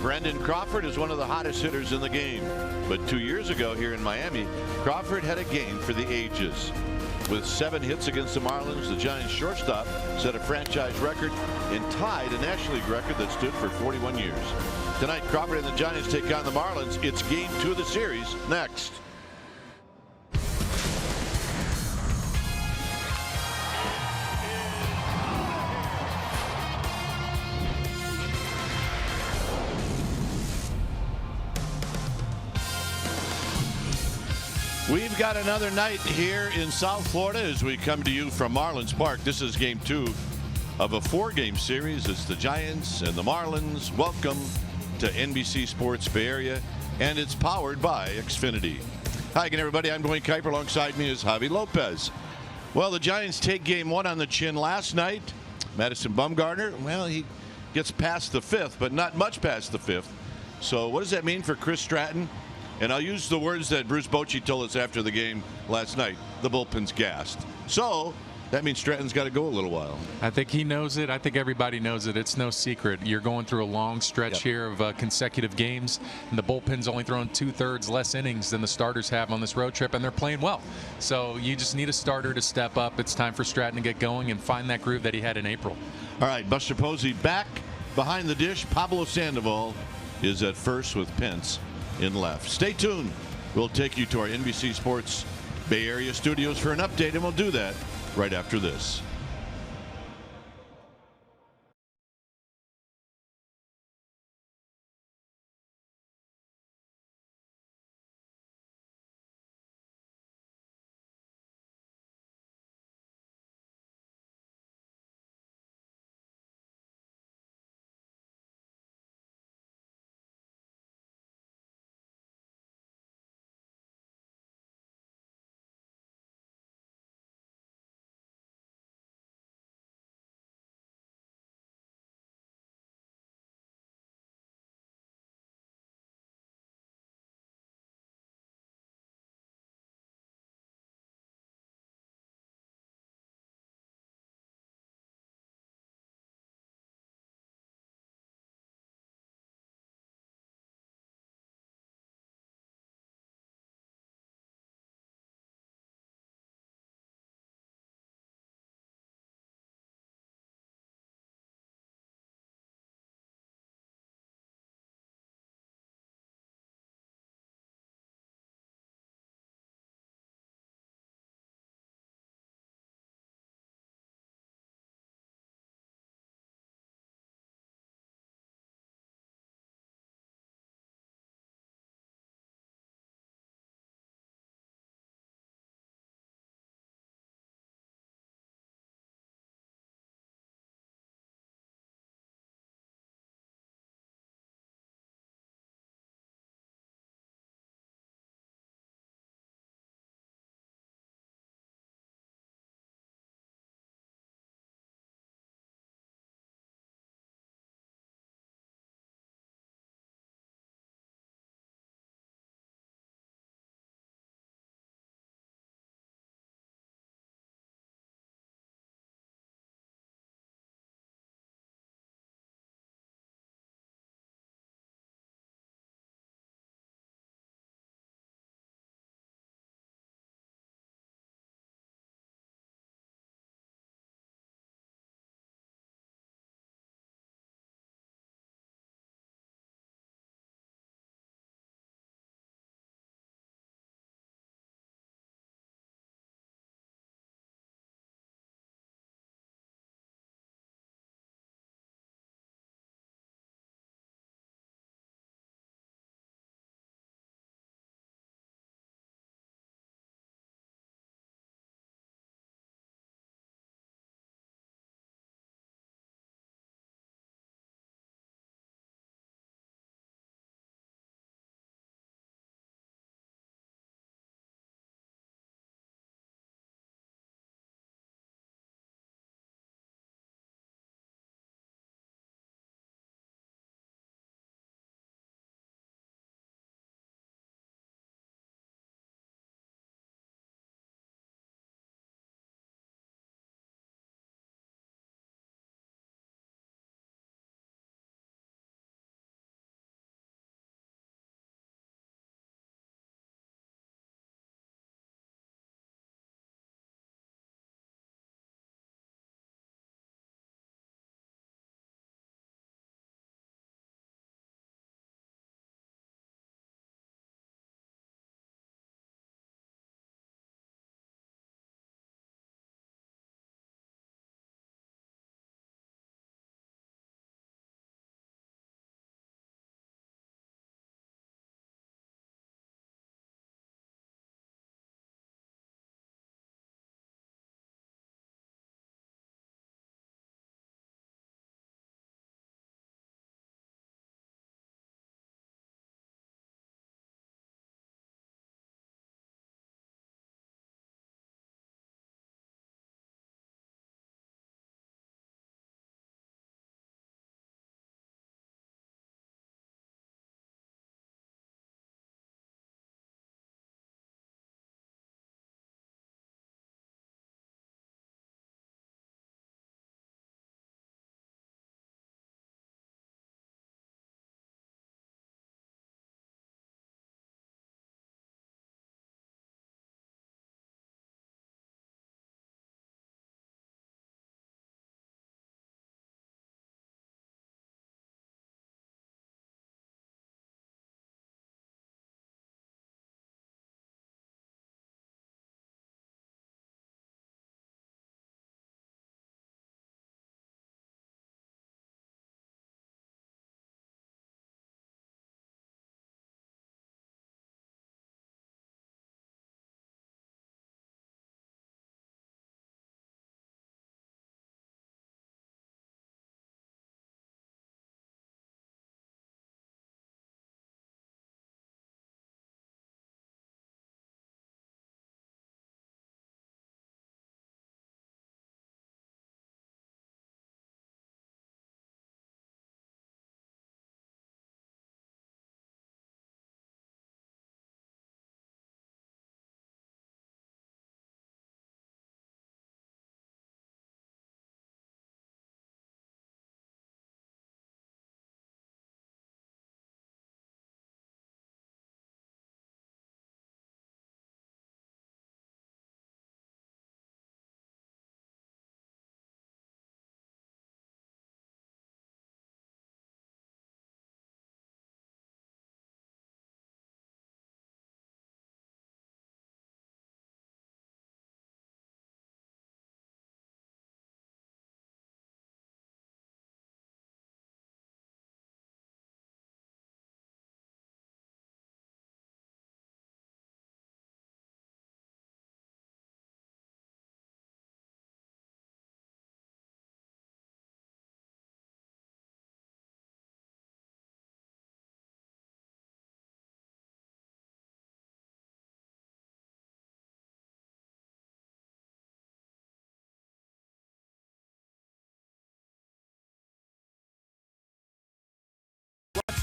Brandon Crawford is one of the hottest hitters in the game. But 2 years ago here in Miami, Crawford had a game for the ages. With 7 hits against the Marlins, the Giants shortstop set a franchise record and tied a National League record that stood for 41 years. Tonight, Crawford and the Giants take on the Marlins. It's game 2 of the series next. We've got another night here in South Florida as we come to you from Marlins Park. This is game 2 of a 4-game series. It's the Giants and the Marlins. Welcome to NBC Sports Bay Area, and it's powered by Xfinity. Hi again, everybody. I'm Dwayne Kuiper. Alongside me is Javi Lopez. Well, the Giants take game 1 on the chin last night. Madison Bumgarner, well, he gets past the 5th, but not much past the 5th. So what does that mean for Chris Stratton? And I'll use the words that Bruce Bochy told us after the game last night. The bullpen's gassed. So that means Stratton's got to go a little while. I think he knows it. I think everybody knows it. It's no secret. You're going through a long stretch here of consecutive games, and the bullpen's only throwing 2/3 less innings than the starters have on this road trip, and they're playing well. So you just need a starter to step up. It's time for Stratton to get going and find that groove that he had in April. All right, Buster Posey back behind the dish. Pablo Sandoval is at first with Pence in left. Stay tuned. We'll take you to our NBC Sports Bay Area studios for an update, and we'll do that right after this.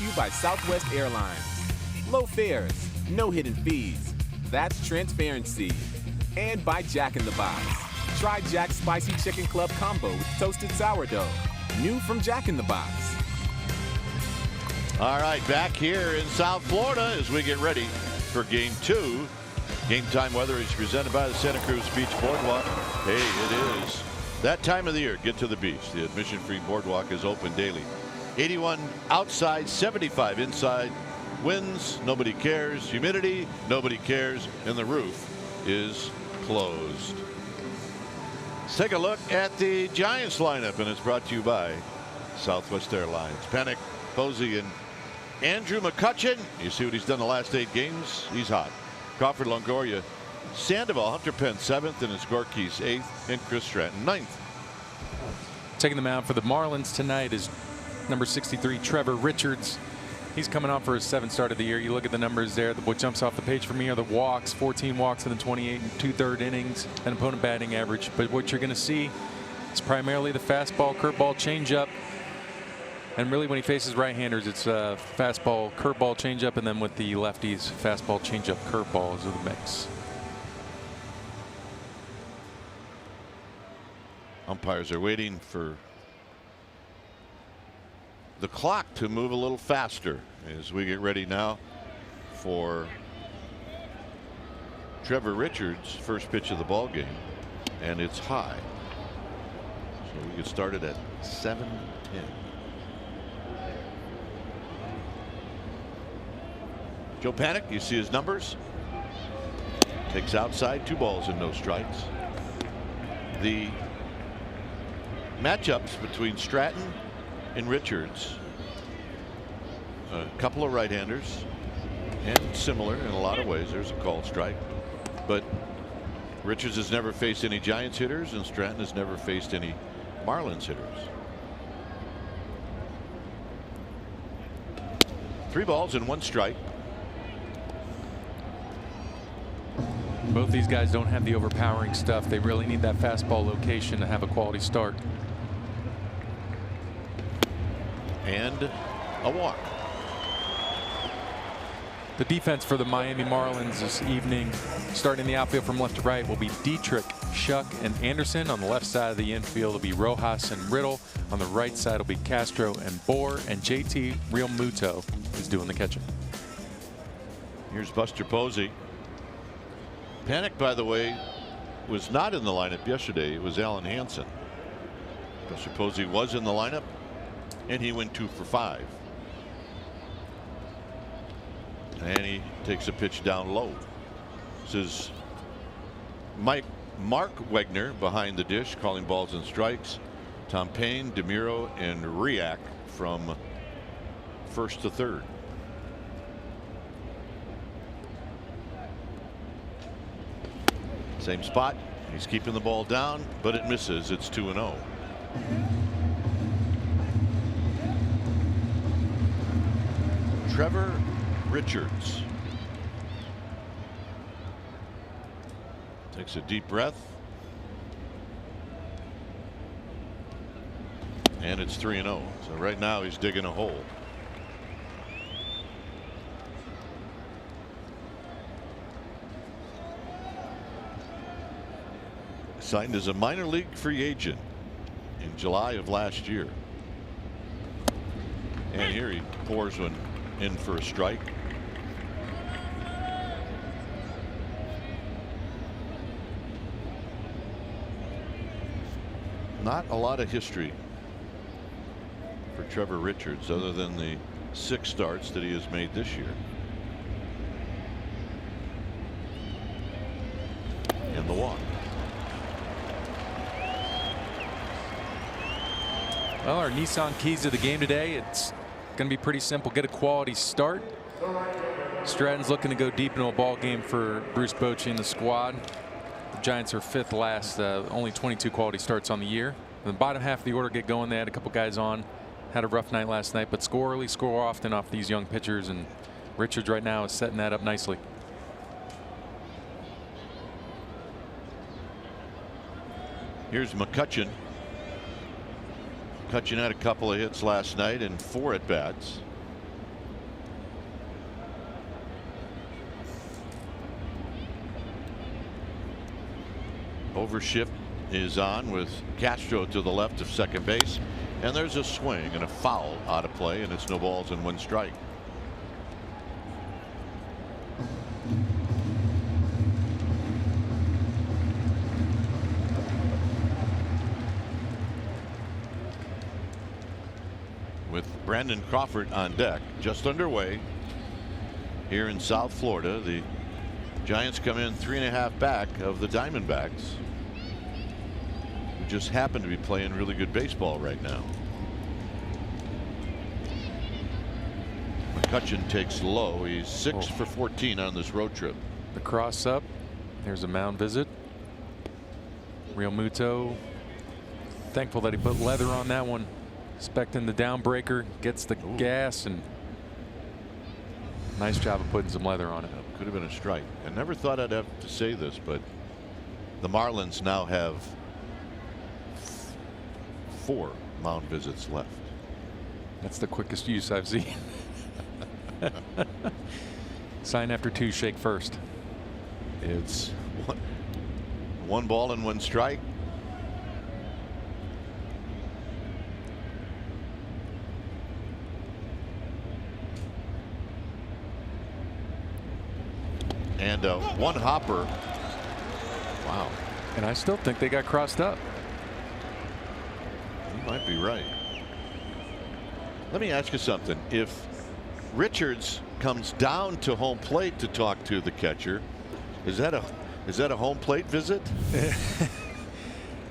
to you by Southwest Airlines. Low fares, no hidden fees. That's transparency. And by Jack in the Box. Try Jack's Spicy Chicken Club Combo with toasted sourdough. New from Jack in the Box. All right, back here in South Florida as we get ready for Game 2. Game time weather is presented by the Santa Cruz Beach Boardwalk. Hey, it is that time of the year. Get to the beach. The admission-free boardwalk is open daily. 81 outside, 75 inside. Winds, nobody cares. Humidity, nobody cares. And the roof is closed. Let's take a look at the Giants lineup, and it's brought to you by Southwest Airlines. Panic, Posey, and Andrew McCutchen. You see what he's done the last 8 games. He's hot. Crawford, Longoria, Sandoval, Hunter Penn 7th, and it's Gorky's 8th, and Chris Stratton 9th. Taking the mound for the Marlins tonight is number 63, Trevor Richards. He's coming off for his 7th start of the year. You look at the numbers there. What jumps off the page for me are the walks, 14 walks in the 28 and 2/3 innings, and opponent batting average. But what you're going to see is primarily the fastball, curveball, changeup. And really, when he faces right-handers, it's fastball, curveball, changeup, and then with the lefties, fastball, changeup, curveball is the mix. Umpires are waiting for the clock to move a little faster as we get ready now for Trevor Richards' first pitch of the ball game, and it's high. So we get started at 7:10. Joe Panic, you see his numbers. Takes outside, 2 balls and no strikes. The matchups between Stratton and Richards, a couple of right-handers, and similar in a lot of ways. There's a called strike, but Richards has never faced any Giants hitters, and Stratton has never faced any Marlins hitters. 3 balls and 1 strike. Both these guys don't have the overpowering stuff. They really need that fastball location to have a quality start. And a walk. The defense for the Miami Marlins this evening, starting the outfield from left to right, will be Dietrich, Shuck, and Anderson. On the left side of the infield will be Rojas and Riddle. On the right side will be Castro and Bohr, and JT Realmuto is doing the catching. Here's Buster Posey. Panic, by the way, was not in the lineup yesterday. It was Alan Hansen. Buster Posey was in the lineup, and he went 2 for 5. And he takes a pitch down low. This is Mark Wegner behind the dish, calling balls and strikes. Tom Payne, DeMuro, and Riak from first to third. Same spot. He's keeping the ball down, but it misses. It's 2-0. Trevor Richards takes a deep breath, and it's 3-0. So right now he's digging a hole. Signed as a minor league free agent in July of last year. And here he pours one in for a strike. Not a lot of history for Trevor Richards other than the 6 starts that he has made this year. And the walk. Well, our Nissan keys to the game today, it's going to be pretty simple. Get a quality start. Stratton's looking to go deep into a ball game for Bruce Bochy and the squad. The Giants are 5th last, only 22 quality starts on the year. In the bottom half of the order get going. They had a couple guys on, had a rough night last night, but score early, score often off these young pitchers, and Richards right now is setting that up nicely. Here's McCutchen. McCutchen had a couple of hits last night and 4 at bats. Overshift is on with Castro to the left of second base, and there's a swing and a foul out of play, and it's no balls and 1 strike. With Brandon Crawford on deck, just underway here in South Florida. The Giants come in 3.5 back of the Diamondbacks, who just happen to be playing really good baseball right now. McCutchen takes low. He's 6 for 14 on this road trip. The cross up. There's a mound visit. Real Muto thankful that he put leather on that one. Expecting the downbreaker, gets the gas, and nice job of putting some leather on it. Could have been a strike. I never thought I'd have to say this, but the Marlins now have 4 mound visits left. That's the quickest use I've seen. Sign after 2, shake first. It's 1 ball and 1 strike. And 1 hopper. Wow. And I still think they got crossed up. You might be right. Let me ask you something. If Richards comes down to home plate to talk to the catcher, is that a home plate visit?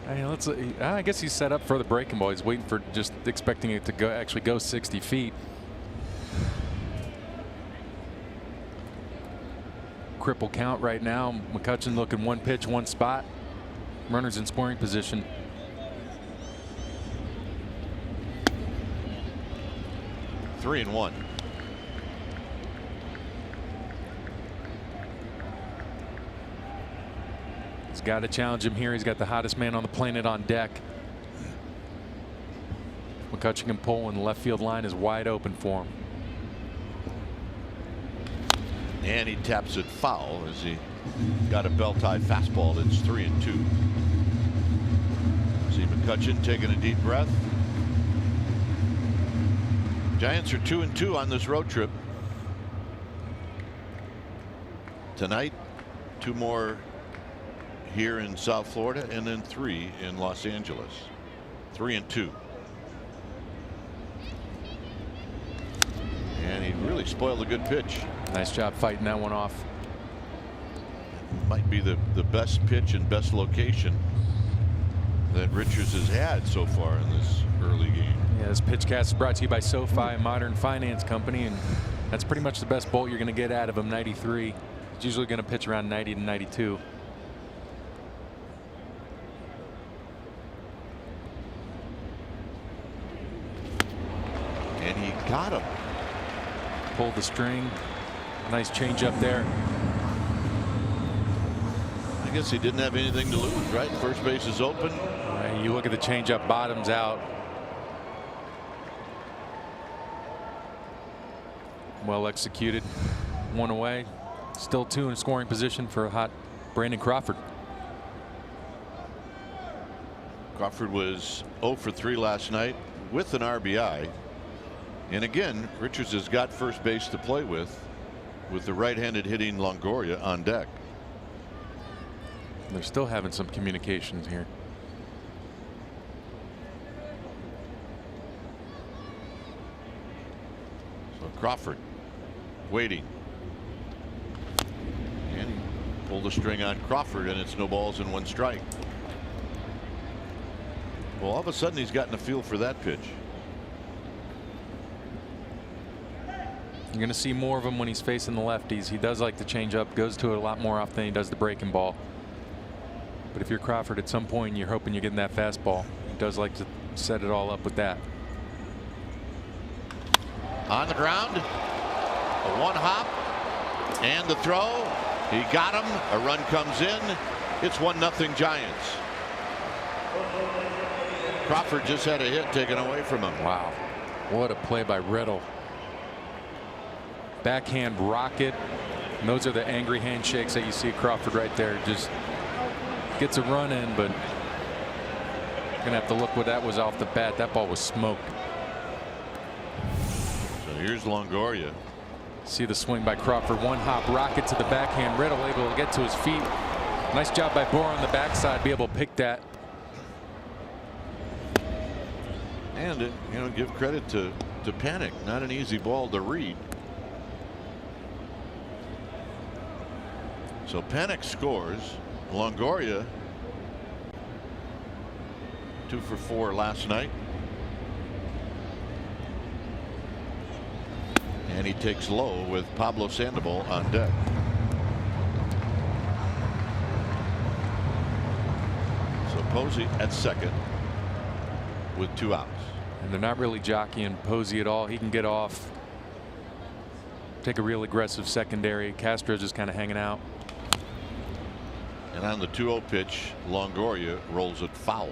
I guess he's set up for the breaking ball. He's waiting for, just expecting it to actually go 60 feet. Cripple count right now. McCutchen looking 1 pitch, 1 spot. Runners in scoring position. Three and 1. He's got to challenge him here. He's got the hottest man on the planet on deck. McCutchen can pull, and the left field line is wide open for him. And he taps it foul as he got a belt-high fastball. It's 3 and 2. See McCutchen taking a deep breath. Giants are 2 and 2 on this road trip. Tonight, 2 more here in South Florida, and then 3 in Los Angeles. 3 and 2. And he really spoiled a good pitch. Nice job fighting that one off. Might be the best pitch and best location that Richards has had so far in this early game. Yeah, this pitchcast is brought to you by SoFi Modern Finance Company, and that's pretty much the best bolt you're going to get out of him. 93. He's usually going to pitch around 90 to 92. And he got him. Pulled the string. Nice change up there. I guess he didn't have anything to lose, right? First base is open. You look at the changeup, bottoms out. Well executed. 1 away. Still 2 in scoring position for a hot Brandon Crawford. Crawford was 0 for 3 last night with an RBI. And again, Richards has got first base to play with the right-handed hitting Longoria on deck. They're still having some communications here. So Crawford waiting. And he pulled the string on Crawford, and it's no balls and 1 strike. Well, all of a sudden he's gotten a feel for that pitch. You're going to see more of him when he's facing the lefties. He does like to change up, goes to it a lot more often than he does the breaking ball. But if you're Crawford, at some point you're hoping you're getting that fastball. He does like to set it all up with that. On the ground, a 1 hop, and the throw. He got him. A run comes in. It's 1-0 Giants. Crawford just had a hit taken away from him. Wow, what a play by Riddle. Backhand rocket. And those are the angry handshakes that you see Crawford right there. Just gets a run in, but gonna have to look what that was off the bat. That ball was smoked. So here's Longoria. See the swing by Crawford. One hop rocket to the backhand. Riddle able to get to his feet. Nice job by Bohr on the backside. Be able to pick that. And you know, give credit to Panic. Not an easy ball to read. So Panic scores. Longoria 2 for 4 last night. And he takes low with Pablo Sandoval on deck. So Posey at second with 2 outs. And they're not really jockeying Posey at all. He can get off, take a real aggressive secondary. Castro's just kind of hanging out. And on the 2-0 pitch, Longoria rolls it foul.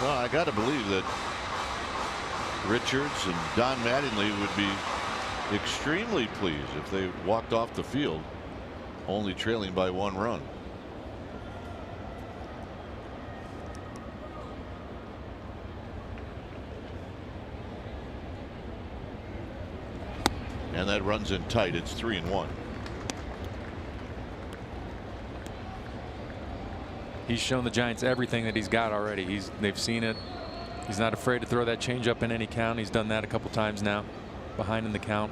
Well, I got to believe that Richards and Don Mattingly would be extremely pleased if they walked off the field only trailing by 1 run. And that runs in tight. It's 3-1. He's shown the Giants everything that he's got already. They've seen it. He's not afraid to throw that changeup in any count. He's done that a couple times now, behind in the count.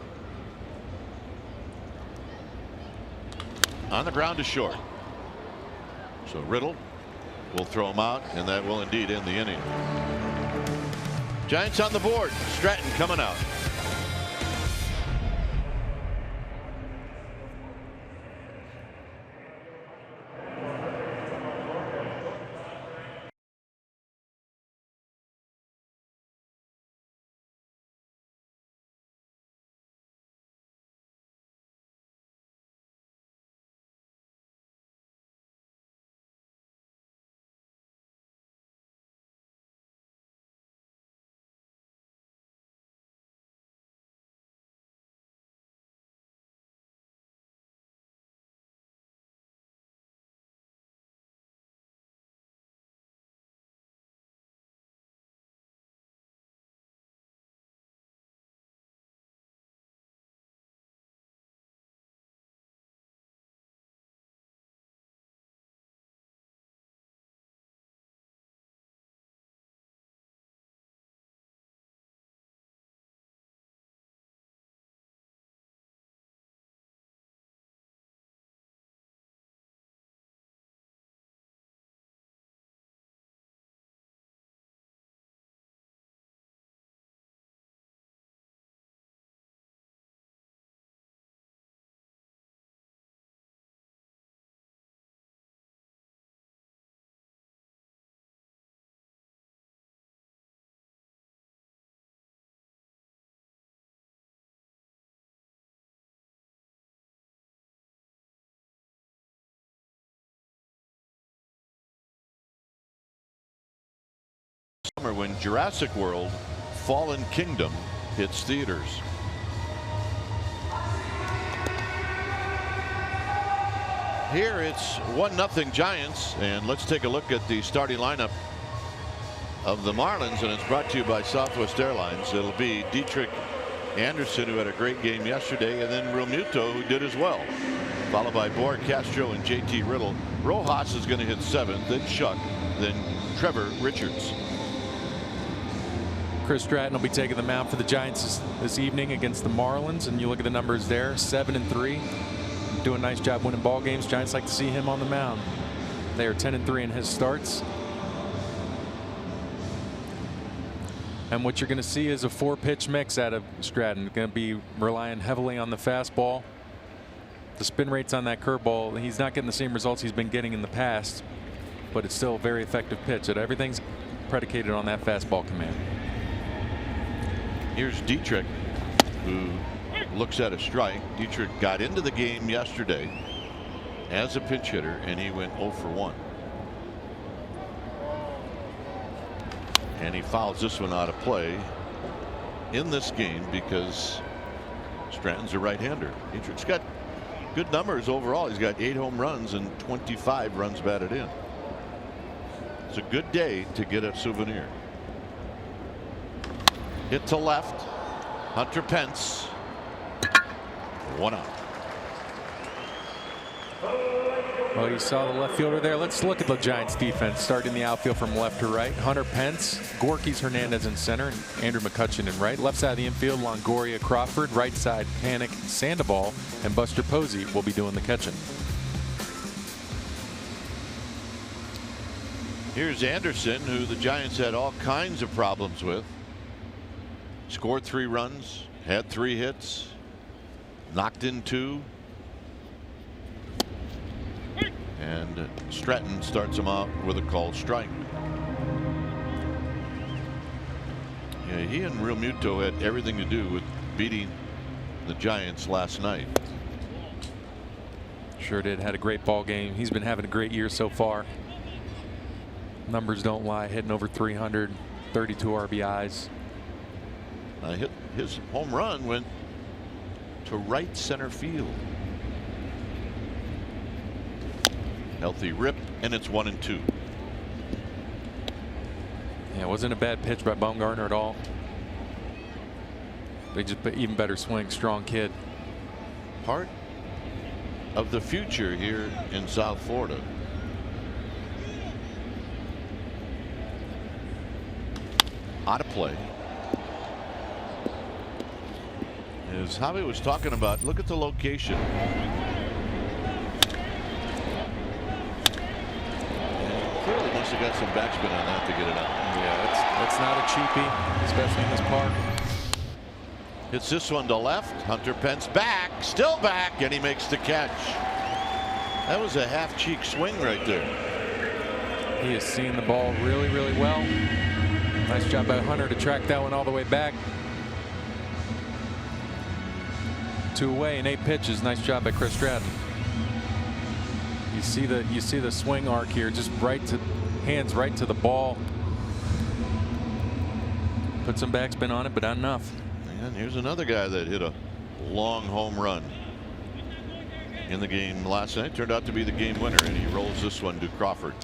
On the ground to short. So Riddle will throw him out, and that will indeed end the inning. Giants on the board. Stratton coming out. Summer when Jurassic World Fallen Kingdom hits theaters. Here it's 1-0 Giants, and let's take a look at the starting lineup of the Marlins, and it's brought to you by Southwest Airlines. It'll be Dietrich Anderson, who had a great game yesterday, and then Realmuto, who did as well, followed by Bohr, Castro, and JT Riddle. Rojas is going to hit 7th, then Chuck, then Trevor Richards. Chris Stratton will be taking the mound for the Giants this evening against the Marlins, and you look at the numbers there, 7-3. Doing a nice job winning ball games. Giants like to see him on the mound. They are 10-3 in his starts. And what you're going to see is a 4-pitch mix out of Stratton. Going to be relying heavily on the fastball. The spin rates on that curveball, he's not getting the same results he's been getting in the past, but it's still a very effective pitch. And everything's predicated on that fastball command. Here's Dietrich, who looks at a strike. Dietrich got into the game yesterday as a pinch hitter, and he went 0 for 1. And he fouls this one out of play in this game because Stratton's a right-hander. Dietrich's got Good numbers overall. He's got 8 home runs and 25 runs batted in. It's a good day to get a souvenir. Hit to left. Hunter Pence. 1 out. Well, you saw the left fielder there. Let's look at the Giants defense starting the outfield from left to right. Hunter Pence, Gorkys Hernandez in center, and Andrew McCutcheon in right. Left side of the infield, Longoria Crawford. Right side, Panic Sandoval, and Buster Posey will be doing the catching. Here's Anderson, who the Giants had all kinds of problems with. Scored 3 runs, had 3 hits, knocked in 2. And Stratton starts him out with a called strike. Yeah, he and Real Muto had everything to do with beating the Giants last night. Sure did. Had a great ball game. He's been having a great year so far. Numbers don't lie. Hitting over 300, 32 RBIs. His home run went to right center field. Healthy rip, and it's 1-2. Yeah, it wasn't a bad pitch by Baumgartner at all. They just even better swing. Strong kid. Part of the future here in South Florida. Out of play. As Javi was talking about, look at the location. Clearly must have got some backspin on that to get it out. Yeah, that's not a cheapie, especially in this park. Hits this one to left. Hunter Pence back, still back, and he makes the catch. That was a half cheek swing right there. He is seeing the ball really, really well. Nice job by Hunter to track that one all the way back. 2 away in 8 pitches. Nice job by Chris Stratton. You see the swing arc here, just hands right to the ball. Put some backspin on it, but not enough. And here's another guy that hit a long home run in the game last night. Turned out to be the game winner, and he rolls this one to Crawford.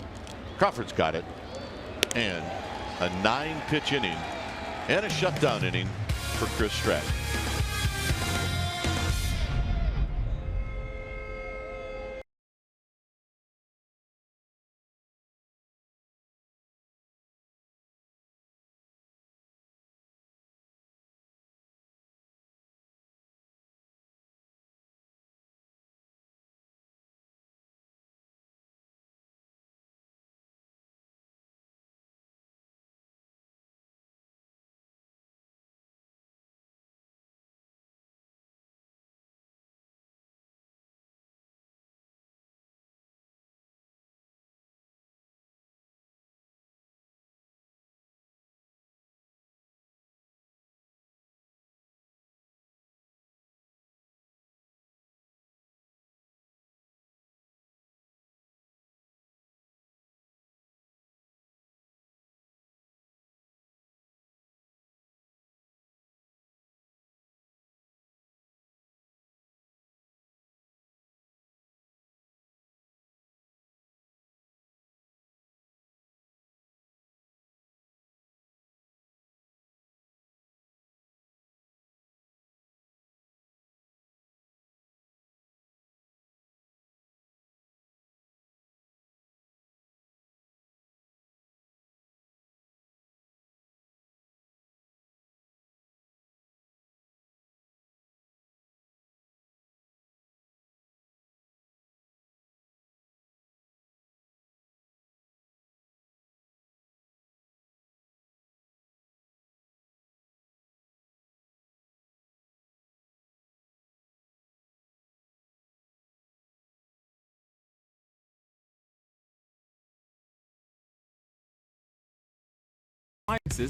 Crawford's got it, and a 9-pitch inning and a shutdown inning for Chris Stratton.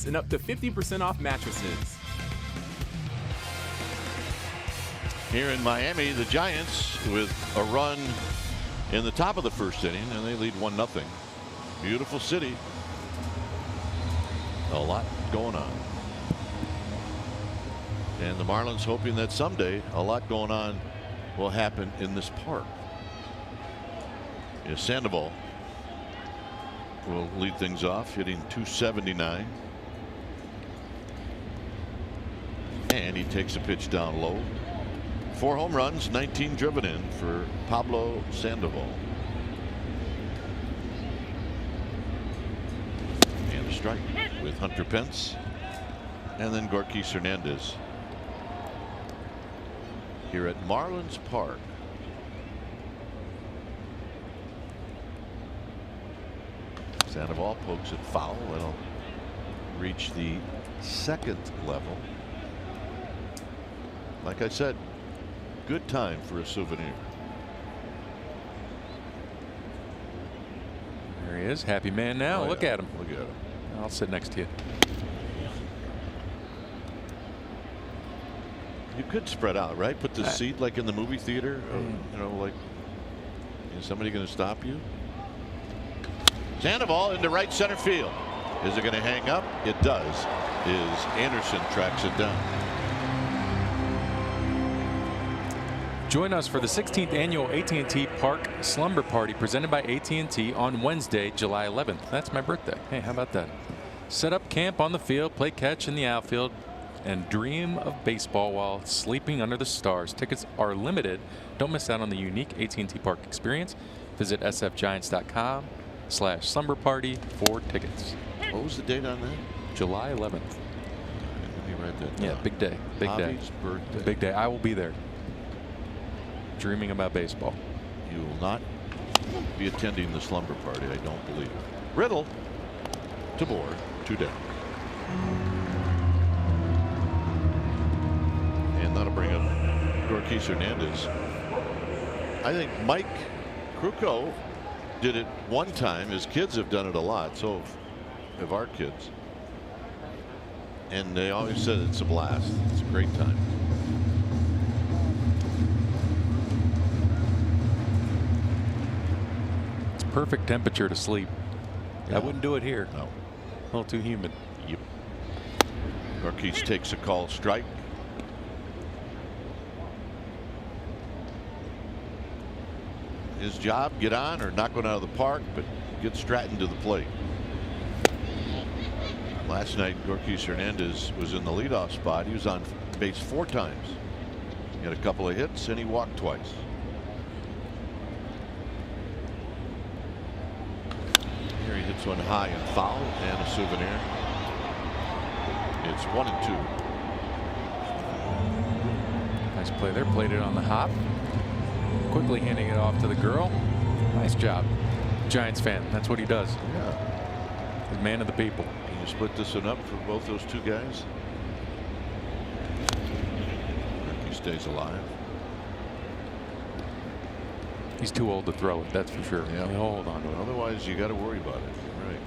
And up to 50% off mattresses. Here in Miami, the Giants with a run in the top of the first inning, and they lead 1-0. Beautiful city. A lot going on. And the Marlins hoping that someday a lot going on will happen in this park. Sandoval will lead things off, hitting .279. And he takes a pitch down low. 4 home runs, 19 driven in for Pablo Sandoval. And a strike with Hunter Pence. And then Gorkis Hernandez here at Marlins Park. Sandoval pokes it foul. It'll reach the second level. Like I said, good time for a souvenir. There he is, happy man now. Look at him. Look at him. I'll sit next to you. You could spread out, right? Put the seat like in the movie theater. You know, like, is somebody going to stop you? Sandoval into right center field. Is it going to hang up? It does. Is Anderson tracks it down. Join us for the 16th annual AT&T Park Slumber Party presented by AT&T on Wednesday, July 11th. That's my birthday. Hey, how about that? Set up camp on the field, play catch in the outfield, and dream of baseball while sleeping under the stars. Tickets are limited. Don't miss out on the unique AT&T Park experience. Visit sfgiants.com/slumber party for tickets. What was the date on that? July 11th. Let me write that down. Yeah, big day. Big day. Bobby's birthday. Big day. I will be there. Dreaming about baseball. You will not be attending the slumber party, I don't believe. Riddle to Bohr, 2 down. And that'll bring up Gorkis Hernandez. I think Mike Krukow did it one time. His kids have done it a lot. So have our kids. And they always said it's a blast. It's a great time. Perfect temperature to sleep. Yeah. I wouldn't do it here. No. A little too humid. Yep. Gorkis takes a call strike. His job, get on or not going out of the park, but get Stratton to the plate. Last night, Gorkis Hernandez was in the leadoff spot. He was on base 4 times. He had a couple of hits and he walked twice. Here he hits one high and foul and a souvenir. It's 1-2. Nice play there. Played it on the hop. Quickly handing it off to the girl. Nice job. Giants fan. That's what he does. Yeah. The man of the people. Can you split this one up for both those 2 guys? He stays alive. He's too old to throw it, that's for sure. Yeah. Hold on to it. Otherwise, you got to worry about it. You're right.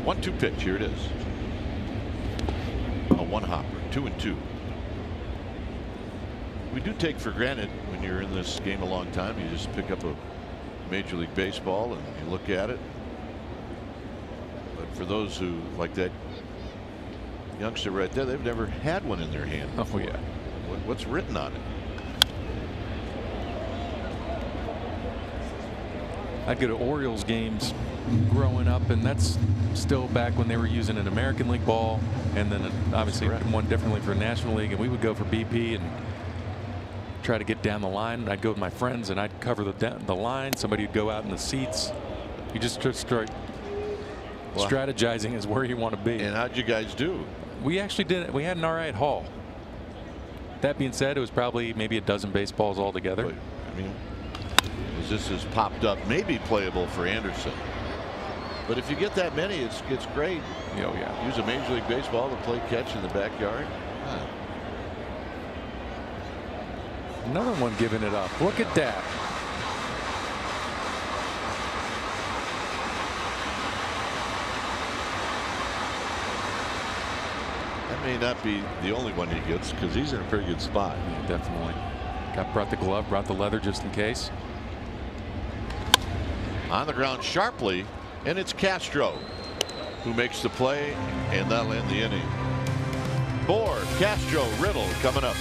One-two pitch. Here it is. A one-hopper. 2-2. We do take for granted when you're in this game a long time. You just pick up a Major League Baseball and you look at it. But for those who, like that youngster right there, they've never had one in their hand before. Oh yeah. What's written on it? I'd go to Orioles games growing up, and that's still back when they were using an American League ball, and then obviously one differently for National League, and we would go for BP and try to get down the line. I'd go with my friends and I'd cover the line. Somebody would go out in the seats. You just start strategizing is where you want to be. And how'd you guys do? We actually did it. We had an all right haul. That being said, it was probably maybe a dozen baseballs altogether. But, I mean, this has popped up, maybe playable for Anderson. But if you get that many, it's great. Oh yeah. Use a Major League Baseball to play catch in the backyard. Another one giving it up. Look at that. That may not be the only one he gets because he's in a pretty good spot. Yeah, definitely. Brought the glove, brought the leather just in case. On the ground sharply, and it's Castro who makes the play, and that'll end the inning. Bohr, Castro, Riddle coming up.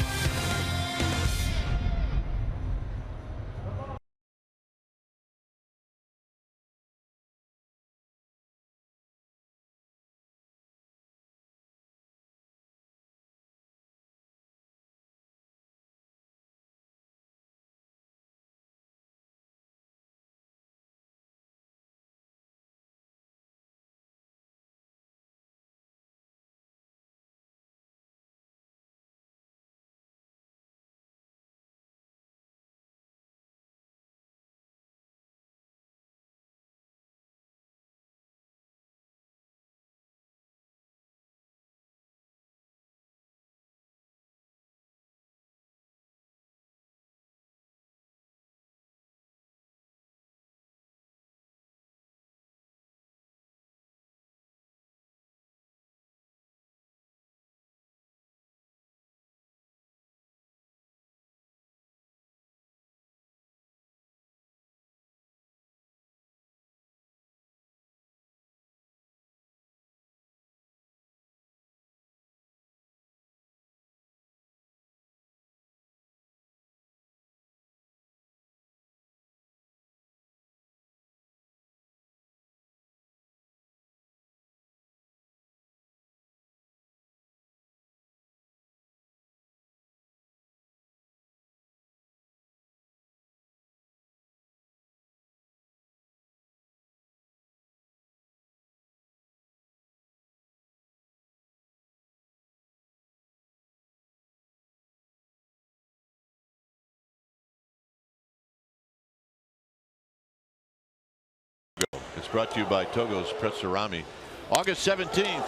It's brought to you by Togo's Pretsurami. August 17th,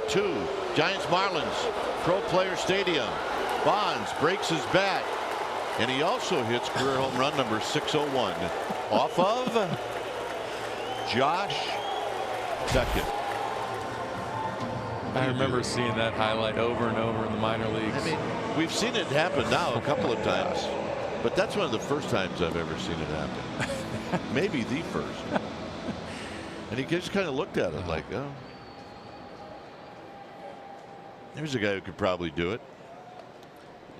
02, Giants Marlins, Pro Player Stadium. Bonds breaks his bat, and he also hits career home run number 601 off of Josh Beckett. I remember seeing that highlight over and over in the minor leagues. I mean, we've seen it happen now a couple of times, but that's one of the first times I've ever seen it happen. Maybe the first. And he just kind of looked at it like, oh, there's a guy who could probably do it.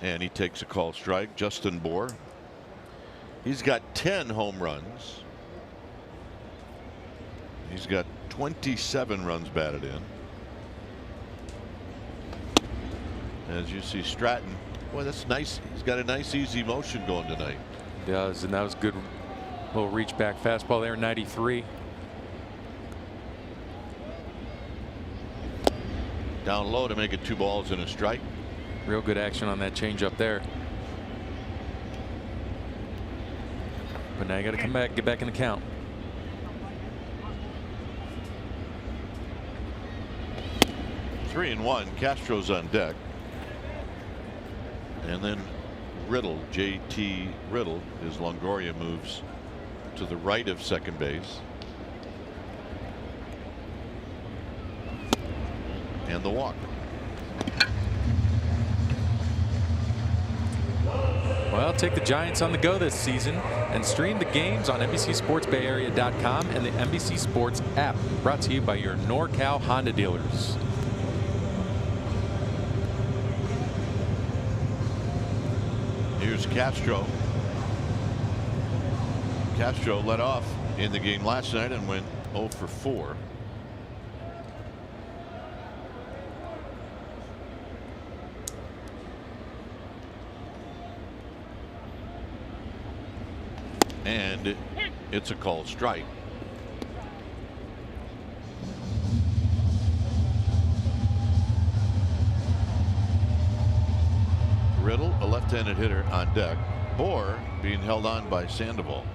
And he takes a call strike. Justin Bohr. He's got 10 home runs. He's got 27 runs batted in. As you see Stratton, boy, that's nice. He's got a nice easy motion going tonight. He does, and that was a good little reach back fastball there, 93. Down low to make it 2 balls and a strike. Real good action on that changeup there. But now you got to come back, get back in the count. Three and one. Castro's on deck. And then Riddle, JT Riddle, his Longoria moves to the right of second base. And the walk. Well, take the Giants on the go this season and stream the games on NBCSportsBayArea.com and the NBC Sports app, brought to you by your NorCal Honda dealers. Here's Castro. Castro led off in the game last night and went 0 for 4. And it's a called strike. Riddle, a left-handed hitter on deck. Bohr being held on by Sandoval.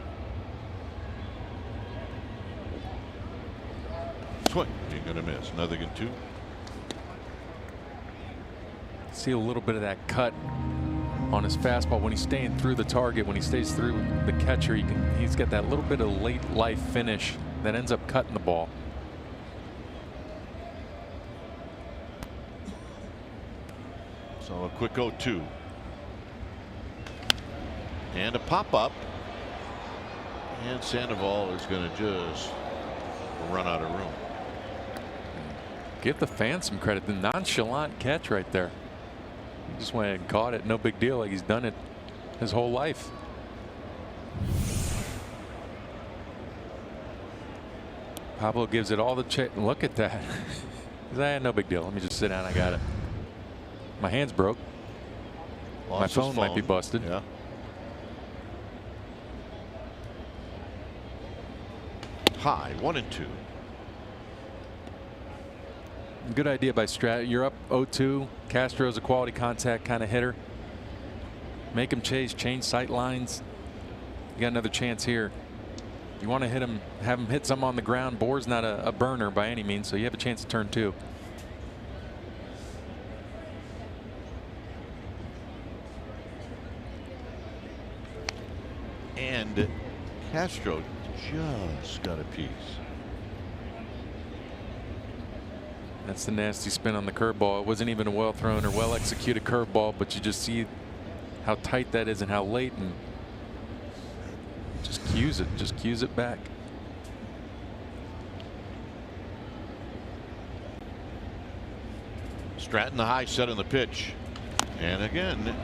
Swing. You're going to miss. Nothing in 2. See a little bit of that cut on his fastball when he's staying through the target. When he stays through the catcher, he's got that little bit of late life finish that ends up cutting the ball. So a quick 0-2. And a pop up. And Sandoval is going to just run out of room. Give the fan some credit. The nonchalant catch right there. He just went and caught it. No big deal. Like he's done it his whole life. Pablo gives it all the check. Look at that. No big deal. Let me just sit down. I got it. My hand's broke. My phone might be busted. Yeah. High, 1-2. Good idea by Strat. You're up 0-2. Castro's a quality contact kind of hitter. Make him chase, change sight lines. You got another chance here. You want to hit him, have him hit some on the ground. Bohr's not a burner by any means, so you have a chance to turn 2. And Castro just got a piece. That's the nasty spin on the curveball. It wasn't even a well thrown or well executed curveball, but you just see how tight that is and how late, and just cues it back. Stratton the high, set on the pitch, and again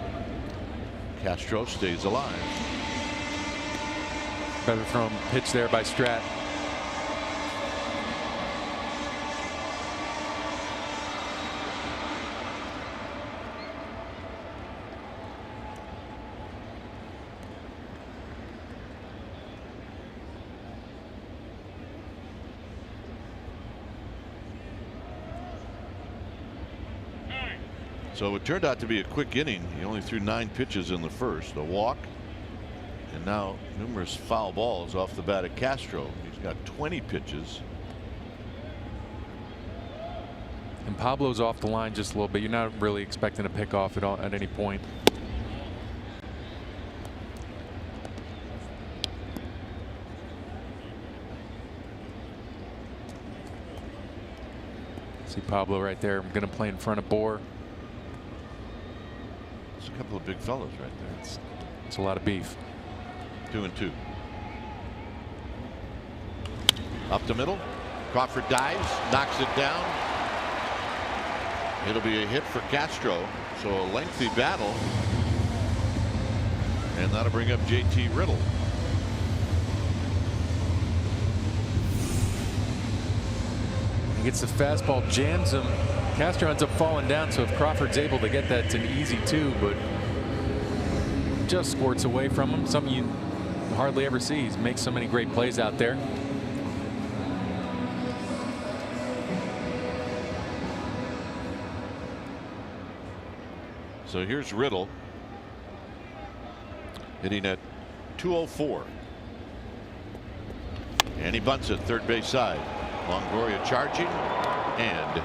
Castro stays alive. Better thrown pitch there by Strat. So it turned out to be a quick inning. He only threw 9 pitches in the first, a walk, and now numerous foul balls off the bat of Castro. He's got 20 pitches. And Pablo's off the line just a little bit. You're not really expecting a pick off at any point. See Pablo right there. I'm going to play in front of Bohr. It's a couple of big fellas right there. It's a lot of beef. 2-2. Up the middle. Crawford dives, knocks it down. It'll be a hit for Castro. So a lengthy battle. And that'll bring up JT Riddle. He gets the fastball, jams him. Castro ends up falling down, so if Crawford's able to get that, it's an easy 2, but just squirts away from him. Something you hardly ever see. He makes so many great plays out there. So here's Riddle hitting at 204. And he bunts it third base side. Longoria charging, and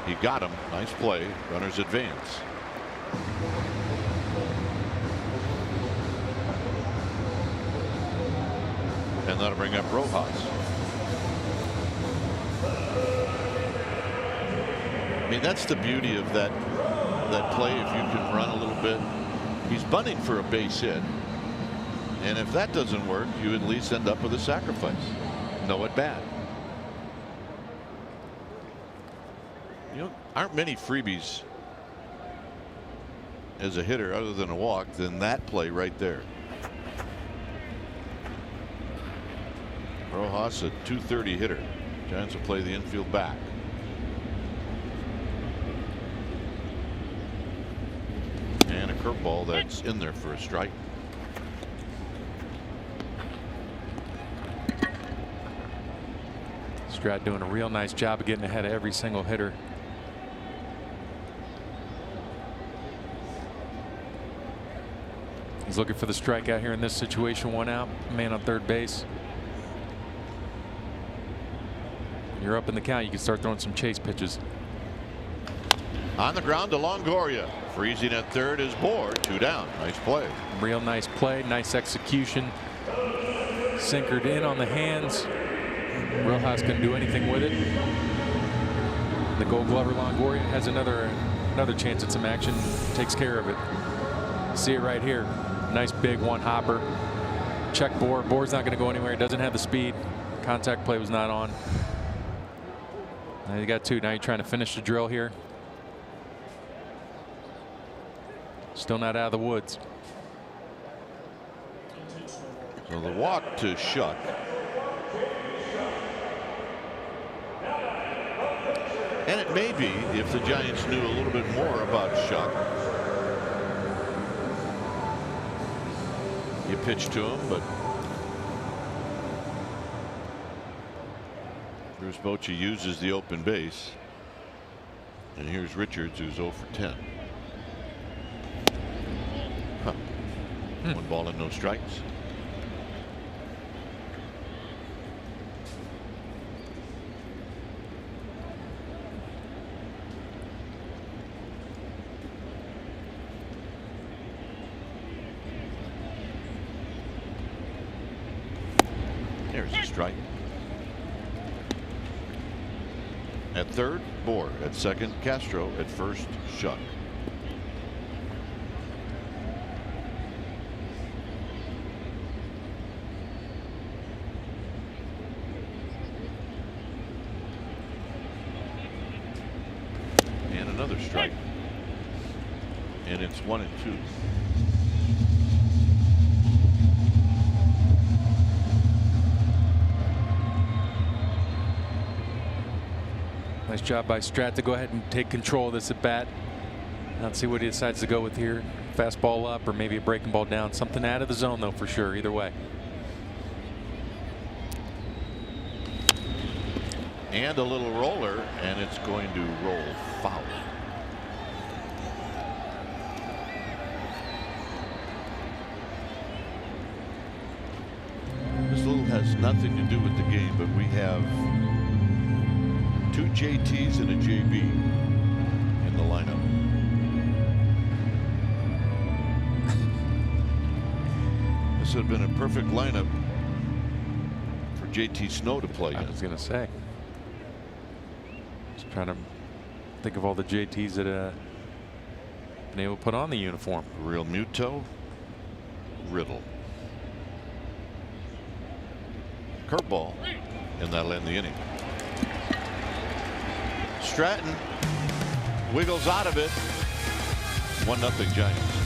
he got him. Nice play. Runners advance. And that'll bring up Rojas. I mean, that's the beauty of that play. If you can run a little bit, he's bunting for a base hit, and if that doesn't work, you at least end up with a sacrifice. No at bat. You know, aren't many freebies as a hitter other than a walk than that play right there. Rojas, a 230 hitter. Giants will play the infield back. And a curveball that's in there for a strike. Strat doing a real nice job of getting ahead of every single hitter. He's looking for the strikeout here in this situation. 1 out, man on third base. You're up in the count. You can start throwing some chase pitches. On the ground to Longoria. Freezing at third is Bohr. 2 down. Nice play. Real nice play. Nice execution. Sinkered in on the hands. Rojas couldn't do anything with it. The Gold Glover Longoria has another chance at some action. Takes care of it. See it right here. Nice big one hopper. check Bohr. Bohr's not going to go anywhere. He doesn't have the speed. Contact play was not on. Now you got 2. Now you're trying to finish the drill here. Still not out of the woods. So the walk to Shuck. And it may be if the Giants knew a little bit more about Shuck. You pitch to him, but Bruce Bochy uses the open base. And here's Richards, who's 0 for 10. Huh. 1 ball and no strikes. There's a strike. At third, Bohr. At second, Castro. At first, Shuck. And another strike. And it's 1 and 2. Nice job by Strat to go ahead and take control of this at bat. Let's see what he decides to go with here. Fastball up or maybe a breaking ball down. Something out of the zone though for sure. Either way. And a little roller, and it's going to roll foul. This little has nothing to do with the game, but we have 2 JTs and a JB in the lineup. This would have been a perfect lineup for JT Snow to play in. I was going to say. Just trying to think of all the JTs that been able to put on the uniform. Real Muto, Riddle. Curveball, and that'll end the inning. Stratton wiggles out of it. 1-0 Giants.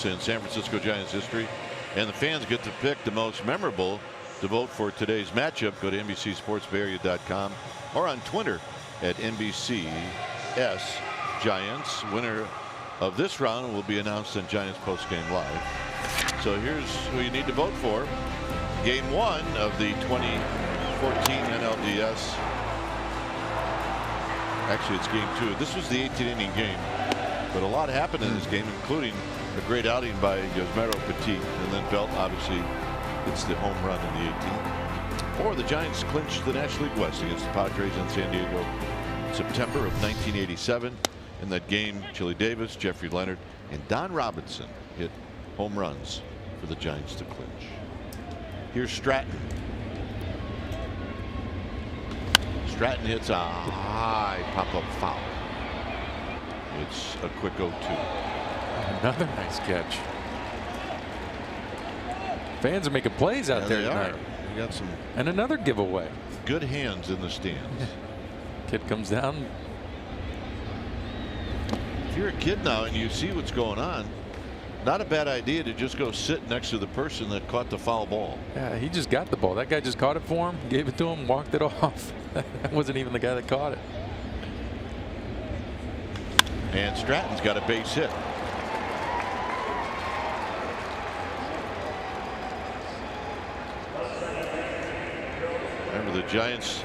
In San Francisco Giants history, and the fans get to pick the most memorable to vote for today's matchup. Go to NBCSportsBayArea.com or on Twitter at NBCS Giants. Winner of this round will be announced in Giants Postgame Live. So here's who you need to vote for. Game 1 of the 2014 NLDS. Actually, it's game 2. This was the 18-inning game. But a lot happened in this game, including a great outing by Yosmero Petit. And then Belt obviously hits the home run in the 18th. Or the Giants clinched the National League West against the Padres in San Diego in September of 1987. In that game, Chili Davis, Jeffrey Leonard, and Don Robinson hit home runs for the Giants to clinch. Here's Stratton. Stratton hits a high pop-up foul. It's a quick 0-2. Another nice catch. Fans are making plays out there tonight. They got some and another giveaway. Good hands in the stands. Kid comes down. If you're a kid now and you see what's going on, not a bad idea to just go sit next to the person that caught the foul ball. Yeah, he just got the ball. That guy just caught it for him, gave it to him, walked it off. That wasn't even the guy that caught it. And Stratton's got a base hit. Remember, the Giants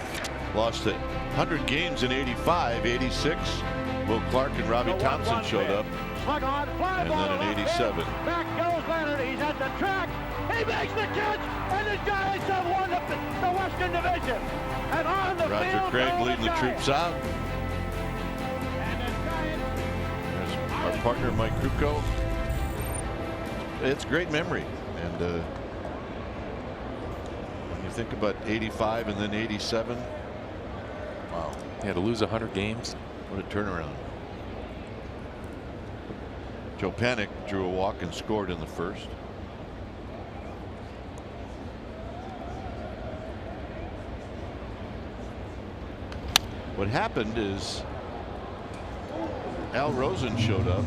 lost 100 games in '85, '86. Will Clark and Robbie Thompson showed up. And then in '87. Back goes Leonard. He's at the track. He makes the catch, and the Giants have won the Western Division. And on the Roger field, Craig leading the troops out. And the Giants. There's our partner Mike Krukow. It's a great memory, and when you think about '85 and then '87, wow, He had to lose 100 games. what a turnaround. Joe Panik drew a walk and scored in the first. What happened is Al Rosen showed up,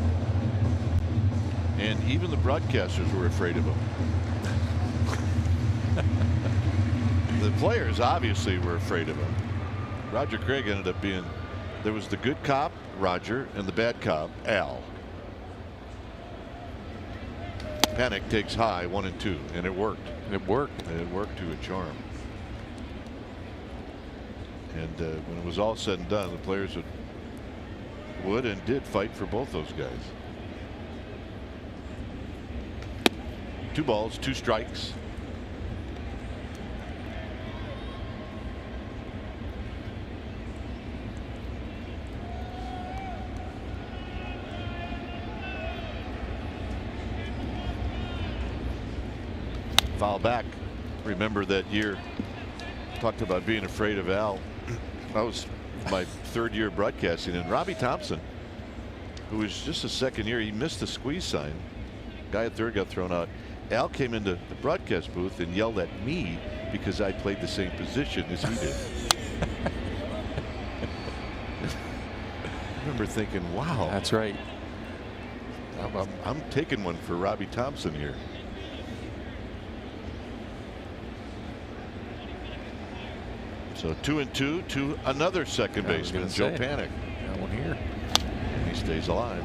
and even the broadcasters were afraid of him. The players obviously were afraid of him. Roger Craig ended up being, there was the good cop, Roger, and the bad cop, Al. Panik takes high 1 and 2, and it worked. It worked. It worked to a charm. And when it was all said and done, the players would and did fight for both those guys. 2 balls, 2 strikes. Foul back. Remember that year, talked about being afraid of Al. That was my 3rd year broadcasting, and Robbie Thompson, who was just a 2nd year, he missed the squeeze sign. Guy at 3rd got thrown out. Al came into the broadcast booth and yelled at me because I played the same position as he did. I remember thinking, wow, That's right. I'm taking one for Robbie Thompson here. So 2 and 2 to another second baseman, Joe Panik. That one here. And he stays alive.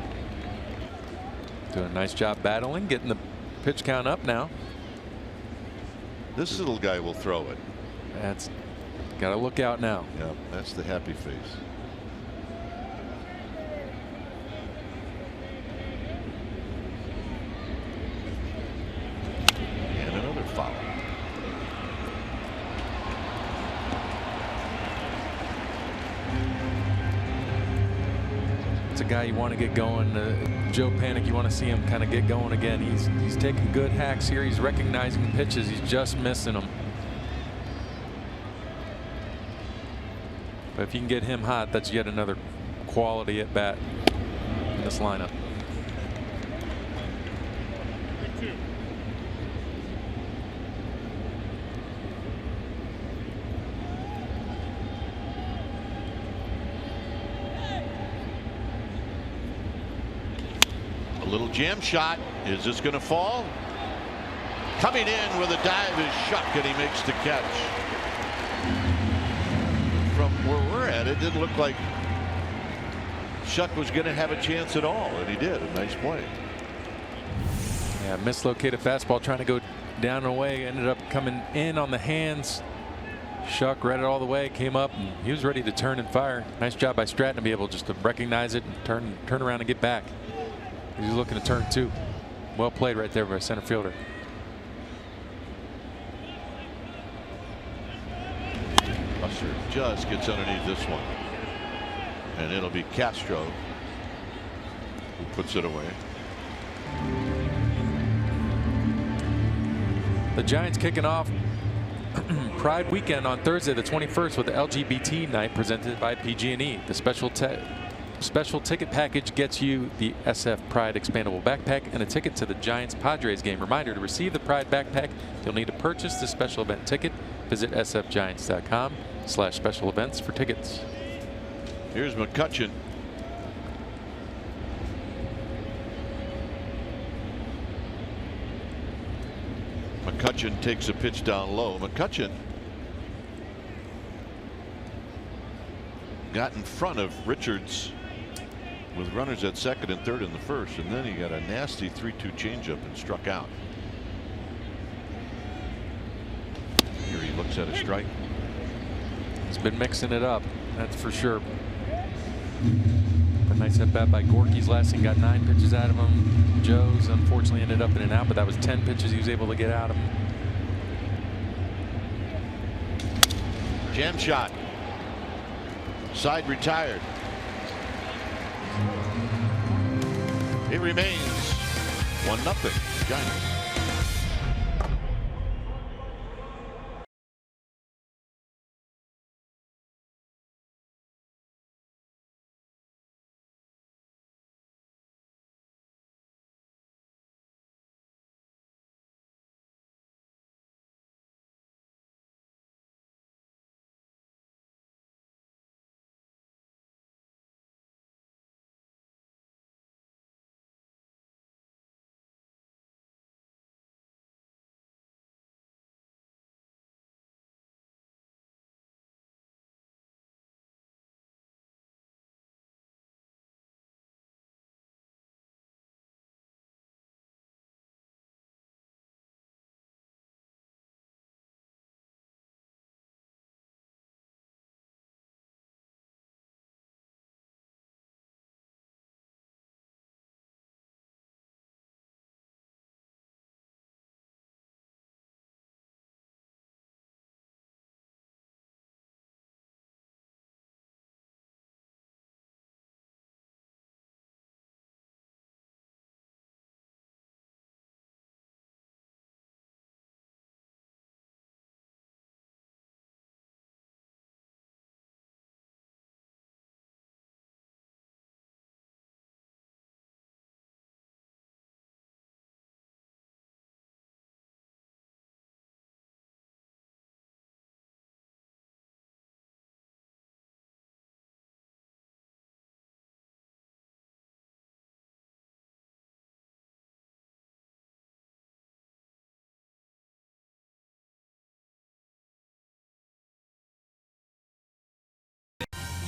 Doing a nice job battling, getting the pitch count up now. This little guy will throw it. That's got to look out now. Yeah, that's the happy face. And another foul. It's a guy you want to get going. Joe Panik, you want to see him kind of get going again. He's taking good hacks here. He's recognizing pitches. He's just missing them. But if you can get him hot, that's yet another quality at bat in this lineup. Little jam shot. Is this going to fall? Coming in with a dive is Shuck, and he makes the catch. From where we're at, it didn't look like Shuck was going to have a chance at all, and he did. A nice play. Yeah, mislocated fastball trying to go down and away. Ended up coming in on the hands Shuck read it all the way, came up, and he was ready to turn and fire. Nice job by Stratton to be able just to recognize it and turn around and get back. He's looking to turn two. Well played right there by center fielder. Buster just gets underneath this one. And it'll be Castro who puts it away. The Giants kicking off Pride Weekend on Thursday the 21st with the LGBT night presented by PG&E. The special ticket package gets you the SF Pride expandable backpack and a ticket to the Giants Padres game. Reminder, to receive the Pride backpack, you'll need to purchase the special event ticket. Visit sfgiants.com/special events for tickets. Here's McCutcheon. McCutcheon takes a pitch down low. McCutcheon got in front of Richards with runners at second and third in the first, and then he got a nasty 3-2 changeup and struck out. Here he looks at a strike. He's been mixing it up, that's for sure. A nice at bat by Gorky's last inning, got 9 pitches out of him. Joe's unfortunately ended up in and out, but that was 10 pitches he was able to get out of him. Jam shot. Side retired. It remains 1-0 Giants.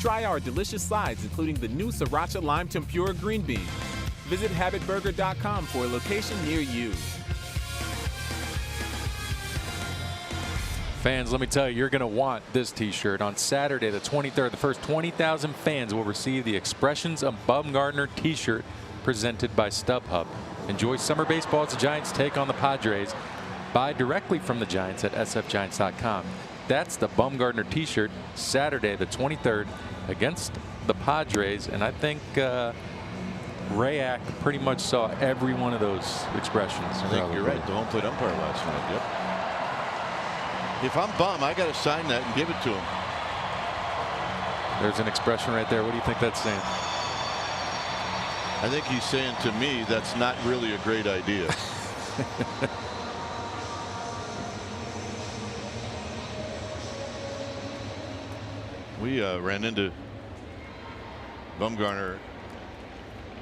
Try our delicious sides, including the new Sriracha Lime Tempura Green Bean. Visit habitburger.com for a location near you. Fans, let me tell you, you're going to want this t-shirt. On Saturday the 23rd, the first 20,000 fans will receive the Expressions of Bumgarner t-shirt presented by StubHub. Enjoy summer baseball as the Giants take on the Padres. Buy directly from the Giants at sfgiants.com. That's the Bumgarner t-shirt, Saturday the 23rd against the Padres, and I think Rayak pretty much saw every one of those expressions. I think you're right. The home plate umpire last night. Yep. If I'm Bum, I got to sign that and give it to him. There's an expression right there. What do you think that's saying? I think he's saying to me that's not really a great idea. We ran into Bumgarner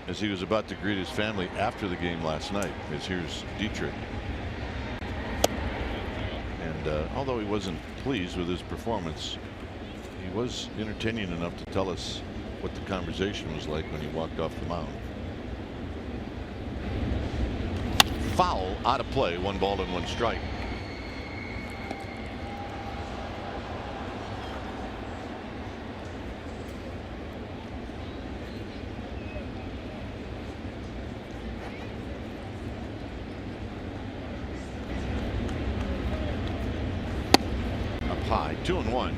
as he was about to greet his family after the game last night. As here's Dietrich. And although he wasn't pleased with his performance, he was entertaining enough to tell us what the conversation was like when he walked off the mound. Foul, out of play, 1 ball and 1 strike. 2-1.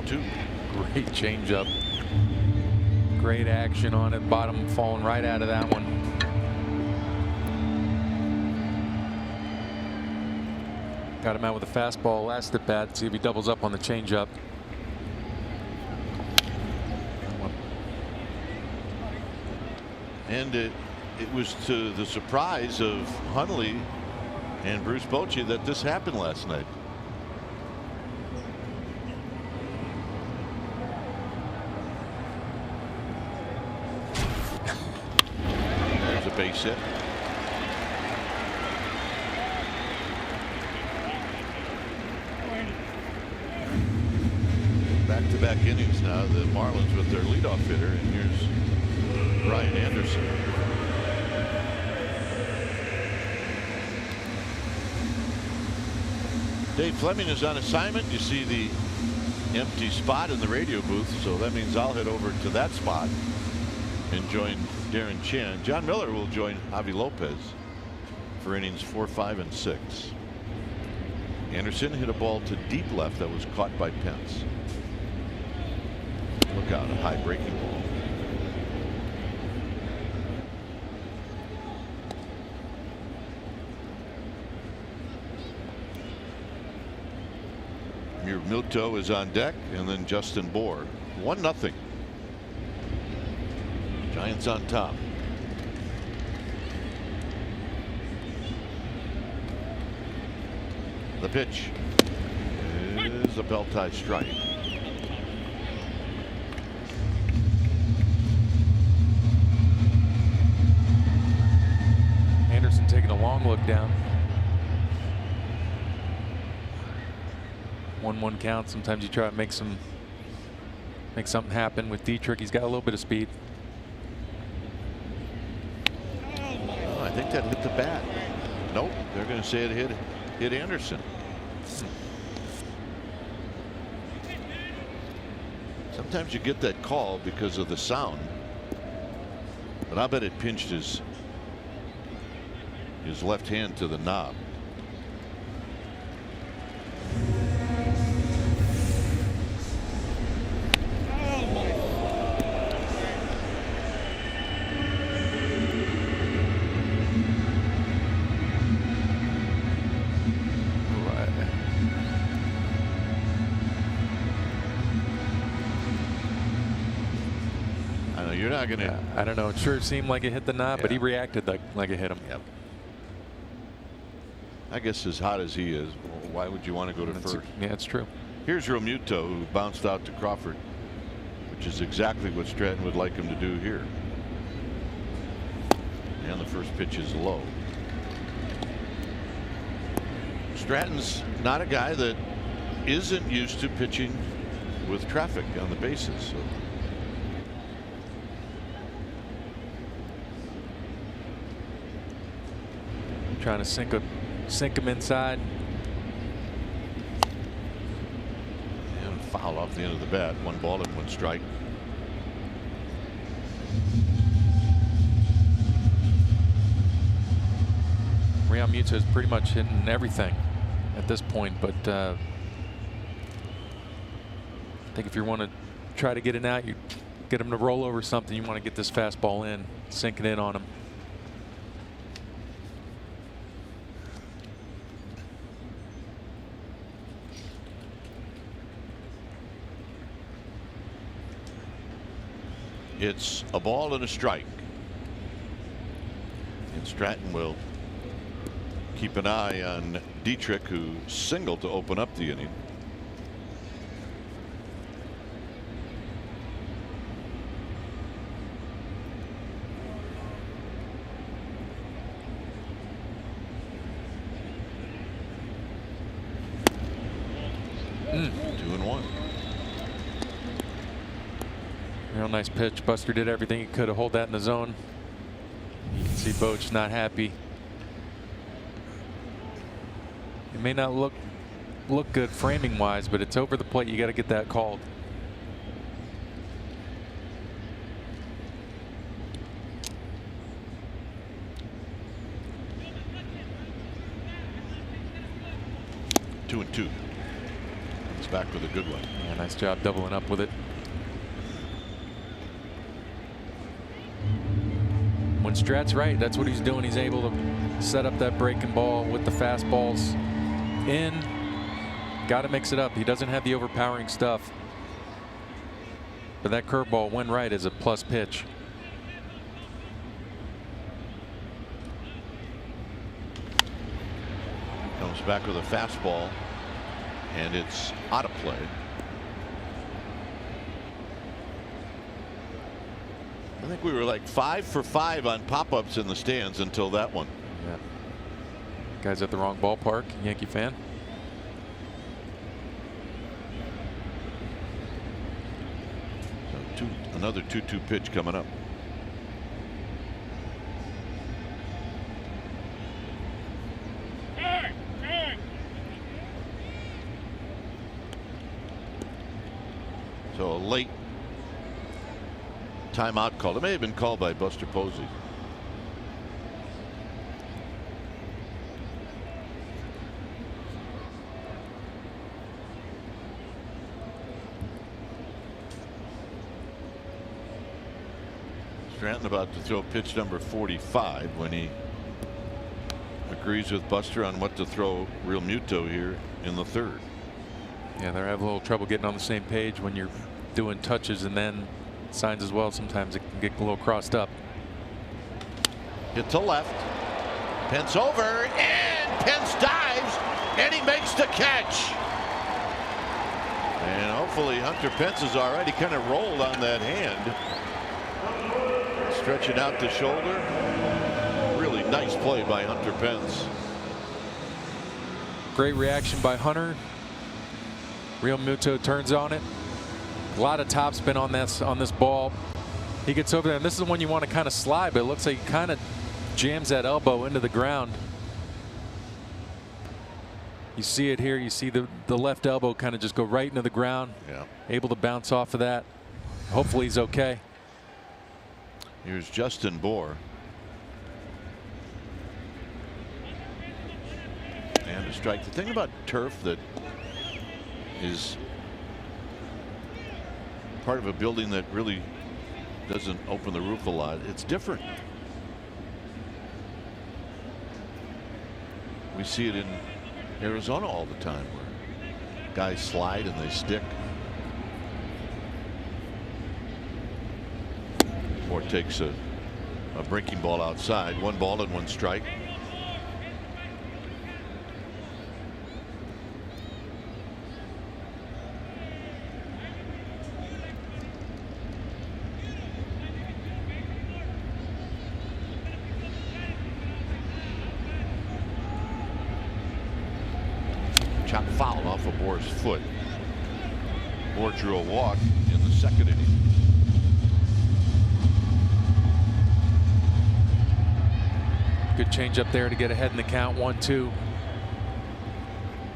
Two. Great changeup. Great action on it. Bottom falling right out of that one. Got him out with a fastball last at bat. See if he doubles up on the changeup. And it was to the surprise of Hundley and Bruce Bochy that this happened last night. There's a base hit. Back-to-back innings now, the Marlins with their leadoff hitter, and here's Brian Anderson. Dave Fleming is on assignment. You see the empty spot in the radio booth, so that means I'll head over to that spot and join Darren Chan. John Miller will join Javi Lopez for innings 4, 5, and 6. Anderson hit a ball to deep left that was caught by Pence. Look out, a high breaking ball. Milto is on deck, and then Justin Bohr. 1-0. Giants on top. The pitch is a belt-high strike. Anderson taking a long look down. 1-1 count. Sometimes you try to make something happen with Dietrich. He's got a little bit of speed. Oh, I think that hit the bat. Nope, they're going to say it hit Anderson. Sometimes you get that call because of the sound, but I bet it pinched his left hand to the knob. You're not gonna. I don't know. It sure seemed like it hit the knob, but he reacted like it hit him. Yep. I guess as hot as he is, why would you want to go to first? Yeah, it's true. Here's Realmuto, who bounced out to Crawford, which is exactly what Stratton would like him to do here. And the first pitch is low. Stratton's not a guy that isn't used to pitching with traffic on the bases. So. Trying to sink him inside. And foul off the end of the bat. 1 ball and 1 strike. Realmuto is pretty much hitting everything at this point, but I think if you want to try to get it out, you get him to roll over something. You want to get this fastball in, sink it in on him. It's a ball and a strike. And Stratton will keep an eye on Dietrich, who singled to open up the inning. Two and one. Real nice pitch. Buster did everything he could to hold that in the zone. You can see Boch not happy. It may not look look good framing wise, but it's over the plate. You got to get that called. Two and two. Comes back with a good one. Yeah, nice job doubling up with it. When Strat's right, that's what he's doing. He's able to set up that breaking ball with the fastballs in. Got to mix it up. He doesn't have the overpowering stuff. But that curveball, when right, is a plus pitch. Comes back with a fastball, and it's out of play. I think we were like 5 for 5 on pop-ups in the stands until that one. Yeah. Guy's at the wrong ballpark. Yankee fan. So another 2-2 pitch coming up. So a late timeout call. It may have been called by Buster Posey. Stratton about to throw pitch number 45 when he agrees with Buster on what to throw Real Muto here in the third. Yeah, they're having a little trouble getting on the same page when you're doing touches and then signs as well. Sometimes it can get a little crossed up. Hit to left. Pence over, and Pence dives, and he makes the catch. And hopefully Hunter Pence is all right. He kind of rolled on that hand. Stretching out the shoulder. Really nice play by Hunter Pence. Great reaction by Hunter. Real Muto turns on it. A lot of top spin on this ball. He gets over there, and this is the one you want to kind of slide, but it looks like he kind of jams that elbow into the ground. You see it here. You see the left elbow kind of just go right into the ground. Yeah. Able to bounce off of that. Hopefully he's okay. Here's Justin Bohr. And a strike. The thing about turf that is part of a building that really doesn't open the roof a lot, it's different. We see it in Arizona all the time where guys slide and they stick. Or takes a breaking ball outside. 1 ball and 1 strike. Chop foul off of Bohr's foot. Bohr drew a walk in the second inning. Good change up there to get ahead in the count. 1-2.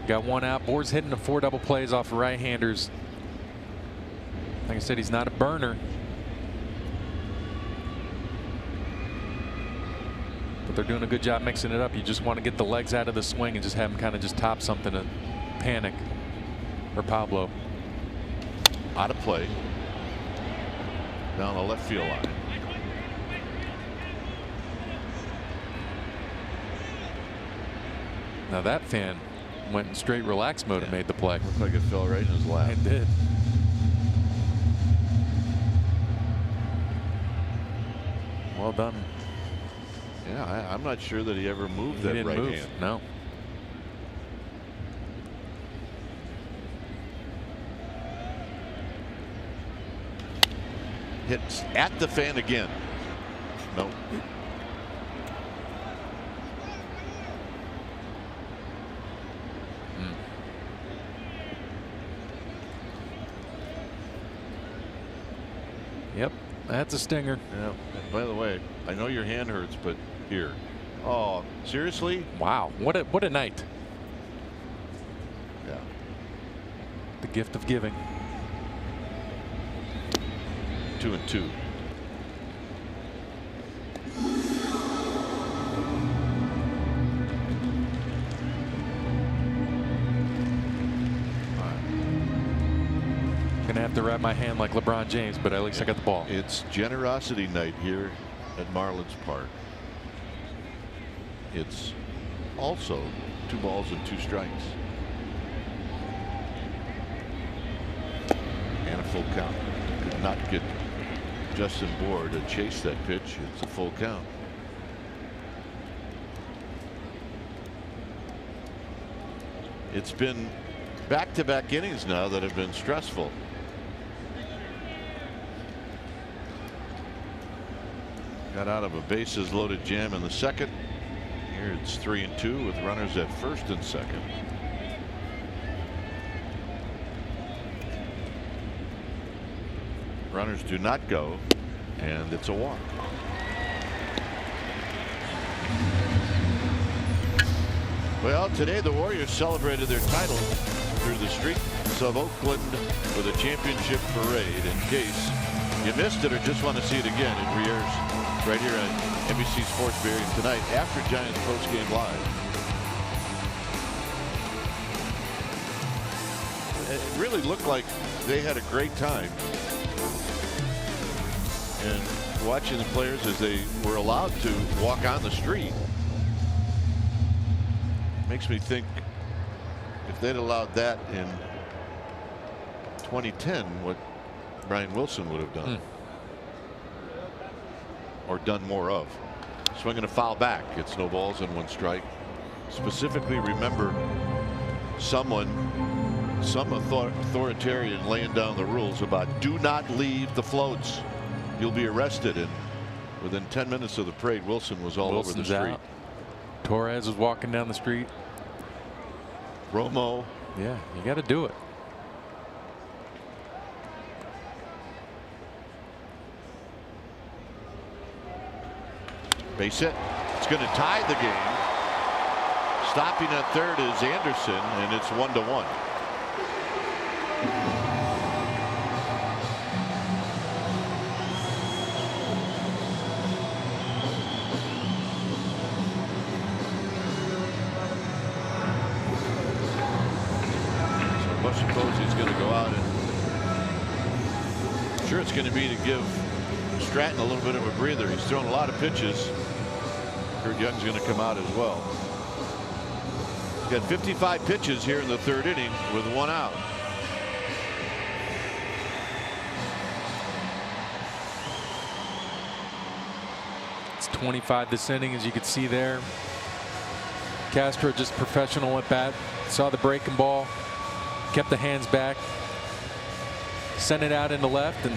Got 1 out. Bohr's hitting the 4 double plays off of right-handers. Like I said, he's not a burner. But they're doing a good job mixing it up. You just want to get the legs out of the swing and just have him kind of just top something to panic. Or Pablo. Out of play. Down the left field line. Now that fan went in straight relax mode and made the play. Looked like it fell right in his lap. It did. Well done. Yeah, I'm not sure that he ever moved that right hand. No. Hits at the fan again. No. Yep, that's a stinger. Yeah. And by the way, I know your hand hurts, but here. Oh, seriously? Wow, what a night. Yeah. The gift of giving. 2-2. Gonna have to wrap my hand like LeBron James, but at least I got the ball. It's generosity night here at Marlins Park. It's also 2 balls and 2 strikes. And a full count. Could not get Justin Bohr to chase that pitch. It's a full count. It's been back-to-back innings now that have been stressful. Got out of a bases loaded jam in the second. Here it's 3-2 with runners at first and second. Runners do not go, and it's a walk. Well, today the Warriors celebrated their title through the streets of Oakland with a championship parade. In case you missed it or just want to see it again, it premieres right here on NBC Sports Beer tonight after Giants post-game live. It really looked like they had a great time. And watching the players as they were allowed to walk on the street makes me think if they'd allowed that in 2010, what Brian Wilson would have done. Or done more of. Swinging a foul back. It's no balls and 1 strike. Specifically remember some authoritarian laying down the rules about do not leave the floats. You'll be arrested. And within 10 minutes of the parade, Wilson was all over the street. Out. Torres was walking down the street. Romo. Yeah, you got to do it. Base hit. It's going to tie the game. Stopping at third is Anderson, and it's 1-1. So Buster Posey's going to go out, and I'm sure it's going to be to give Stratton a little bit of a breather. He's thrown a lot of pitches. Kurt Young's going to come out as well. He's got 55 pitches here in the 3rd inning with 1 out. It's 25 this inning, as you can see there. Castro just professional at bat. Saw the breaking ball, kept the hands back, sent it out into left, and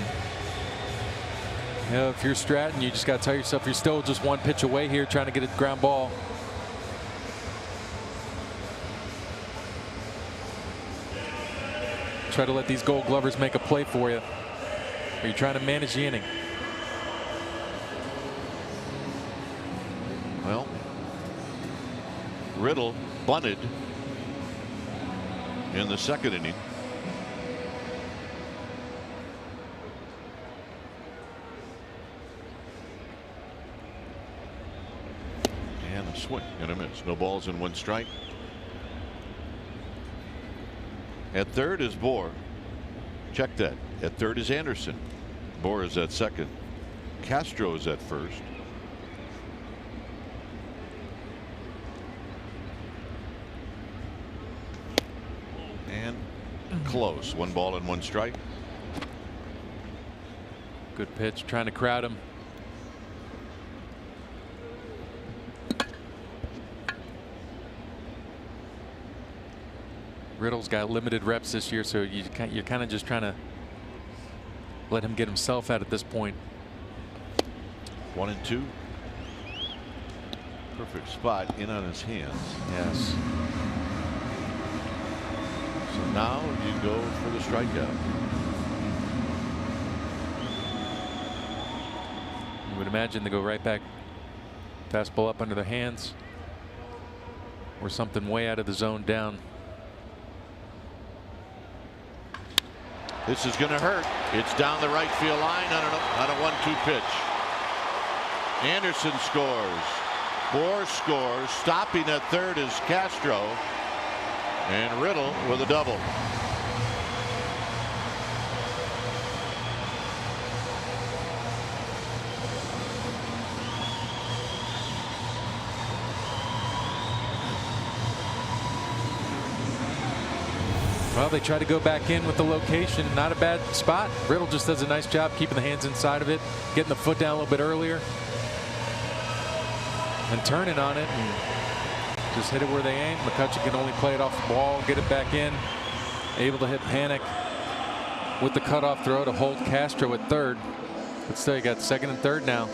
you know, if you're Stratton, you just got to tell yourself you're still just 1 pitch away here trying to get a ground ball. Try to let these Gold Glovers make a play for you. Or you're trying to manage the inning. Well, Riddle bunted in the 2nd inning. And a swing and a miss. No balls and 1 strike. At third is Bohr. Check that. At third is Anderson. Bohr is at second. Castro is at first. And close. 1 ball and 1 strike. Good pitch, trying to crowd him. Riddle's got limited reps this year, so you're kind of just trying to let him get himself out at this point. 1-2. Perfect spot in on his hands. Yes. So now you go for the strikeout. You would imagine they go right back. Fastball up under the hands. Or something way out of the zone down. This is going to hurt. It's down the right field line on a 1-2 pitch. Anderson scores. Bohr scores. Stopping at third is Castro. And Riddle with a double. Well, they try to go back in with the location. Not a bad spot. Riddle just does a nice job keeping the hands inside of it, getting the foot down a little bit earlier, and turning on it, and just hit it where they aim. McCutcheon can only play it off the wall, get it back in. Able to hit Panic with the cutoff throw to hold Castro at third. But still, you got second and third now.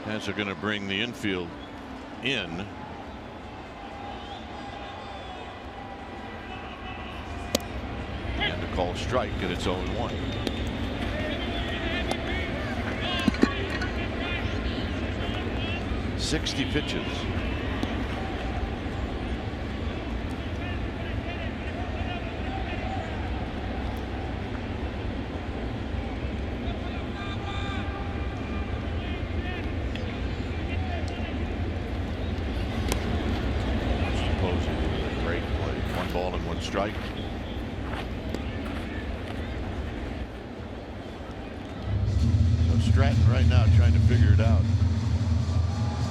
As they're going to bring the infield in. And a called strike, and it's 0-1. $60 pitches. Supposedly a great play. 1 ball and 1 strike. Stratton right now trying to figure it out.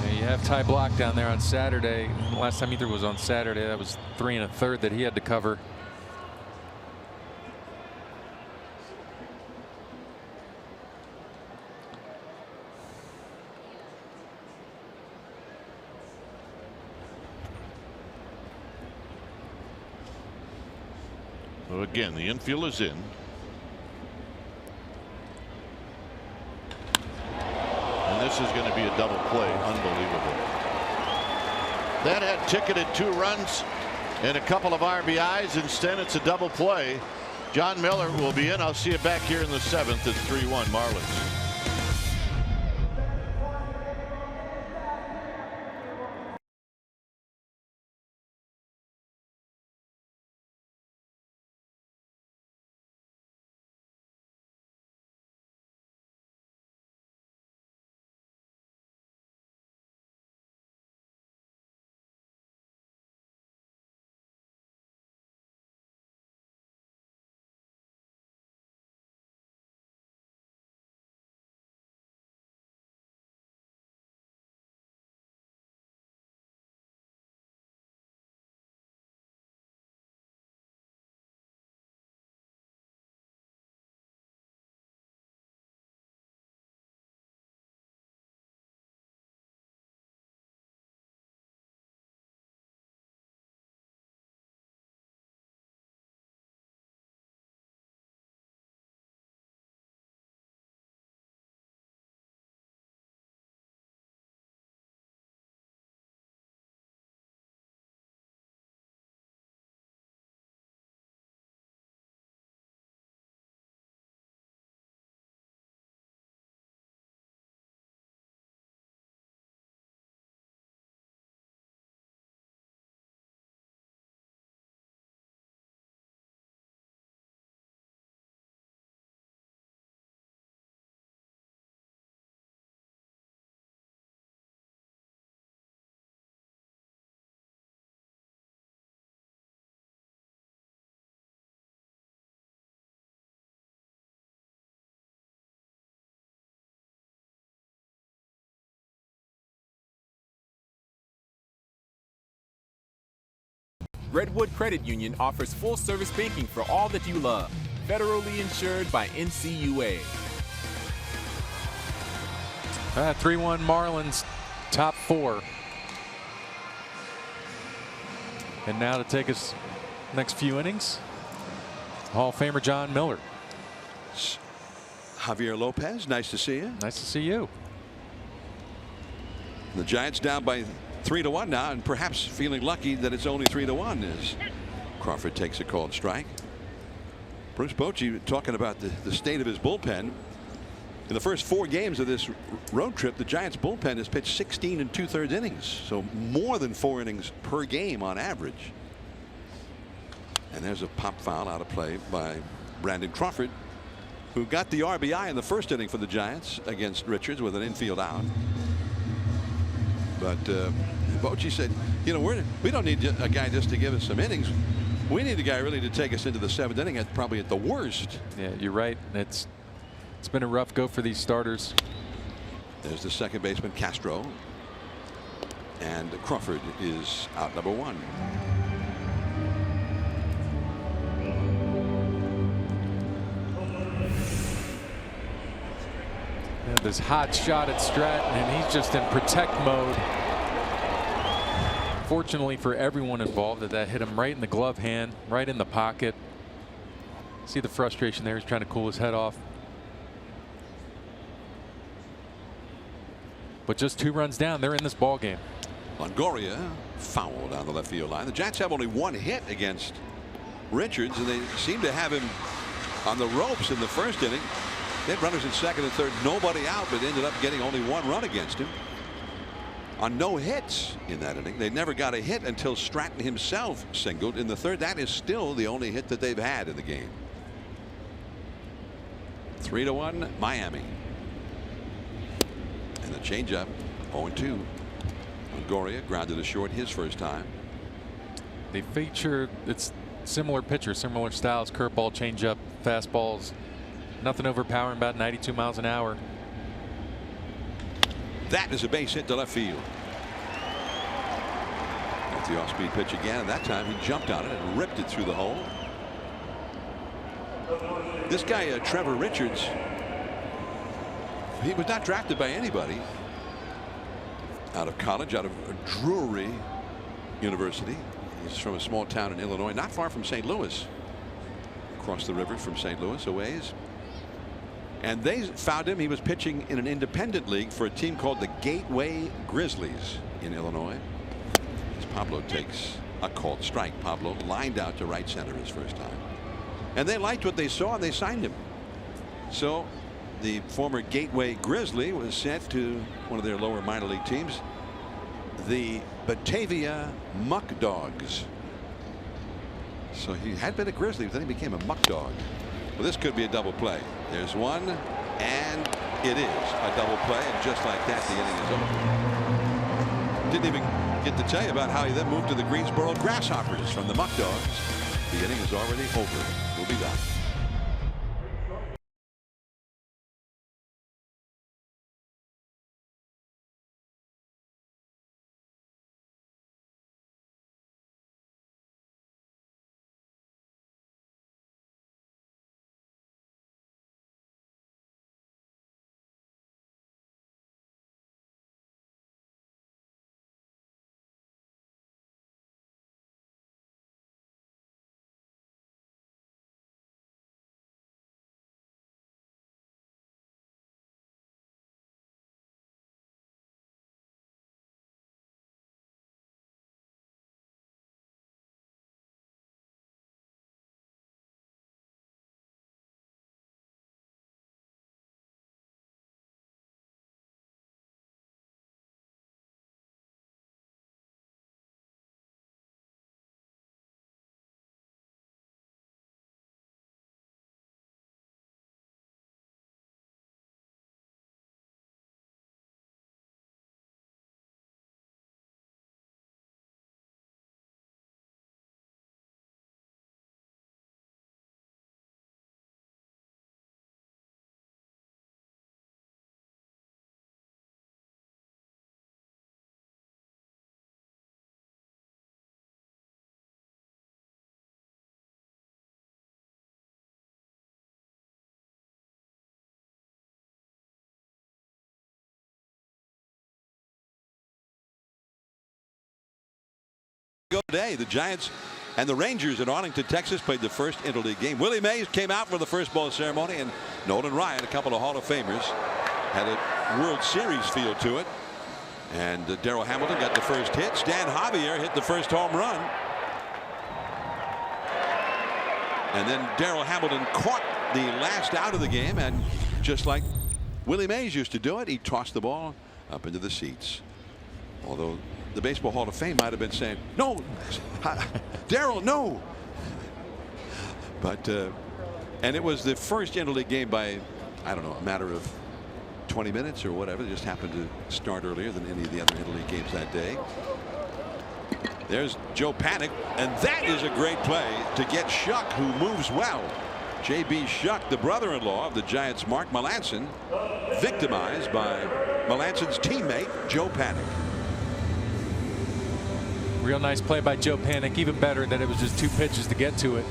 Yeah, you have Ty Block down there on Saturday. Last time he threw was on Saturday. That was 3 1/3 that he had to cover. So again, the infield is in. This is going to be a double play. Unbelievable. That had ticketed 2 runs and a couple of RBIs. Instead, it's a double play. John Miller will be in. I'll see you back here in the 7th. It's 3-1 Marlins. Redwood Credit Union offers full-service banking for all that you love. Federally insured by NCUA. 3-1 Marlins, top 4. And now to take us next few innings, Hall of Famer John Miller. Javier Lopez, nice to see you. Nice to see you. The Giants down by 3-1 now, and perhaps feeling lucky that it's only 3-1 as Crawford takes a called strike. Bruce Bochy talking about the state of his bullpen. In the first 4 games of this road trip, the Giants bullpen has pitched 16 2/3 innings, so more than 4 innings per game on average. And there's a pop foul out of play by Brandon Crawford, who got the RBI in the first inning for the Giants against Richards with an infield out. But Bochy said, you know, we don't need a guy just to give us some innings. We need a guy really to take us into the 7th inning at probably at the worst. Yeah, you're right. It's been a rough go for these starters. There's the second baseman Castro, and Crawford is out number 1. And this hot shot at Stratton, and he's just in protect mode. Fortunately for everyone involved, that hit him right in the glove hand, right in the pocket. See the frustration there. He's trying to cool his head off. But just 2 runs down, they're in this ball game. Longoria foul down the left field line. The Giants have only 1 hit against Richards, and they seem to have him on the ropes in the first inning. They had runners in second and third, nobody out, but ended up getting only 1 run against him on no hits in that inning. They never got a hit until Stratton himself singled in the third. That is still the only hit that they've had in the game. 3-1 Miami. And the changeup 0-2. Longoria grounded to short his first time. They feature, it's similar pitchers, similar styles, curveball, changeup, fastballs. Nothing overpowering, about 92 miles an hour. That is a base hit to left field. That's the off-speed pitch again, and that time he jumped on it and ripped it through the hole. This guy, Trevor Richards, he was not drafted by anybody out of college, out of Drury University. He's from a small town in Illinois, not far from St. Louis. Across the river from St. Louis a ways. And they found him. He was pitching in an independent league for a team called the Gateway Grizzlies in Illinois. As Pablo takes a called strike. Pablo lined out to right center his first time. And they liked what they saw, and they signed him. So the former Gateway Grizzly was sent to one of their lower minor league teams, the Batavia Muck Dogs. So he had been a Grizzly, but then he became a Muck Dog. Well, this could be a double play. There's one, and it is a double play, and just like that, the inning is over. Didn't even get to tell you about how he then moved to the Greensboro Grasshoppers from the Muck Dogs. The inning is already over. We'll be back. Go today. The Giants and the Rangers in Arlington, Texas played the first interleague game. Willie Mays came out for the first ball ceremony, and Nolan Ryan, a couple of Hall of Famers, had a World Series feel to it. And Darrell Hamilton got the first hit. Stan Javier hit the first home run. And then Darrell Hamilton caught the last out of the game, and just like Willie Mays used to do it, he tossed the ball up into the seats. Although the Baseball Hall of Fame might have been saying, no, Darrell, no. But and it was the first interleague game by, I don't know, a matter of 20 minutes or whatever. They just happened to start earlier than any of the other interleague games that day. There's Joe Panik, and that is a great play to get Shuck, who moves well. J.B. Shuck, the brother-in-law of the Giants' Mark Melancon, victimized by Melancon's teammate Joe Panik. Real nice play by Joe Panik. Even better that it was just 2 pitches to get to it.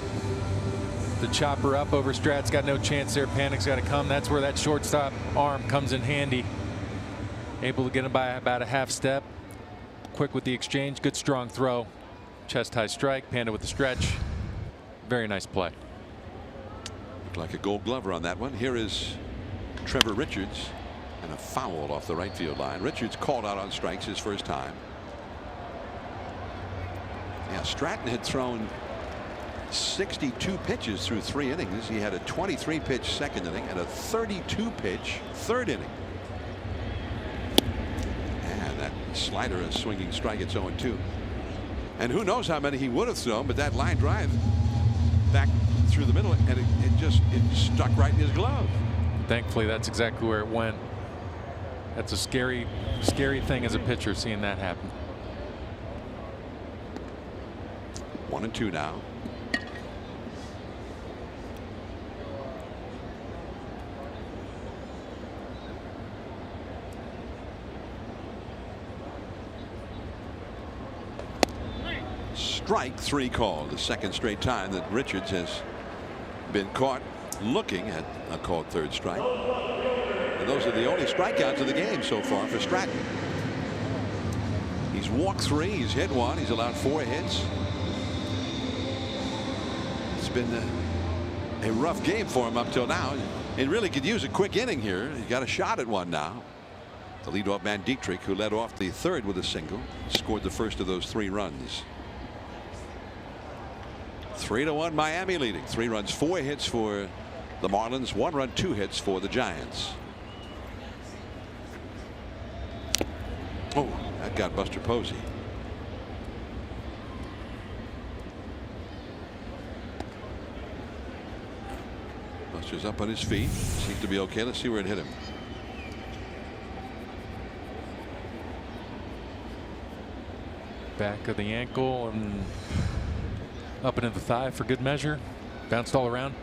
The chopper up over Strat's got no chance there. Panik's got to come. That's where that shortstop arm comes in handy. Able to get him by about a half step. Quick with the exchange. Good strong throw. Chest high strike. Panda with the stretch. Very nice play. Looked like a Gold Glover on that one. Here is Trevor Richards, and a foul off the right field line. Richards called out on strikes his first time. Yeah, Stratton had thrown 62 pitches through 3 innings. He had a 23 pitch second inning and a 32 pitch third inning. And that slider, a swinging strike at 0-2. And who knows how many he would have thrown, but that line drive back through the middle, and it stuck right in his glove. Thankfully, that's exactly where it went. That's a scary thing as a pitcher, seeing that happen. 1-2 now. Strike 3 called, the second straight time that Richards has been caught looking at a called third strike. And those are the only strikeouts of the game so far for Stratton. He's walked 3, he's hit 1, he's allowed 4 hits. It's been a rough game for him up till now. He really could use a quick inning here. He got a shot at one now. The leadoff man Dietrich, who led off the third with a single, scored the first of those 3 runs. 3-1 Miami leading. 3 runs, 4 hits for the Marlins, 1 run, 2 hits for the Giants. Oh, that got Buster Posey. Buster's up on his feet. Seems to be okay. Let's see where it hit him. Back of the ankle and up into the thigh for good measure. Bounced all around.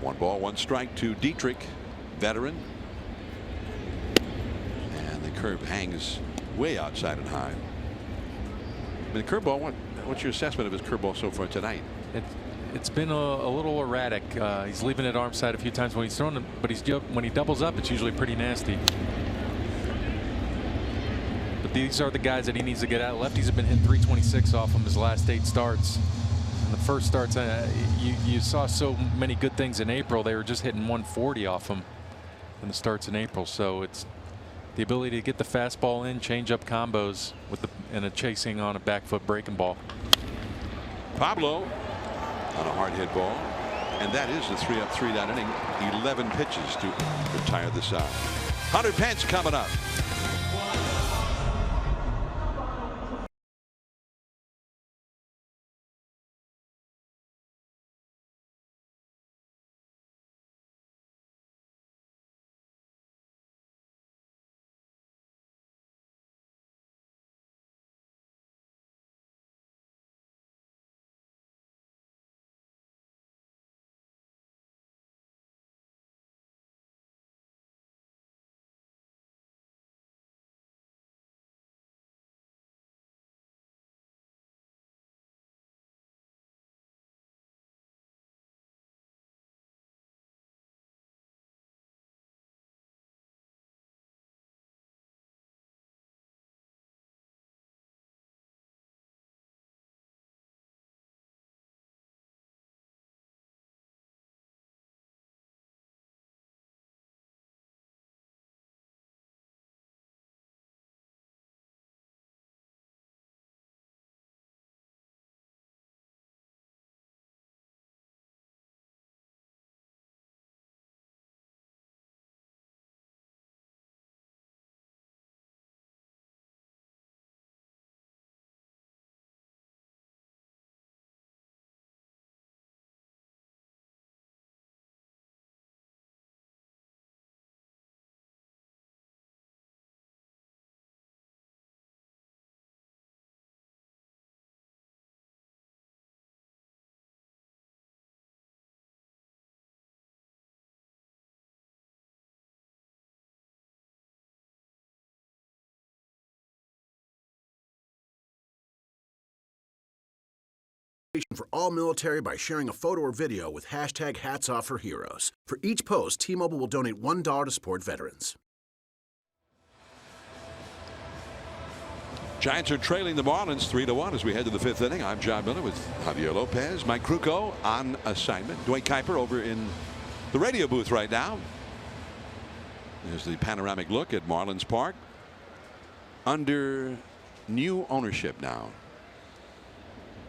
One ball, 1 strike to Dietrich, veteran. And the curve hangs way outside and high. I mean, the curveball, what's your assessment of his curveball so far tonight? It's been a little erratic. He's leaving it arm side a few times when he's throwing it, but when he doubles up, it's usually pretty nasty. But these are the guys that he needs to get out. Lefties have been hitting 326 off him his last 8 starts. And the first starts, you saw so many good things in April. They were just hitting 140 off him in the starts in April. So it's the ability to get the fastball in, change up combos with and a chasing on a back foot breaking ball. Pablo on a hard hit ball, and that is the 3 up 3 down inning. 11 pitches to retire the side. Hunter Pence coming up. for all military by sharing a photo or video with hashtag HatsOffForHeroes. For each post, T-Mobile will donate $1 to support veterans. Giants are trailing the Marlins 3-1 as we head to the 5th inning. I'm John Miller with Javier Lopez, Mike Krukow on assignment. Dwayne Kuiper over in the radio booth right now. There's the panoramic look at Marlins Park under new ownership now.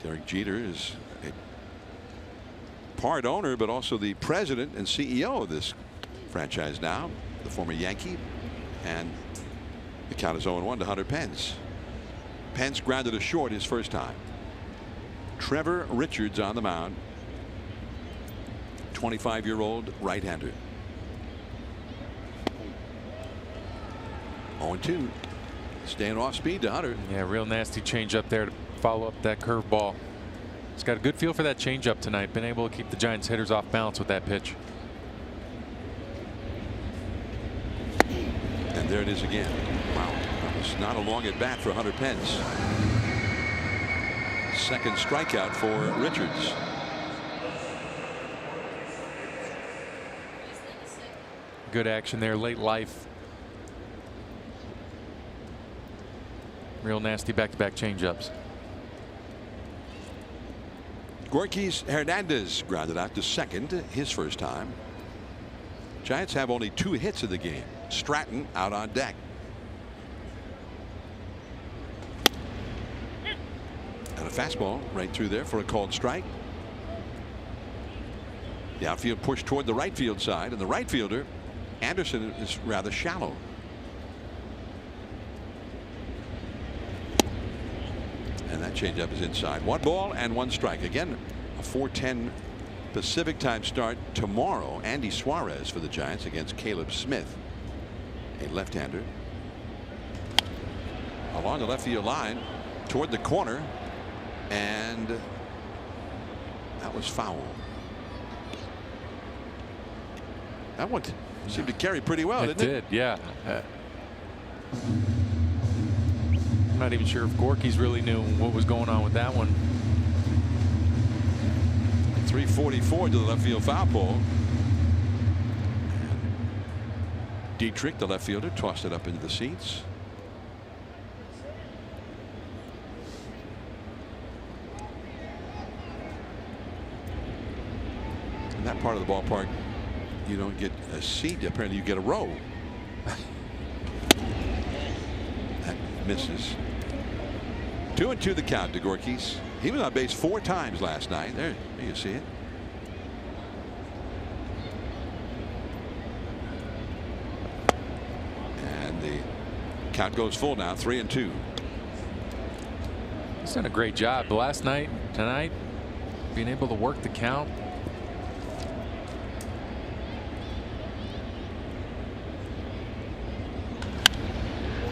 Derek Jeter is a part owner, but also the president and CEO of this franchise now, the former Yankee. And the count is 0-1 to Hunter Pence. Pence grounded a short his first time. Trevor Richards on the mound. 25-year-old right-hander. 0-2. Staying off speed to Hunter. Yeah, real nasty changeup there to follow up that curveball. He's got a good feel for that changeup tonight. Been able to keep the Giants hitters off balance with that pitch. And there it is again. Wow. That was not a long at bat for Hunter Pence. Second strikeout for Richards. Good action there, late life. Real nasty back-to-back changeups. Gorkys Hernandez grounded out to second his first time. Giants have only 2 hits in the game. Stratton out on deck. And a fastball right through there for a called strike. The outfield pushed toward the right field side, and the right fielder Anderson is rather shallow. And that changeup is inside. 1 ball and 1 strike. Again, a 4:10 Pacific time start tomorrow. Andy Suarez for the Giants against Caleb Smith, a left-hander. Along the left field line toward the corner, and that was foul. That one seemed to carry pretty well, didn't it? It did, yeah. I'm not even sure if Gorkys really knew what was going on with that one. 344 to the left field foul pole. Dietrich, the left fielder, tossed it up into the seats. In that part of the ballpark, you don't get a seat. Apparently, you get a row. That misses. 2-2 the count to Gorkys. He was on base 4 times last night. There you see it. And the count goes full now, 3-2. He's done a great job last night, tonight, being able to work the count.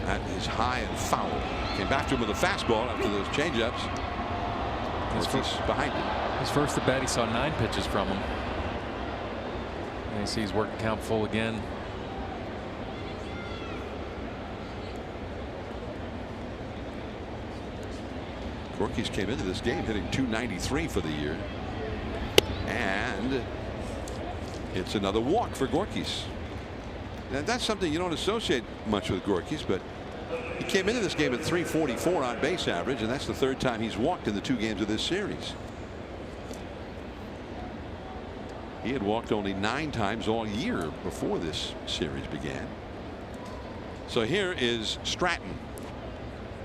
That is high and foul. Came back to him with a fastball after those changeups. He's behind him. His first at bat, he saw 9 pitches from him. And you see he's worked the count full again. Gorkys came into this game hitting .293 for the year. And it's another walk for Gorkys. Now, that's something you don't associate much with Gorkys, but he came into this game at .344 on base average, and that's the 3rd time he's walked in the 2 games of this series. He had walked only 9 times all year before this series began. So here is Stratton.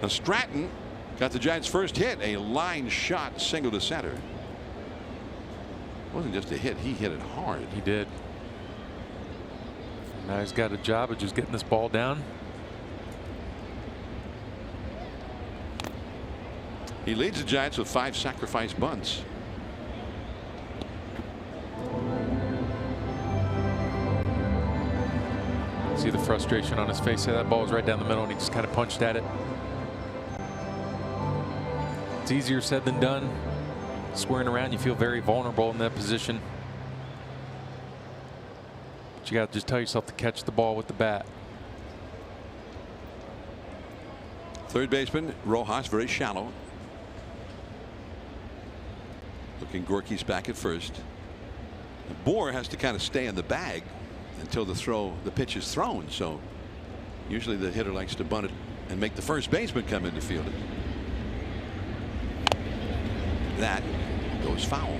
Now Stratton got the Giants' first hit, a line shot single to center. It wasn't just a hit, he hit it hard. He did. Now he's got a job of just getting this ball down. He leads the Giants with 5 sacrifice bunts. See the frustration on his face. That ball was right down the middle, and he just kind of punched at it. It's easier said than done. Squaring around, you feel very vulnerable in that position. But you got to just tell yourself to catch the ball with the bat. Third baseman Rojas, very shallow. Looking Gorky's back at first. Bohr has to kind of stay in the bag until the pitch is thrown. So usually the hitter likes to bunt it and make the first baseman come in to field it. That goes foul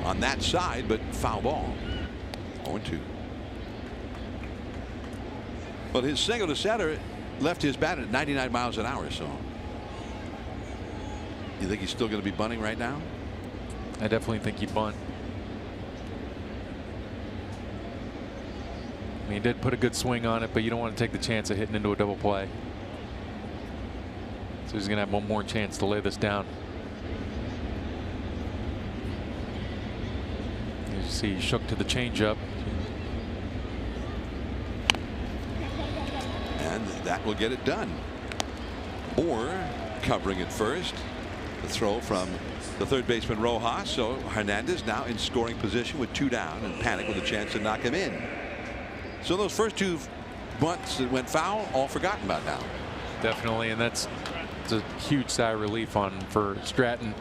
on that side, but foul ball. 0-2. But his single to center left his bat at 99 miles an hour. So you think he's still going to be bunting right now? I definitely think he'd bunt. I mean, he did put a good swing on it, but you don't want to take the chance of hitting into a double play. So he's going to have one more chance to lay this down. As you see, he shook to the changeup. And that will get it done. Bohr covering it first. The throw from the third baseman Rojas. So Hernandez now in scoring position with 2 down and Panic with a chance to knock him in. So those first 2 bunts that went foul, all forgotten about now. Definitely, and it's a huge sigh of relief for Stratton.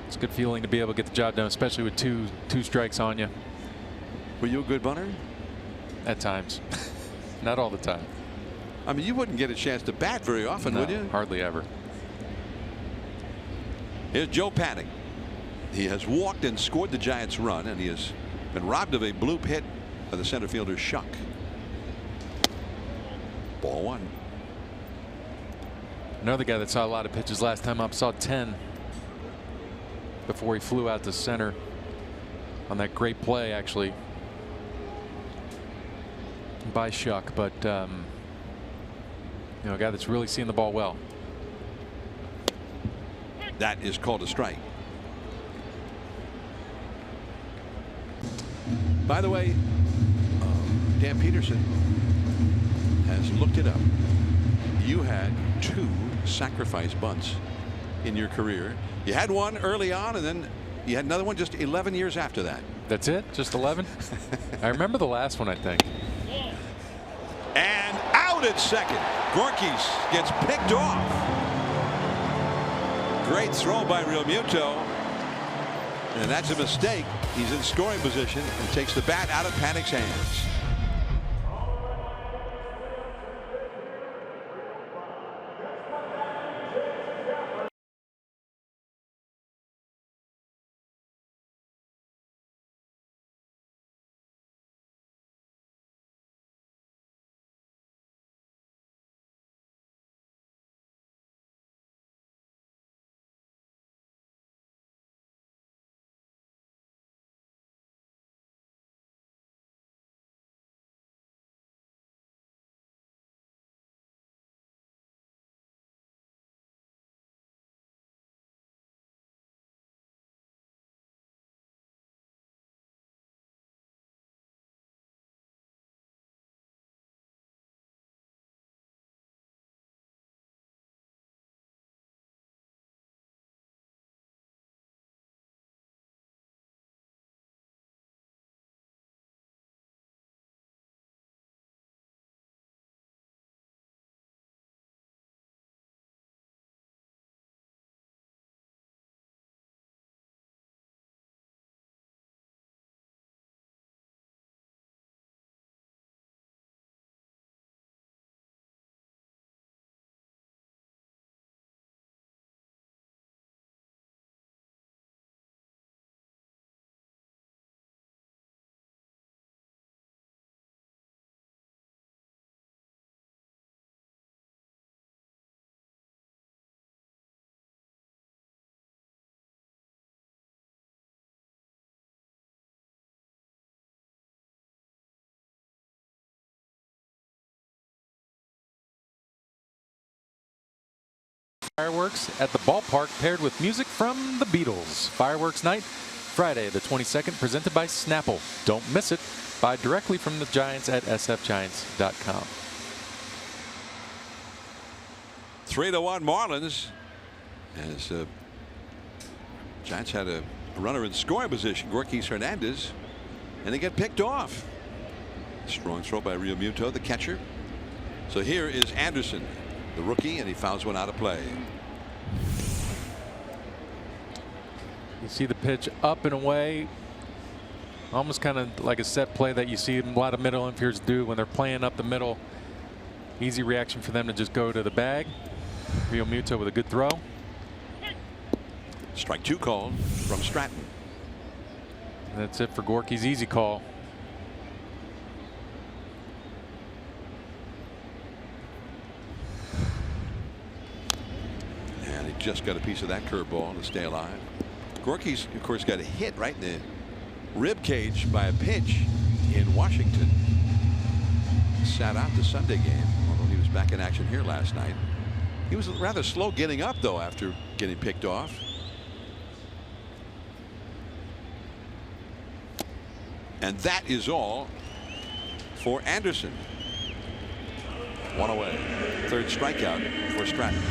It's a good feeling to be able to get the job done, especially with two strikes on you. Were you a good bunter? At times. Not all the time. I mean, you wouldn't get a chance to bat very often, No, would you? hardly ever. Here's Joe Panic. He has walked and scored the Giants' run, and he has been robbed of a bloop hit by the center fielder Shuck. Ball 1. Another guy that saw a lot of pitches last time up, saw 10 before he flew out to center on that great play, actually, by Shuck. But you know, a guy that's really seeing the ball well. That is called a strike. By the way, Dan Peterson has looked it up. You had 2 sacrifice bunts in your career. You had one early on, and then you had another one just 11 years after that. That's it? Just 11? I remember the last one, I think. And out at second. Gorkys gets picked off. Great throw by Realmuto. And that's a mistake. He's in scoring position and takes the bat out of Panic's hands. Fireworks at the ballpark paired with music from the Beatles. Fireworks night, Friday the 22nd, presented by Snapple. Don't miss it. Buy directly from the Giants at sfgiants.com. 3-1 Marlins. As Giants had a runner in scoring position, Gorkys Hernandez, and they get picked off. Strong throw by Realmuto, the catcher. So here is Anderson. the rookie, and he fouls one out of play. You see the pitch up and away, almost kind of like a set play that you see a lot of middle infielders do when they're playing up the middle. Easy reaction for them to just go to the bag. Realmuto with a good throw. Strike 2 called from Stratton. And that's it for Gorky's easy call. And he just got a piece of that curveball to stay alive. Gorky's, of course, got a hit right in the rib cage by a pitch in Washington. Sat out the Sunday game, although he was back in action here last night. He was rather slow getting up, though, after getting picked off. And that is all for Anderson. One away. Third strikeout for Stratton.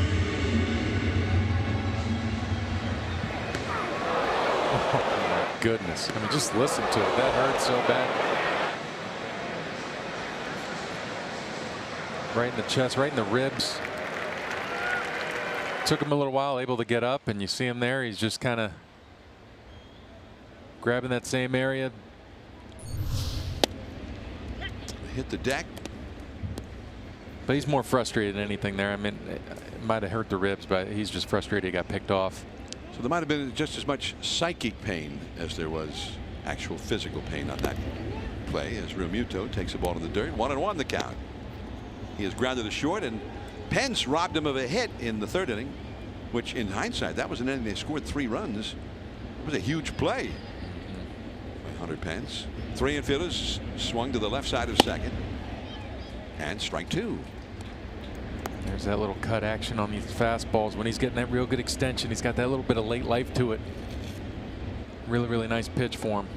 Oh my goodness. I mean, just listen to it. That hurts so bad. Right in the chest, right in the ribs. Took him a little while, able to get up, and you see him there. He's just kind of grabbing that same area. Hit the deck. But he's more frustrated than anything there. I mean, it might have hurt the ribs, but he's just frustrated he got picked off. So there might have been just as much psychic pain as there was actual physical pain on that play, as Realmuto takes the ball to the dirt. 1-1 the count. He has grounded to short, and Pence robbed him of a hit in the third inning, which in hindsight, that was an inning they scored 3 runs. It was a huge play by Hunter Pence. 3 infielders swung to the left side of second, and strike 2. There's that little cut action on these fastballs. When he's getting that real good extension, he's got that little bit of late life to it. Really, really nice pitch for him.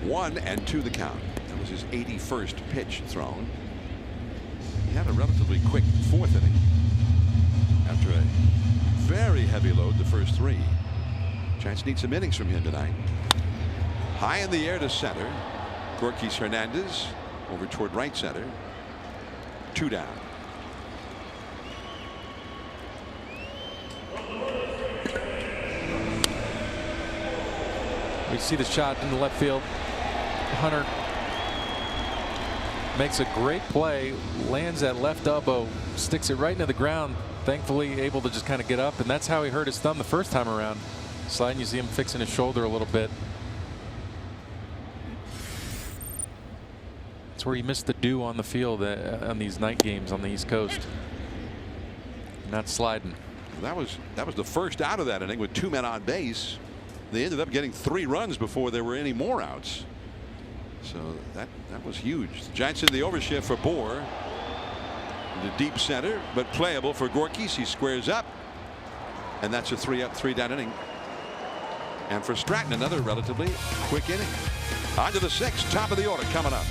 One and 2 the count. That was his 81st pitch thrown. He had a relatively quick 4th inning after a very heavy load the first 3. Giants need some innings from him tonight. High in the air to center. Gorkys Hernandez over toward right center. 2 down. We see the shot in the left field. Hunter makes a great play, lands that left elbow, sticks it right into the ground. Thankfully able to just kind of get up, and that's how he hurt his thumb the first time around. Sliding, you see him fixing his shoulder a little bit. That's where he missed the dew on the field on these night games on the East Coast. Not sliding. That was the first out of that inning with 2 men on base. They ended up getting 3 runs before there were any more outs. So that was huge. The Giants in the overshift for Bohr. The deep center, but playable for Gorkys. He squares up, and that's a 3-up, 3-down inning. And for Stratton, another relatively quick inning. On to the 6th, top of the order coming up.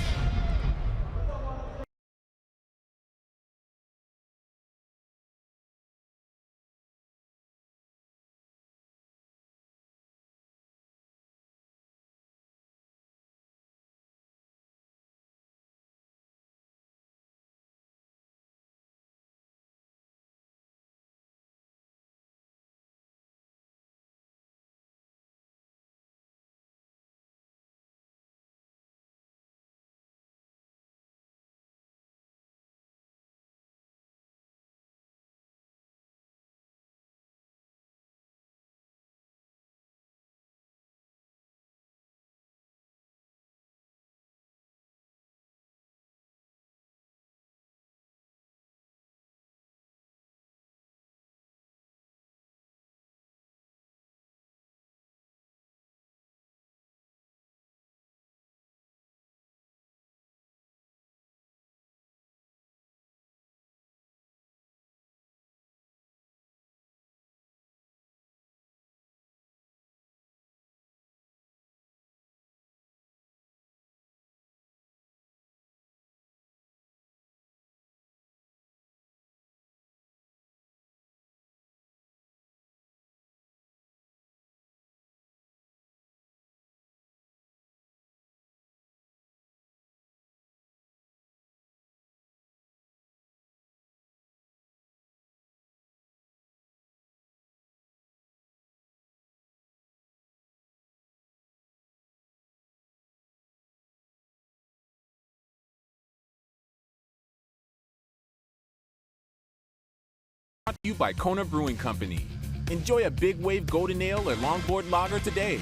Brought to you by Kona Brewing Company. Enjoy a Big Wave Golden Ale or Longboard Lager today.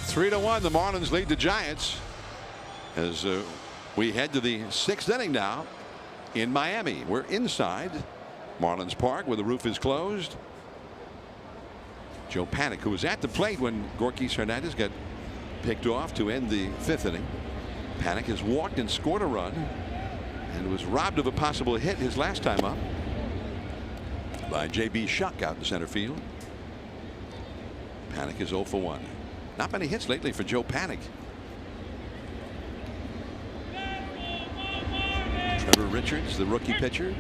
Three to one, the Marlins lead the Giants as we head to the 6th inning now in Miami. We're inside Marlins Park where the roof is closed. Joe Panik, who was at the plate when Gorkys Hernandez got picked off to end the 5th inning. Panik has walked and scored a run and was robbed of a possible hit his last time up by J.B. Shuck out in center field. Panik is 0 for 1. Not many hits lately for Joe Panik. Trevor Richards, the rookie pitcher,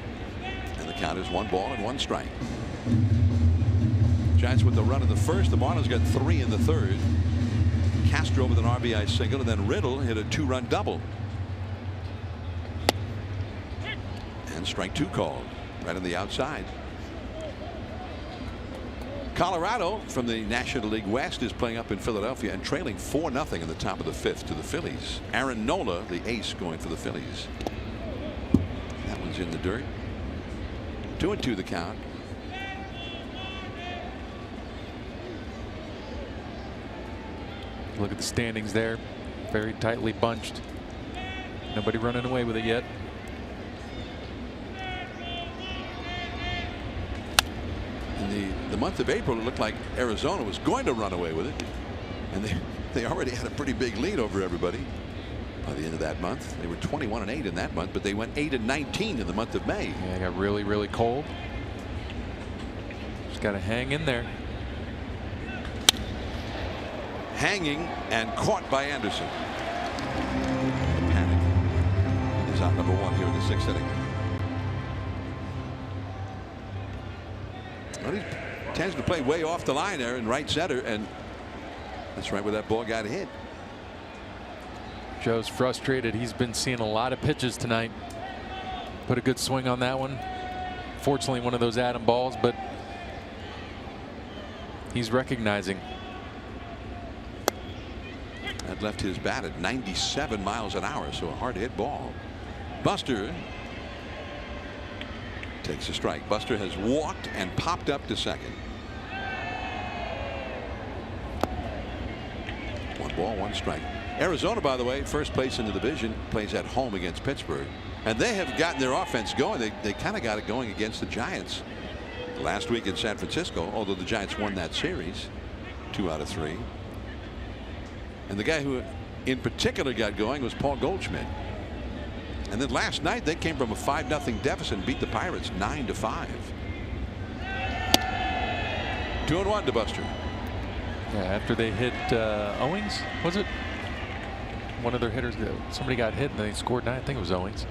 and the count is 1 ball and 1 strike. Giants with the run in the first. The Marlins got 3 in the 3rd. Castro with an RBI single, and then Riddle hit a 2-run double. And strike 2 called right on the outside. Colorado from the National League West is playing up in Philadelphia and trailing 4-0 in the top of the 5th to the Phillies. Aaron Nola, the ace, going for the Phillies. That one's in the dirt. 2-2 the count. Look at the standings there. Very tightly bunched. Nobody running away with it yet. In the month of April, it looked like Arizona was going to run away with it, and they already had a pretty big lead over everybody by the end of that month. They were 21-8 in that month, but they went 8-19 in the month of May. Yeah, it got really, really cold. Just got to hang in there. Hanging and caught by Anderson. Panik is out number 1 here in the 6th inning. Well, he tends to play way off the line there in right center, and that's right where that ball got hit. Joe's frustrated. He's been seeing a lot of pitches tonight. Put a good swing on that one. Fortunately, one of those Adam balls, but he's recognizing. That left his bat at 97 miles an hour, so a hard hit ball. Buster takes a strike. Buster has walked and popped up to second. 1 ball, 1 strike. Arizona, by the way, first place in the division, plays at home against Pittsburgh, and they have gotten their offense going. They kind of got it going against the Giants last week in San Francisco, although the Giants won that series 2 out of 3. And the guy who in particular got going was Paul Goldschmidt. And then last night they came from a 5-0 deficit and beat the Pirates 9-5. 2-1 to Buster. Yeah, after they hit Owings, was it? One of their hitters, somebody got hit and they scored 9. I think it was Owings.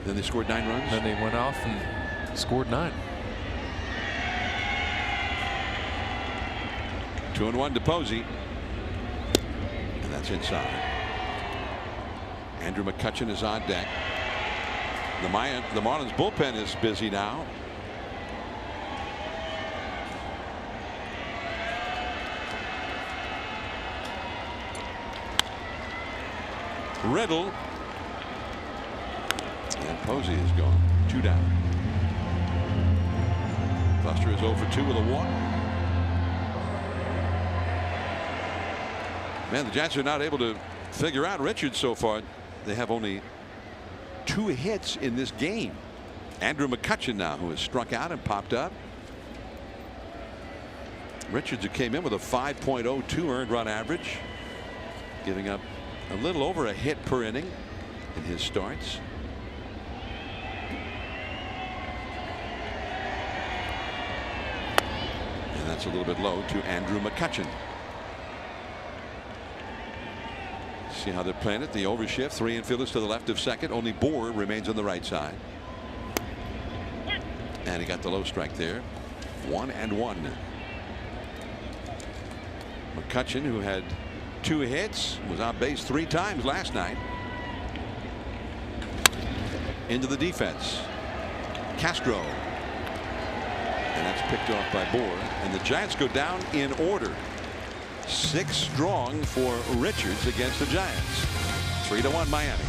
Then they scored 9 runs. Then they went off and scored 9. 2-1 to Posey. And that's inside. Andrew McCutchen is on deck. The Marlins bullpen is busy now. Riddle. And Posey is gone. 2 down. Buster is 0 for 2 with a walk. Man, the Giants are not able to figure out Richards so far. They have only 2 hits in this game. Andrew McCutchen now, who has struck out and popped up. Richards, who came in with a 5.02 earned run average, giving up a little over a hit per inning in his starts. And that's a little bit low to Andrew McCutchen. See how they're playing it. The overshift, 3 infielders to the left of second. Only Bohr remains on the right side. And he got the low strike there. 1-1. McCutchen, who had 2 hits, was on base 3 times last night. Into the defense. Castro. And that's picked off by Bohr. And the Giants go down in order. 6 strong for Richards against the Giants. 3-1 Miami.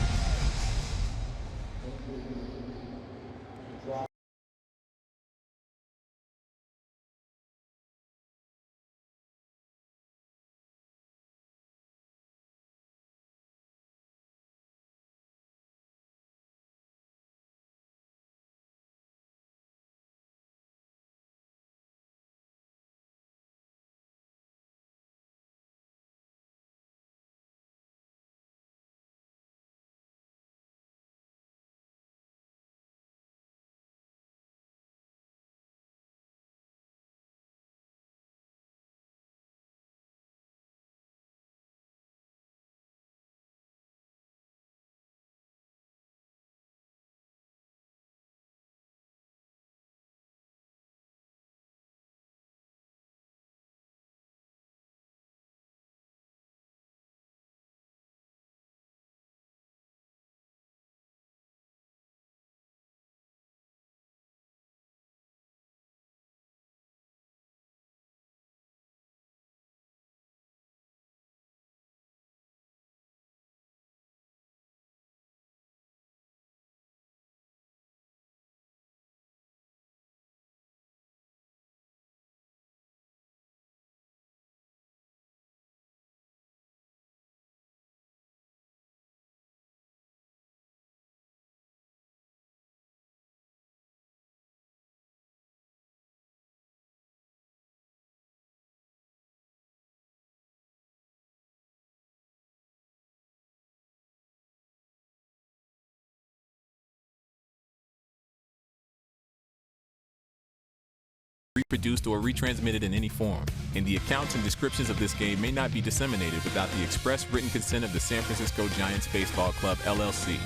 reproduced or retransmitted in any form, and the accounts and descriptions of this game may not be disseminated without the express written consent of the San Francisco Giants Baseball Club, LLC.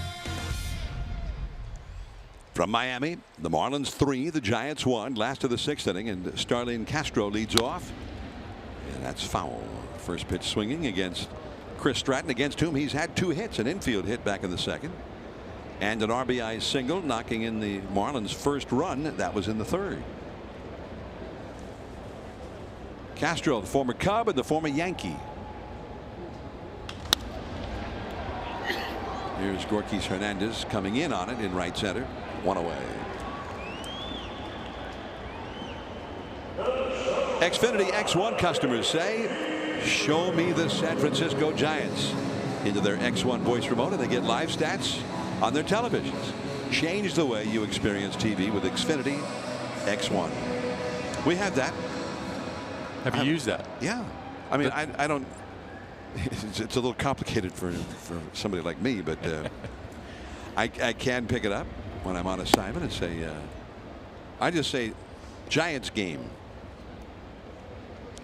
From Miami, the Marlins 3, the Giants 1, last of the 6th inning, and Starlin Castro leads off. And that's foul. First pitch swinging against Chris Stratton, against whom he's had 2 hits, an infield hit back in the 2nd, and an RBI single, knocking in the Marlins' first run. That was in the 3rd. Castro, the former Cub and the former Yankee. Here's Gorkys Hernandez coming in on it in right center. 1 away. Xfinity X1 customers say, show me the San Francisco Giants, into their X1 voice remote, and they get live stats on their televisions. Change the way you experience TV with Xfinity X1. We have that. Have you used that? Yeah. I mean, I don't. It's a little complicated for somebody like me, but I can pick it up when I'm on assignment and say, I just say Giants game,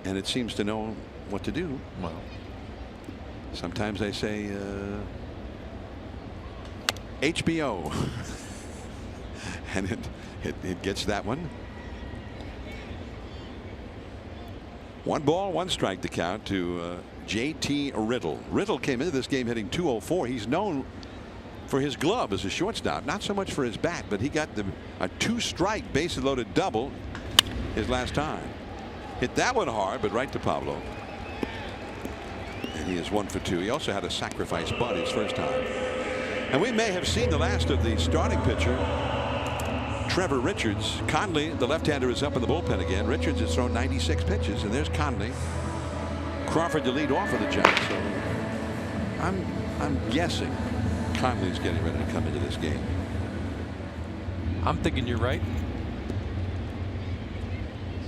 and it seems to know what to do. Well, sometimes I say HBO, and it gets that one. 1 ball, 1 strike to count to J.T. Riddle. Riddle came into this game hitting .204. He's known for his glove as a shortstop, not so much for his bat, but he got a 2-strike bases loaded double his last time. Hit that one hard, but right to Pablo. And he is 1 for 2. He also had a sacrifice bunt his first time. And we may have seen the last of the starting pitcher, Trevor Richards. Conley, the left-hander, is up in the bullpen again. Richards has thrown 96 pitches, and there's Conley. Crawford to lead off for the Giants. So I'm guessing Conley's getting ready to come into this game. I'm thinking you're right.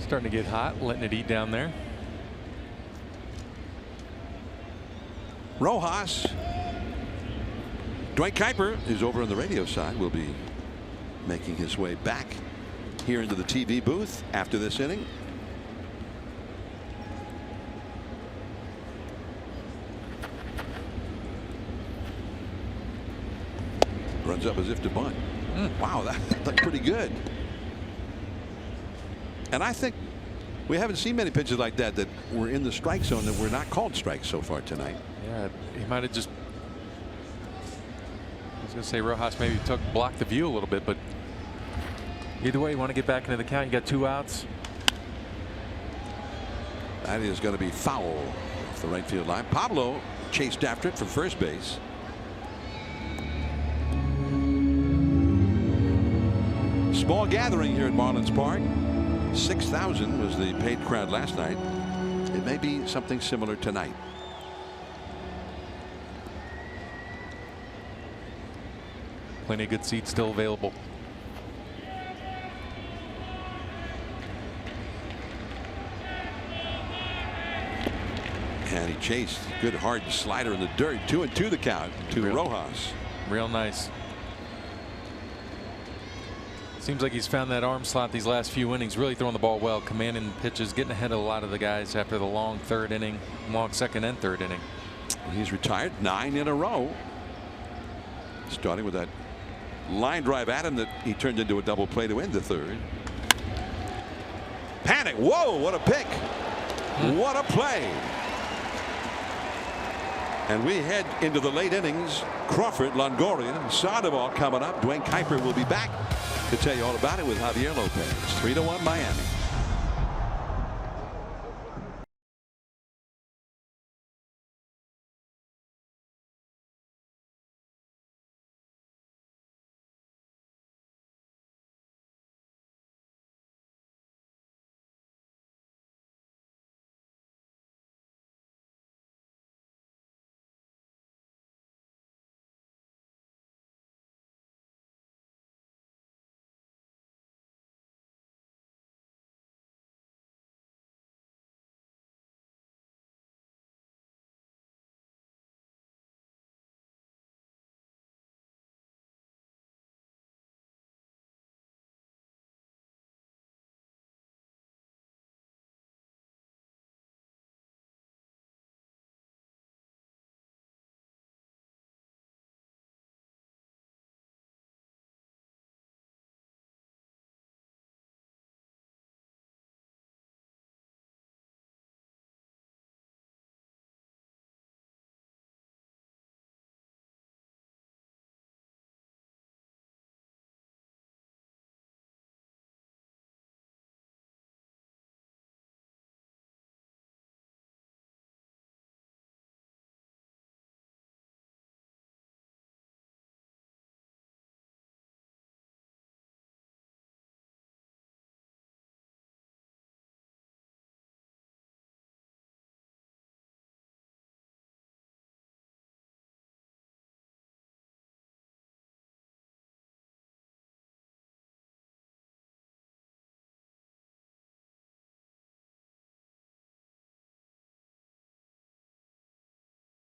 Starting to get hot, letting it eat down there. Rojas. Dwight Kuiper, who's over on the radio side, will be making his way back here into the TV booth after this inning. Runs up as if to bunt. Wow, that looked pretty good. And I think we haven't seen many pitches like that were in the strike zone that were not called strikes so far tonight. Yeah, he might have just. I was going to say Rojas maybe blocked the view a little bit, but either way, you want to get back into the count. You got 2 outs. That is going to be foul off the right field line. Pablo chased after it from first base. Small gathering here at Marlins Park. 6,000 was the paid crowd last night. It may be something similar tonight. Plenty of good seats still available. And he chased. Good hard slider in the dirt. 2-2 the count to Rojas. Real nice. Seems like he's found that arm slot these last few innings, really throwing the ball well, commanding pitches, getting ahead of a lot of the guys after the long 3rd inning, long 2nd and 3rd inning. He's retired 9 in a row. Starting with that line drive at him that he turned into a double play to end the 3rd. Panic. Whoa, what a pick. What a play. And we head into the late innings. Crawford, Longoria, Sandoval coming up. Dwayne Kuiper will be back to tell you all about it with Javier Lopez. 3-1 Miami.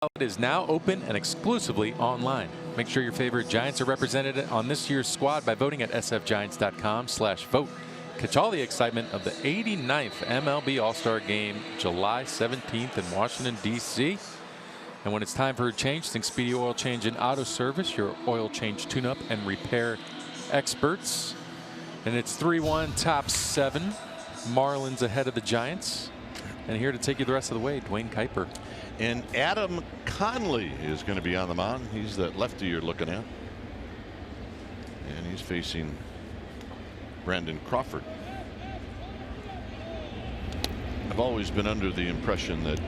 It is now open and exclusively online. Make sure your favorite Giants are represented on this year's squad by voting at sfgiants.com/vote. Catch all the excitement of the 89th MLB All-Star Game July 17th in Washington, D.C. And when it's time for a change, think Speedy Oil Change and Auto Service, your oil change tune-up and repair experts. And it's 3-1, top 7. Marlins ahead of the Giants. And here to take you the rest of the way, Dwayne Kuiper. And Adam Conley is going to be on the mound. He's that lefty you're looking at. And he's facing Brandon Crawford. I've always been under the impression that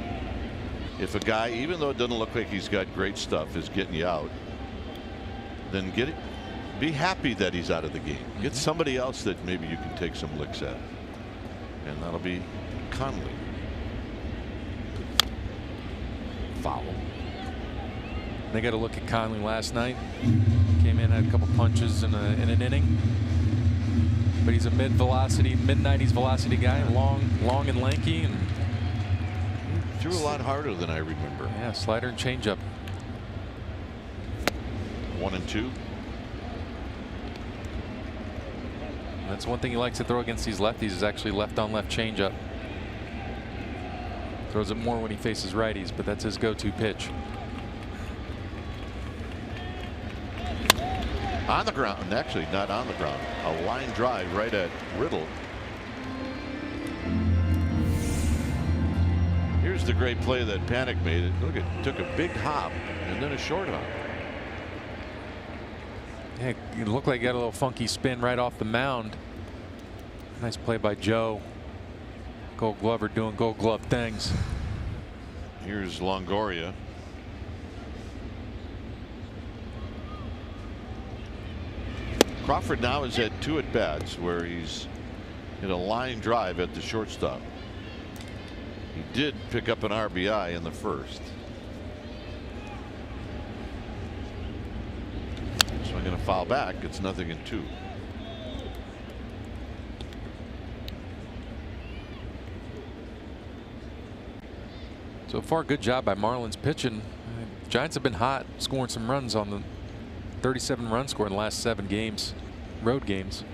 if a guy, even though it doesn't look like he's got great stuff, is getting you out, then be happy that he's out of the game. Get somebody else that maybe you can take some licks at. And that'll be Conley. Foul. They got a look at Conley last night. Came in, had a couple punches in an inning. But he's a mid-velocity, mid-90s velocity guy, long and lanky, and threw a lot harder than I remember. Yeah, slider and changeup. 1-2. That's one thing he likes to throw against these lefties is actually left-on-left changeup. Throws it more when he faces righties, but that's his go-to pitch. On the ground, actually not on the ground. A line drive right at Riddle. Here's the great play that Panic made. Look, it took a big hop and then a short hop. Yeah, it looked like he got a little funky spin right off the mound. Nice play by Joe. Gold Glover doing Gold Glove things. Here's Longoria. Crawford now has had 2 at-bats where he's hit a line drive at the shortstop. He did pick up an RBI in the first. So I'm going to foul back. It's 0-2. So far, good job by Marlins pitching. Giants have been hot, scoring some runs on the 37 runs scored in the last 7 games, road games.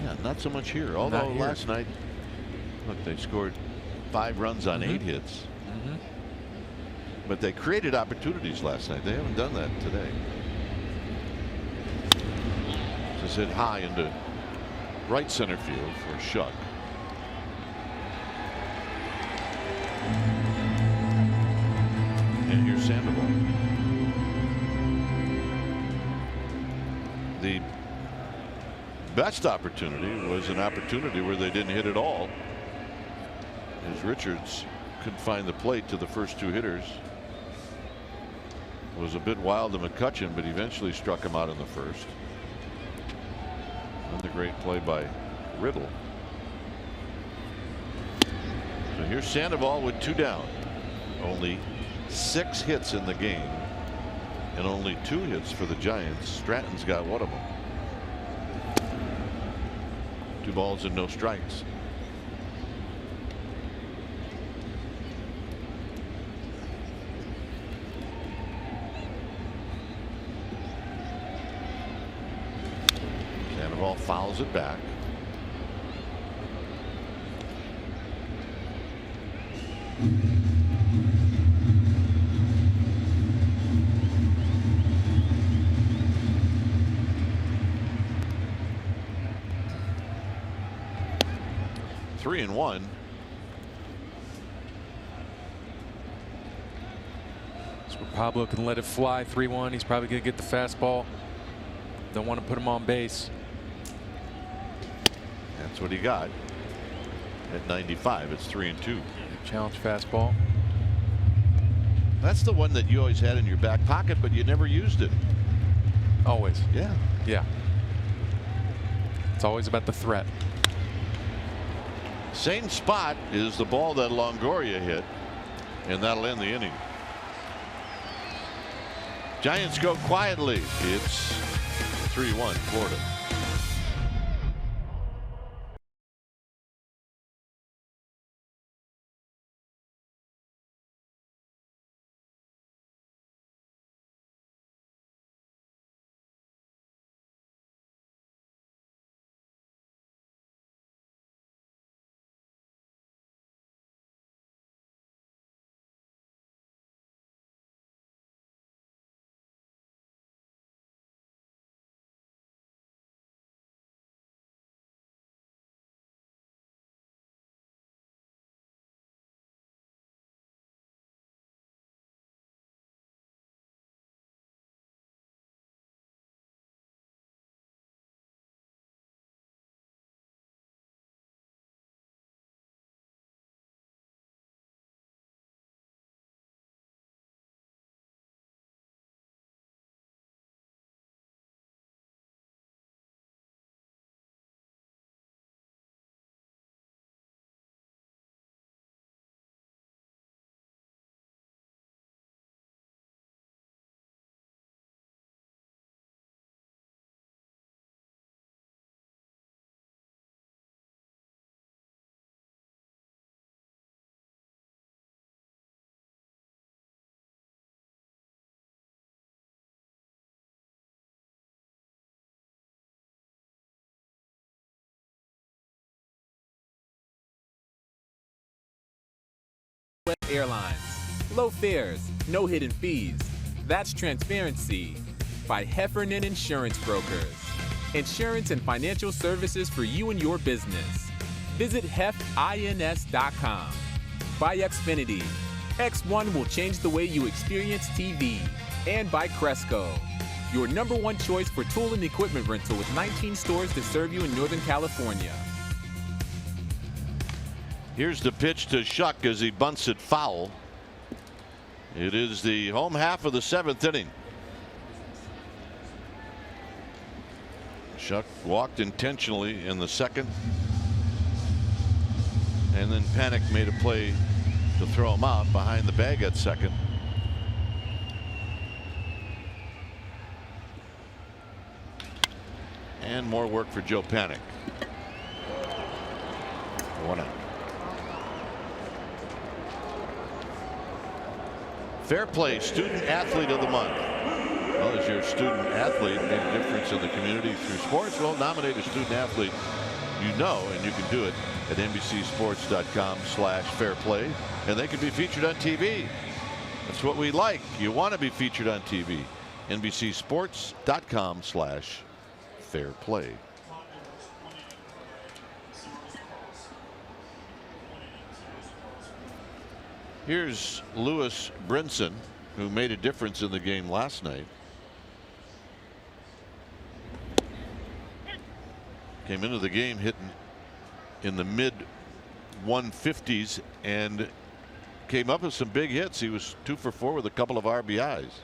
Yeah, not so much here. Although last night, look, they scored 5 runs on 8 hits. But they created opportunities last night. They haven't done that today. Just hit high into right center field for Shuck. And here's Sandoval. The best opportunity was an opportunity where they didn't hit at all, as Richards couldn't find the plate to the first 2 hitters. It was a bit wild to McCutchen, but eventually struck him out in the first. And the great play by Riddle. So here's Sandoval with 2 down. Only 6 hits in the game and only 2 hits for the Giants. Stratton's got 1 of them. 2 balls and no strikes. Sandoval fouls it back. Three and 1. So Pablo can let it fly. 3-1. He's probably going to get the fastball. Don't want to put him on base. That's what he got at 95. It's 3-2. Challenge fastball. That's the one that you always had in your back pocket, but you never used it. Always. Yeah. Yeah. It's always about the threat. Same spot is the ball that Longoria hit, and that'll end the inning. Giants go quietly. It's 3-1 Florida. Airlines. Low fares, no hidden fees. That's transparency by Heffernan Insurance Brokers. Insurance and financial services for you and your business. Visit hefins.com. By Xfinity. X1 will change the way you experience TV. And by Cresco, your #1 choice for tool and equipment rental with 19 stores to serve you in Northern California. Here's the pitch to Shuck as he bunts it foul. It is the home half of the 7th inning. Shuck walked intentionally in the 2nd, and then Panic made a play to throw him out behind the bag at 2nd. And more work for Joe Panic. 1 out. Fair Play Student Athlete of the Month. Well, as your student athlete made a difference in the community through sports, well, nominate a student athlete you know, and you can do it at NBCSports.com/fairplay, and they can be featured on TV. That's what we like. You want to be featured on TV. NBCSports.com/fairplay. Here's Lewis Brinson, who made a difference in the game last night. Came into the game hitting in the mid 150s and came up with some big hits. He was 2 for 4 with a couple of RBIs.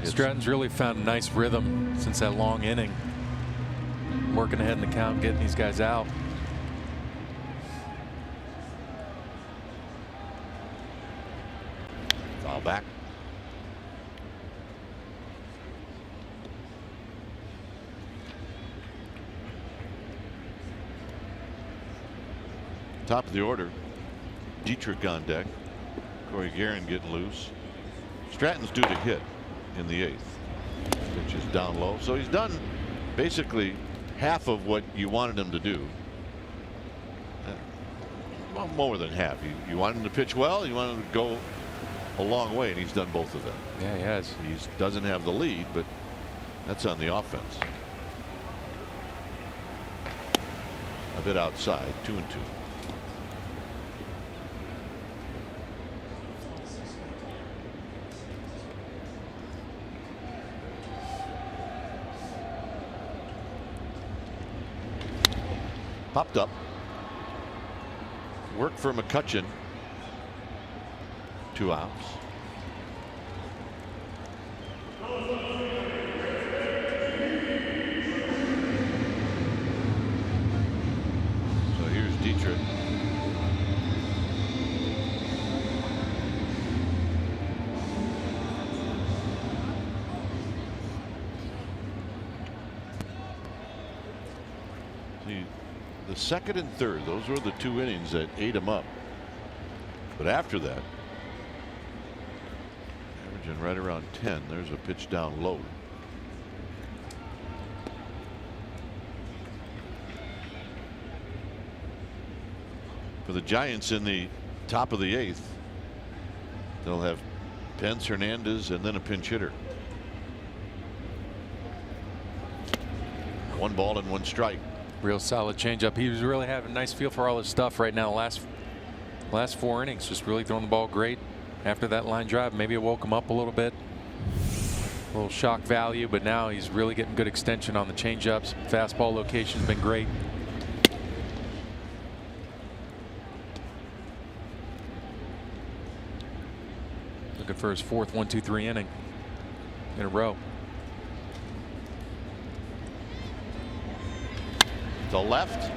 Stratton's really found a nice rhythm since that long inning. Working ahead in the count, getting these guys out. Foul back. Top of the order, Dietrich on deck. Corey Guerin getting loose. Stratton's due to hit in the 8th. Pitch is down low, so he's done basically half of what you wanted him to do. Well, more than half. You wanted him to pitch well, you wanted him to go a long way, and he's done both of them. Yeah, he has. He doesn't have the lead, but that's on the offense. A bit outside, 2-2. Popped up. Work for McCutcheon. 2 outs. So here's Dietrich. See, the 2nd and 3rd, those were the 2 innings that ate him up. But after that, averaging right around 10, there's a pitch down low. For the Giants in the top of the 8th, they'll have Pence, Hernandez, and then a pinch hitter. 1 ball and 1 strike. Real solid changeup. He was really having a nice feel for all his stuff right now. Last 4 innings, just really throwing the ball great. After that line drive, maybe it woke him up a little bit. A little shock value, but now he's really getting good extension on the changeups. Fastball location's been great. Looking for his 4th 1-2-3 inning in a row. To left,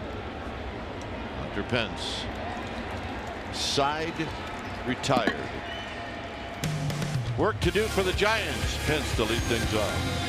Hunter Pence. Side retired. Work to do for the Giants. Pence to lead things off.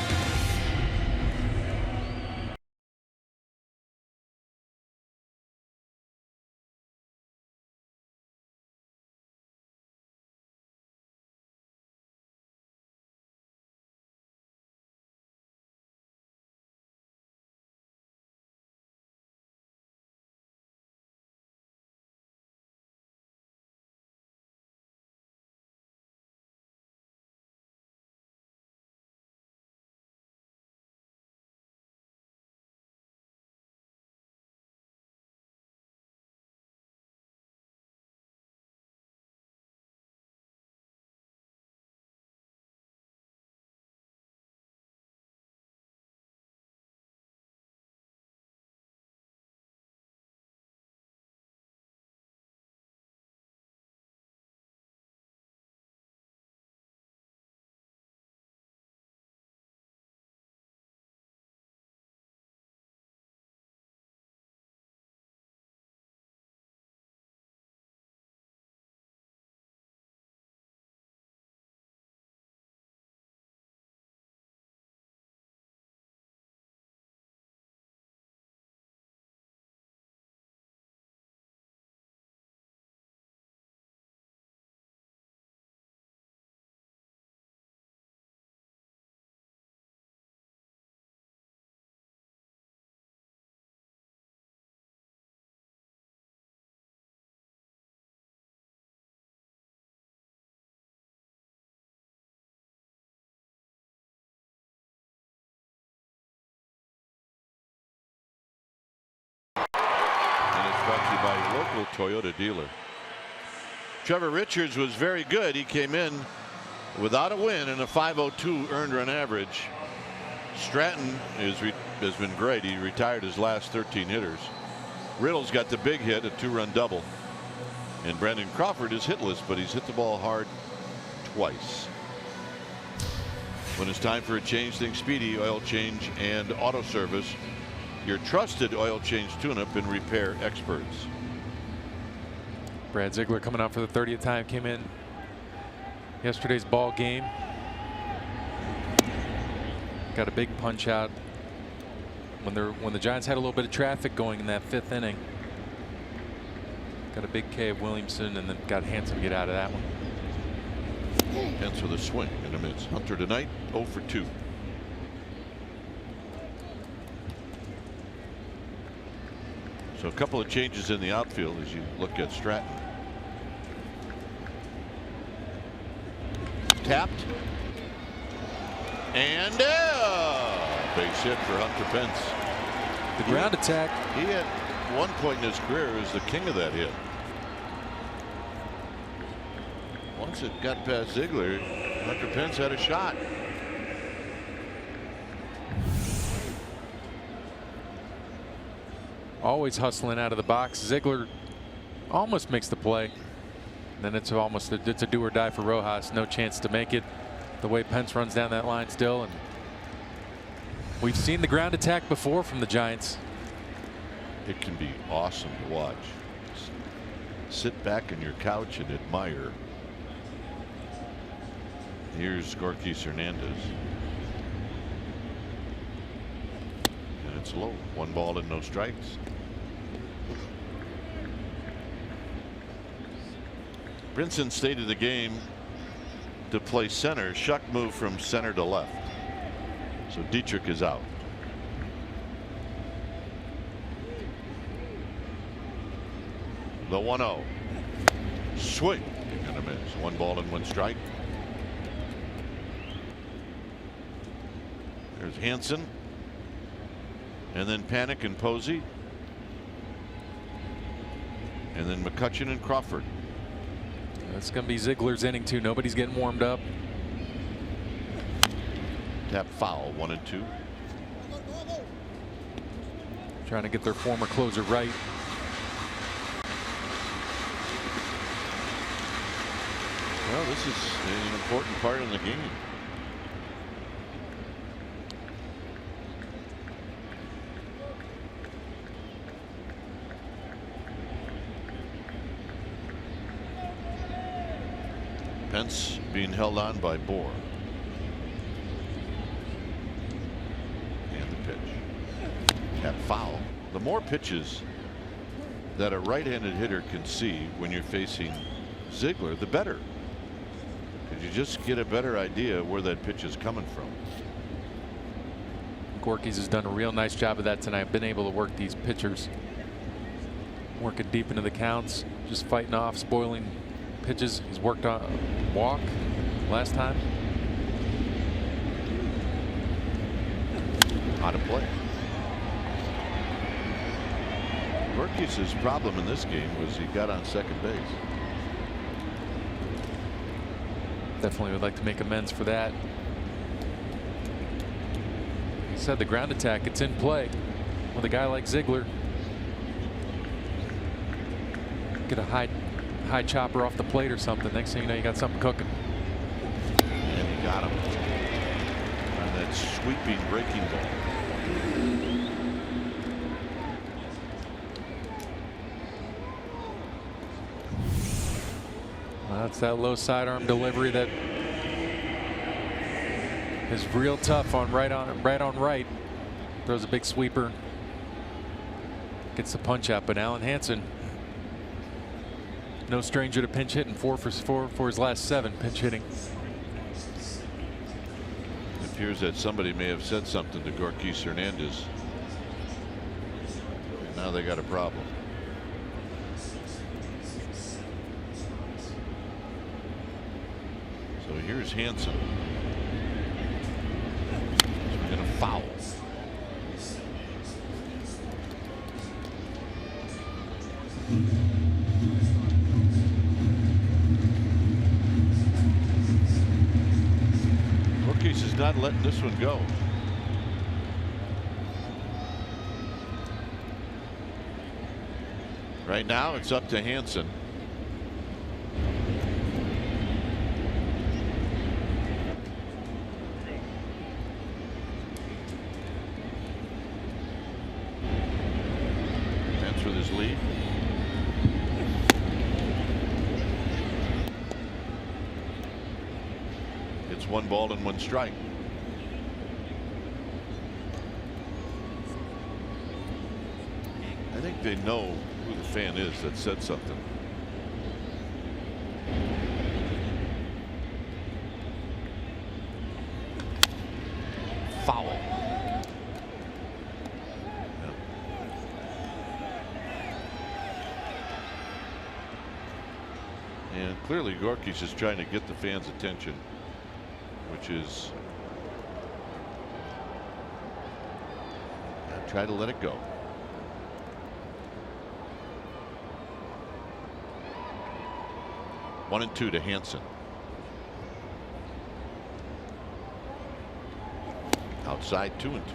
brought to you by your local Toyota dealer. Trevor Richards was very good. He came in without a win and a 5.02 earned run average. Stratton has been great. He retired his last 13 hitters. Riddle's got the big hit, a 2-run double. And Brandon Crawford is hitless, but he's hit the ball hard twice. When it's time for a change, think Speedy Oil Change and Auto Service. Your trusted oil change tune-up and repair experts. Brad Ziegler coming out for the 30th time, came in yesterday's ball game. Got a big punch out when the Giants had a little bit of traffic going in that 5th inning. Got a big K of Williamson and then got Hanson get out of that one. Pence with a swing in the midst. Hunter tonight 0 for 2. So a couple of changes in the outfield as you look at Stratton. Tapped. And base hit for Hunter Pence. The ground attack. He at one point in his career was the king of that hit. Once it got past Ziegler, Hunter Pence had a shot. Always hustling out of the box. Ziegler almost makes the play. Then it's a do or die for Rojas. No chance to make it. The way Pence runs down that line still, and we've seen the ground attack before from the Giants. It can be awesome to watch. Sit back on your couch and admire. Here's Gorkis Hernandez. And it's low. 1 ball and no strikes. Brinson stated the game to play center. Shuck moved from center to left. So Dietrich is out. The 1-0. Swing and a miss. 1 ball and 1 strike. There's Hanson. And then Panic and Posey. And then McCutchen and Crawford. That's going to be Ziegler's inning too. Nobody's getting warmed up. Tap foul. 1 and 2. Trying to get their former closer right. Well, this is an important part in the game. Pence being held on by Bohr. And the pitch. Tap foul. The more pitches that a right-handed hitter can see when you're facing Ziegler, the better. Because you just get a better idea where that pitch is coming from. Gorkis has done a real nice job of that tonight. Been able to work these pitchers. Working deep into the counts. Just fighting off, spoiling pitches. He's worked on a walk last time. How to play. Gorkis' problem in this game was he got on second base. Definitely would like to make amends for that. He said the ground attack, it's in play with a guy like Ziegler. Get a high chopper off the plate or something. Next thing you know, you got something cooking. And he got him on that sweeping breaking ball. That's that low sidearm delivery that is real tough on right. Throws a big sweeper. Gets the punch out, but Alan Hansen, no stranger to pinch hitting. 4 for his last 7 pinch hitting. It appears that somebody may have said something to Gorkis Hernandez. And now they got a problem. So here's Hansen. He's going to foul. Rookies is not letting this one go. Right now, it's up to Hansen. Pence with his lead. It's 1 ball and 1 strike. I think they know who the fan is that said something. Foul. And clearly Gorky's just trying to get the fans' attention, which is try to let it go. One and 2 to Hansen. Outside 2 and 2.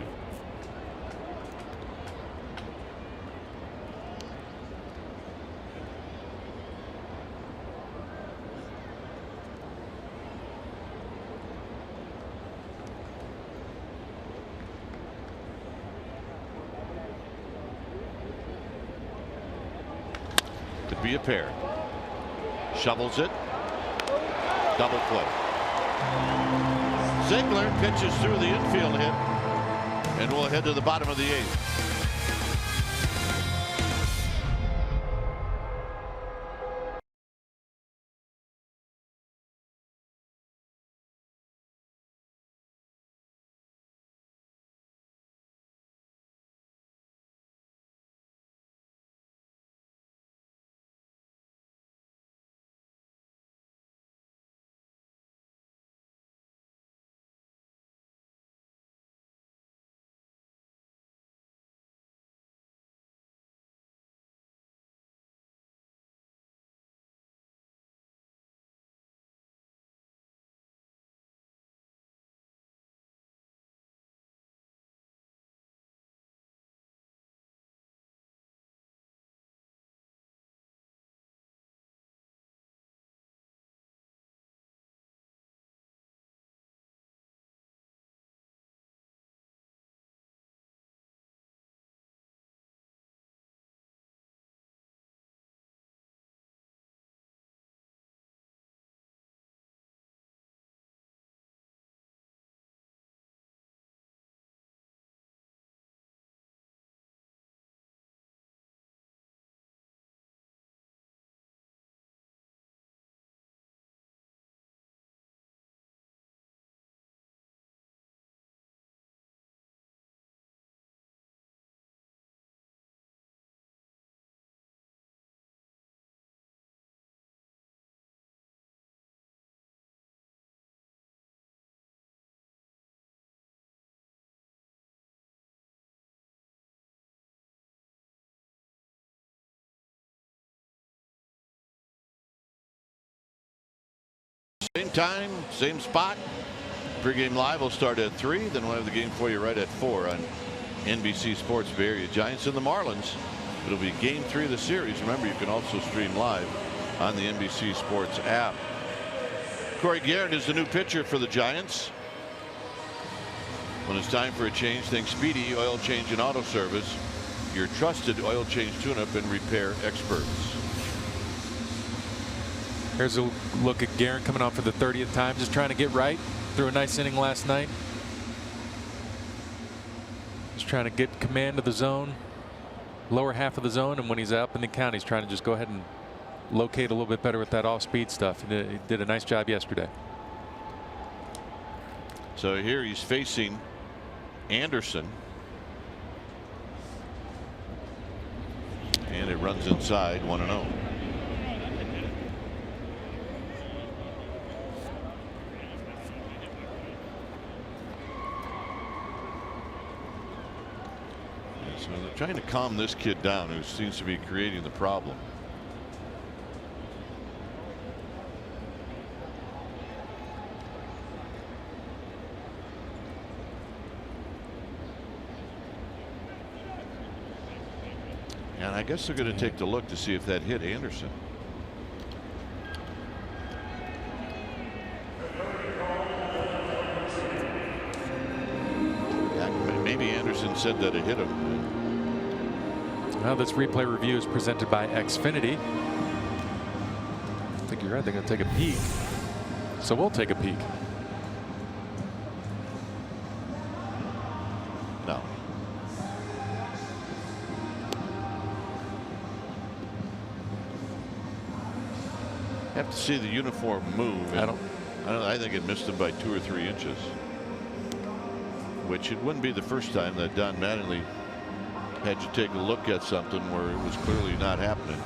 Could be a pair. Shovels it. Double play. Ziegler pitches through the infield hit, and we'll head to the bottom of the 8th. Same time, same spot. Pre-game live will start at 3. Then we'll have the game for you right at 4 on NBC Sports Bay Area. Giants and the Marlins. It'll be game 3 of the series. Remember, you can also stream live on the NBC Sports app. Corey Garrett is the new pitcher for the Giants. When it's time for a change, think Speedy Oil Change and Auto Service, your trusted oil change tune-up and repair experts. Here's a look at Guerin coming on for the 30th time, just trying to get right. Threw a nice inning last night. Just trying to get command of the zone, lower half of the zone, and when he's up in the count, he's trying to just go ahead and locate a little bit better with that off-speed stuff. He did a nice job yesterday. So here he's facing Anderson. And it runs inside 1-0. So the trying to calm this kid down who seems to be creating the problem. And I guess they're going to take the look to see if that hit Anderson. Maybe Anderson said that it hit him. Well, this replay review is presented by Xfinity. I think you're right. They're going to take a peek. So we'll take a peek. No. Have to see the uniform move. I think it missed him by 2 or 3 inches. Which it wouldn't be the first time that Don Mattingly had you take a look at something where it was clearly not happening.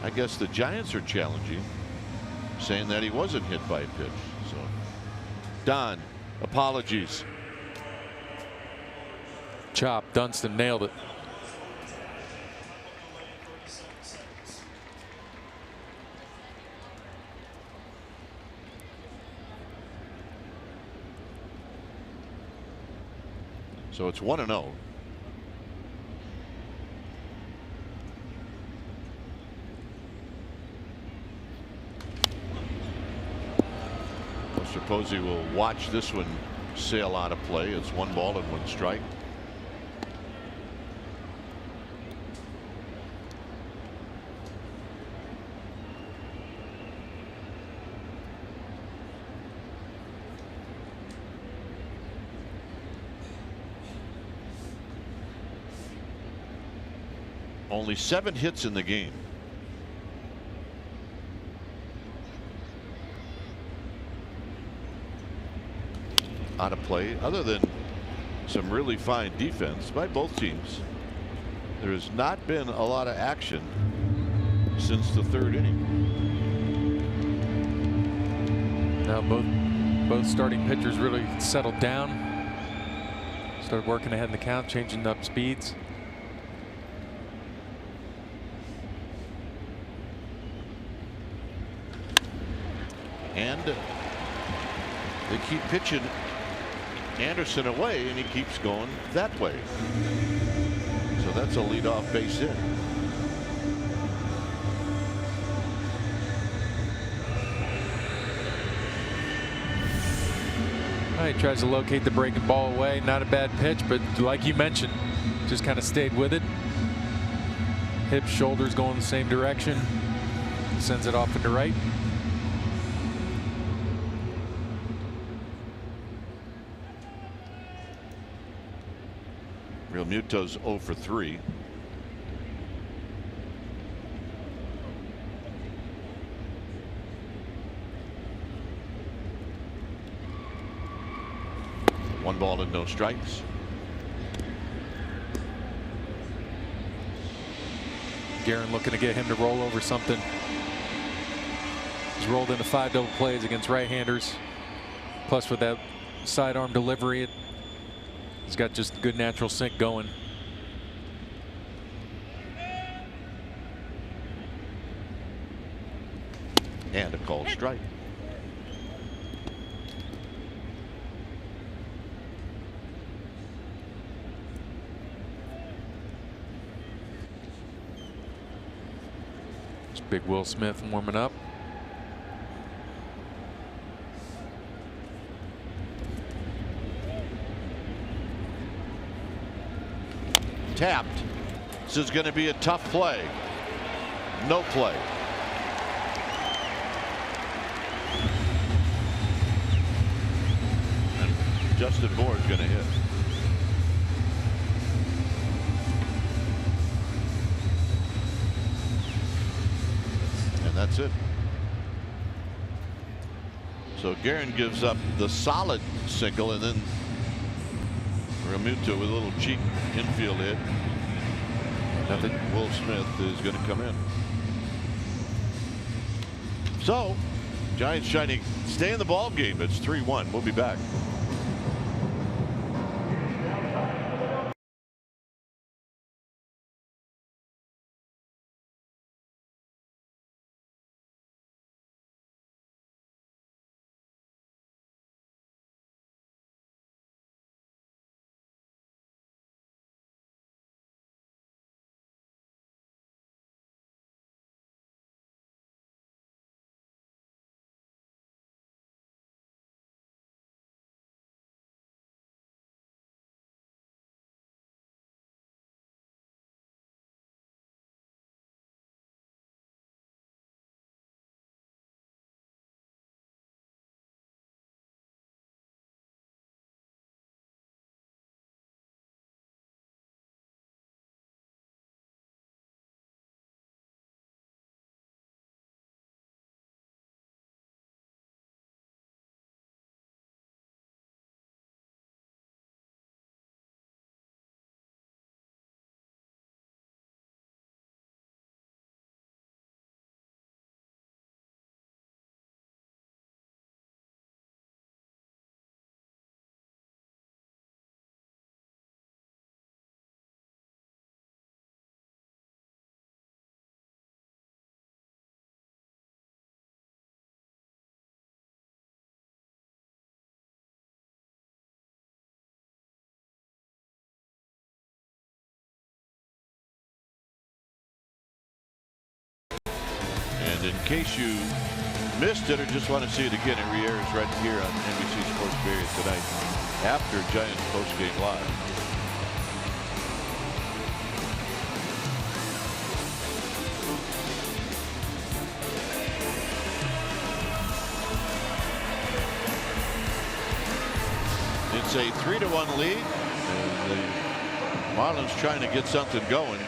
I guess the Giants are challenging, saying that he wasn't hit by a pitch. So, Don, apologies. Chop. Dunston nailed it. So it's 1-0. I suppose he will watch this one sail out of play. It's 1 ball and 1 strike. Only 7 hits in the game. Out of play, other than some really fine defense by both teams. There has not been a lot of action since the 3rd inning. Now both starting pitchers really settled down. Started working ahead in the count, changing up speeds. And they keep pitching Anderson away, and he keeps going that way. So that's a leadoff base hit. He tries to locate the breaking ball away. Not a bad pitch, but like you mentioned, just kind of stayed with it. Hips, shoulders going the same direction. Sends it off into right. Realmuto's 0 for 3. One ball and no strikes. Guerin looking to get him to roll over something. He's rolled into 5 double plays against right-handers. Plus with that sidearm delivery, he's got just good natural sink going. And a called strike. It's big Will Smith warming up. Tapped. This is going to be a tough play. No play. And Justin Moore is going to hit. And that's it. So Guerin gives up the solid single, and then Realmuto with a little cheap infield hit. And Will Smith is going to come in. So Giants trying to stay in the ball game. It's 3-1. We'll be back. And in case you missed it or just want to see it again, it re-airs right here on NBC Sports Bay tonight after Giants postgame live. It's a 3-1 lead, and the Marlins trying to get something going.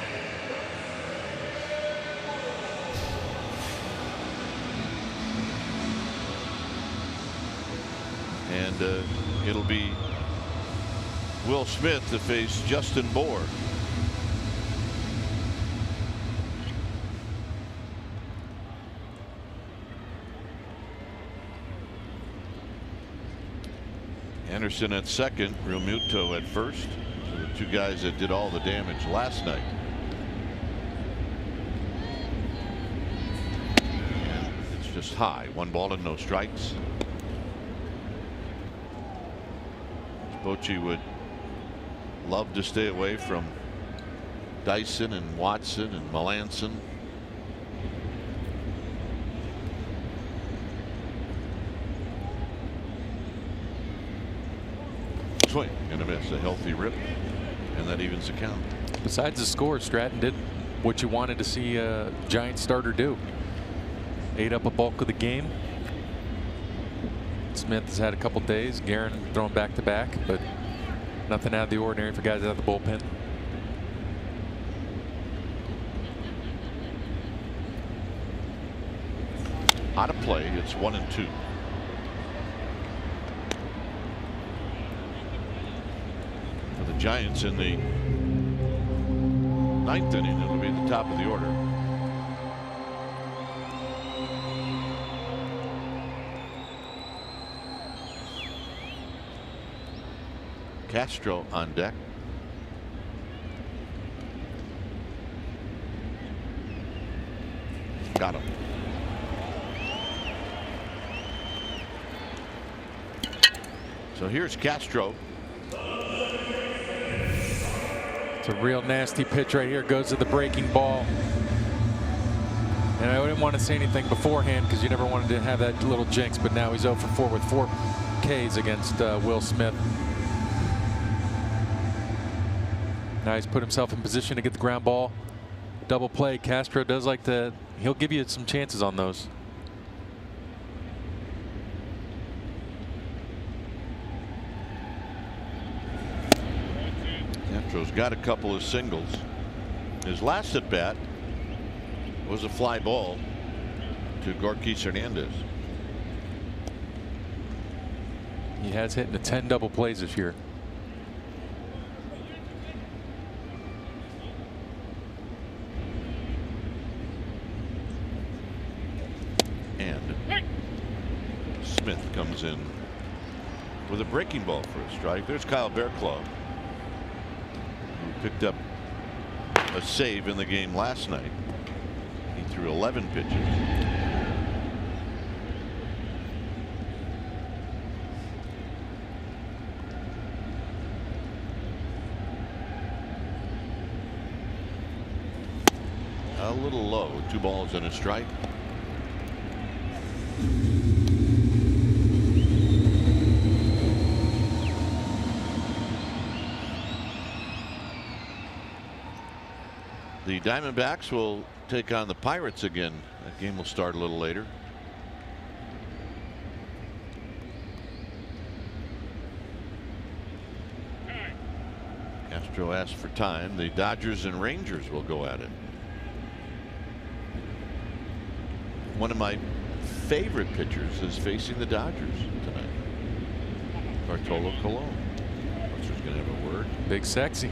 And it'll be Will Smith to face Justin Bour. Anderson at second, Realmuto at first. So the two guys that did all the damage last night. And it's just high. 1 ball and no strikes. Bochy would love to stay away from Dyson and Watson and Melanson. Swing and a miss, a healthy rip, and that evens the count. Besides the score, Stratton did what you wanted to see a Giant starter do. Ate up a bulk of the game. Smith has had a couple days. Guerin throwing back to back, but nothing out of the ordinary for guys out of the bullpen. Out of play. It's 1-2. For the Giants in the 9th inning, it'll be at the top of the order. Castro on deck. Got him. So here's Castro. It's a real nasty pitch right here. Goes to the breaking ball. And I didn't want to say anything beforehand because you never wanted to have that little jinx, but now he's 0 for 4 with 4 Ks against Will Smith. Now he's put himself in position to get the ground ball. Double play. Castro does like to, he'll give you some chances on those. Castro's got a couple of singles. His last at bat was a fly ball to Gorkis Hernandez. He has hit into 10 double plays this year. in with a breaking ball for a strike. There's Kyle Bearclaw, who picked up a save in the game last night. He threw 11 pitches. A little low. 2 balls and a strike. The Diamondbacks will take on the Pirates again. That game will start a little later. Castro asked for time. The Dodgers and Rangers will go at it. One of my favorite pitchers is facing the Dodgers tonight. Bartolo Colon. Who's going to have a word? Big Sexy.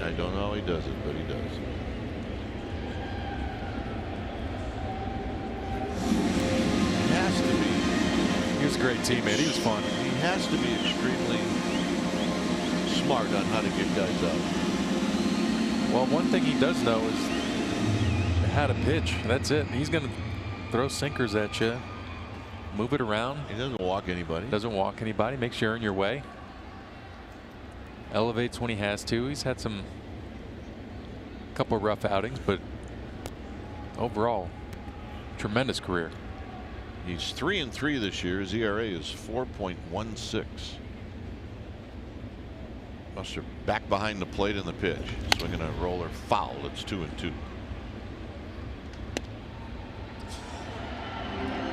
I don't know how he does it, but he does. He has to be. He was a great teammate. He was fun. He has to be extremely smart on how to get guys out. Well, one thing he does know is how to pitch. That's it. He's going to throw sinkers at you, move it around. He doesn't walk anybody. Doesn't walk anybody. Makes you earn your way. Elevates when he has to. He's had some couple of rough outings, but overall, tremendous career. He's 3-3 this year. His ERA is 4.16. Buster back behind the plate in the pitch, swinging a roller foul. It's 2-2.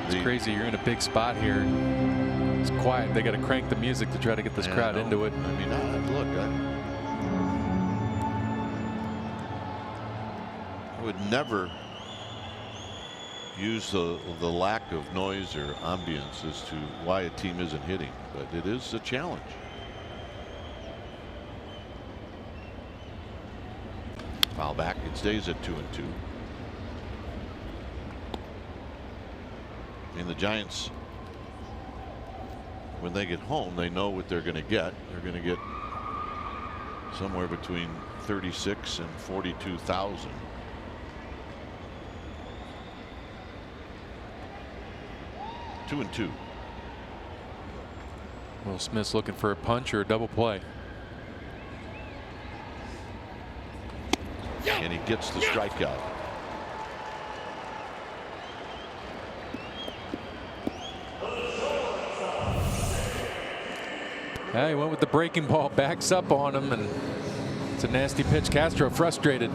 It's crazy. You're in a big spot here. It's quiet. They got to crank the music to try to get this crowd into it. I mean, look, I would never use the lack of noise or ambience as to why a team isn't hitting, but it is a challenge. Foul back. It stays at 2-2. I mean, the Giants, when they get home, they know what they're going to get. They're going to get somewhere between 36 and 42,000. Two and two. Will Smith's looking for a punch or a double play. And he gets the strikeout. Yeah, he went with the breaking ball, backs up on him, and it's a nasty pitch. Castro frustrated.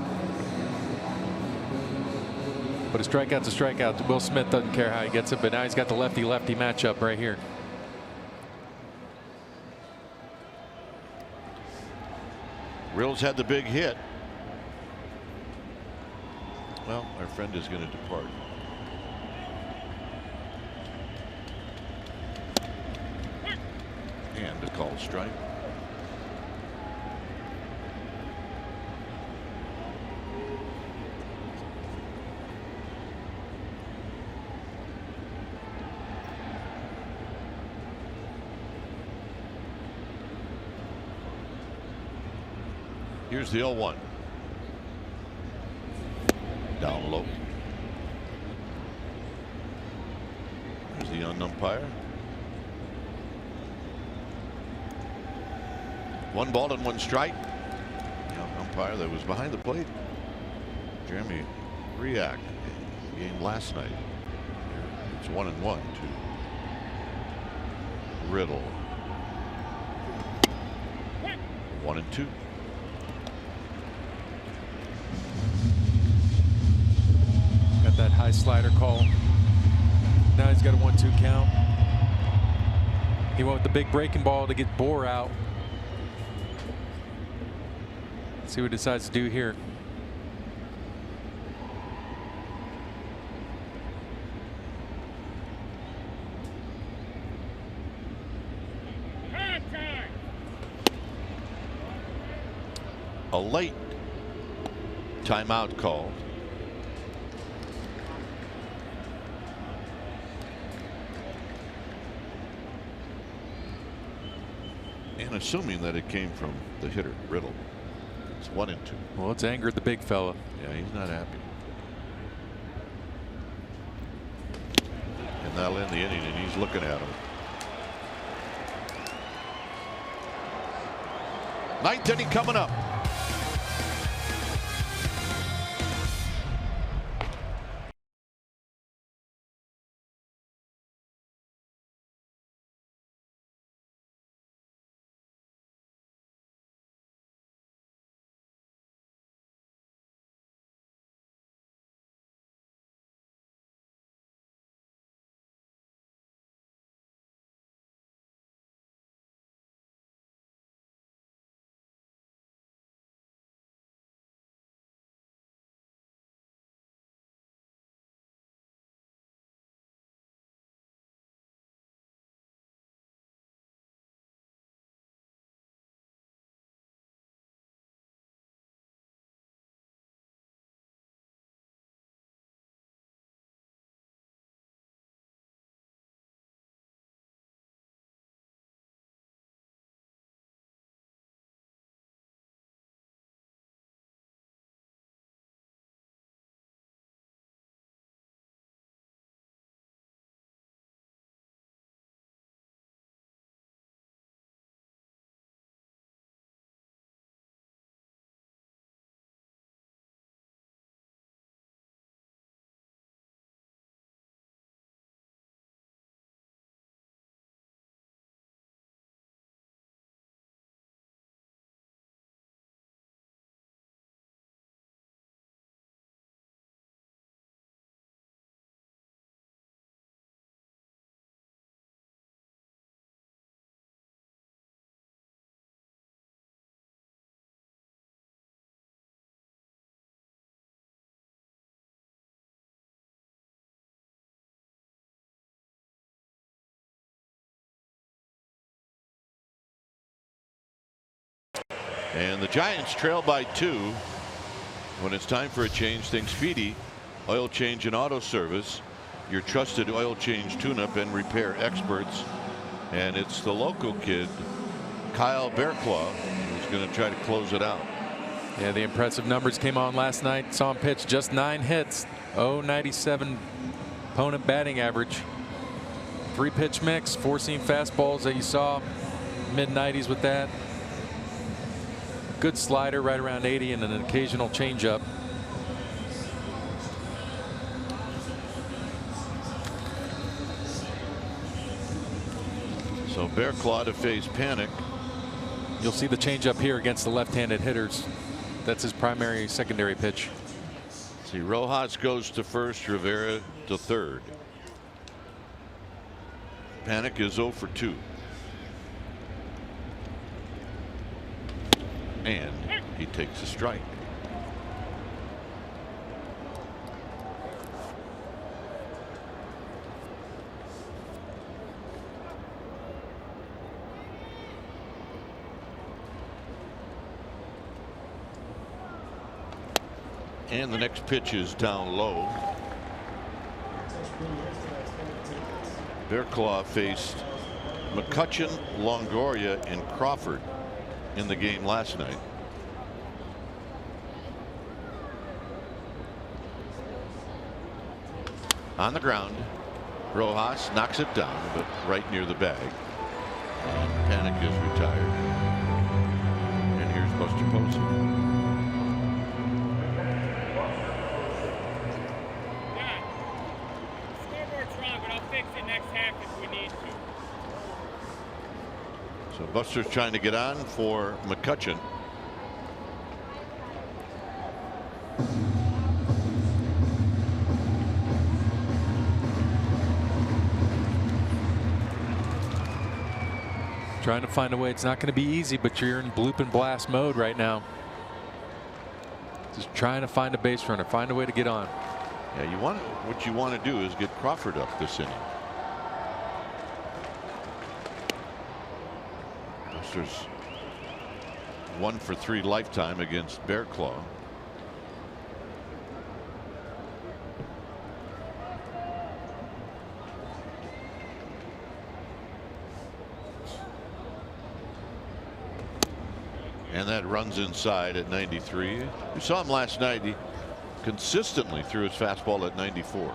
But a strikeout's a strikeout. Will Smith doesn't care how he gets it, but now he's got the lefty-lefty matchup right here. Rills had the big hit. Well, our friend is going to depart. And a called strike. Here's the 0-1. Down low. There's the young umpire. 1 ball and 1 strike. The young umpire that was behind the plate, Jeremy Riak, game last night. It's 1-1 to Riddle. 1-2. Got that high slider call. Now he's got a 1-2 count. He went with the big breaking ball to get Bohr out. See what he decides to do here. A late timeout called. assuming that it came from the hitter, Riddle. It's 1-2. Well, it's angered the big fella. Yeah, he's not happy. And that'll end the inning, and he's looking at him. Ninth inning coming up. And the Giants trail by 2. When it's time for a change, think Speedy Oil Change and Auto Service, your trusted oil change tune-up and repair experts. And it's the local kid, Kyle Bearclaw, who's going to try to close it out. Yeah, the impressive numbers came on last night. Saw him pitch just 9 hits, 0.97 opponent batting average. 3-pitch mix, 4-seam fastballs that you saw, mid-90s with that. Good slider right around 80 and an occasional changeup. So Bearclaw to face Panic. You'll see the changeup here against the left-handed hitters. That's his primary secondary pitch. See, Rojas goes to first, Rivera to third. Panic is 0 for 2. And he takes a strike. And the next pitch is down low. Bearclaw faced McCutchen, Longoria, and Crawford in the game last night. On the ground, Rojas knocks it down, but right near the bag. And Panic is retired. And here's Buster Posey. Scoreboard's wrong, but I'll fix it next half if we need to. So Buster's trying to get on for McCutchen. Trying to find a way. It's not going to be easy, but you're in bloop and blast mode right now. Just trying to find a base runner, find a way to get on. Yeah, what you want to do is get Crawford up this inning. Buster's 1 for 3 lifetime against Bearclaw. And that runs inside at 93. We saw him last night. He consistently threw his fastball at 94.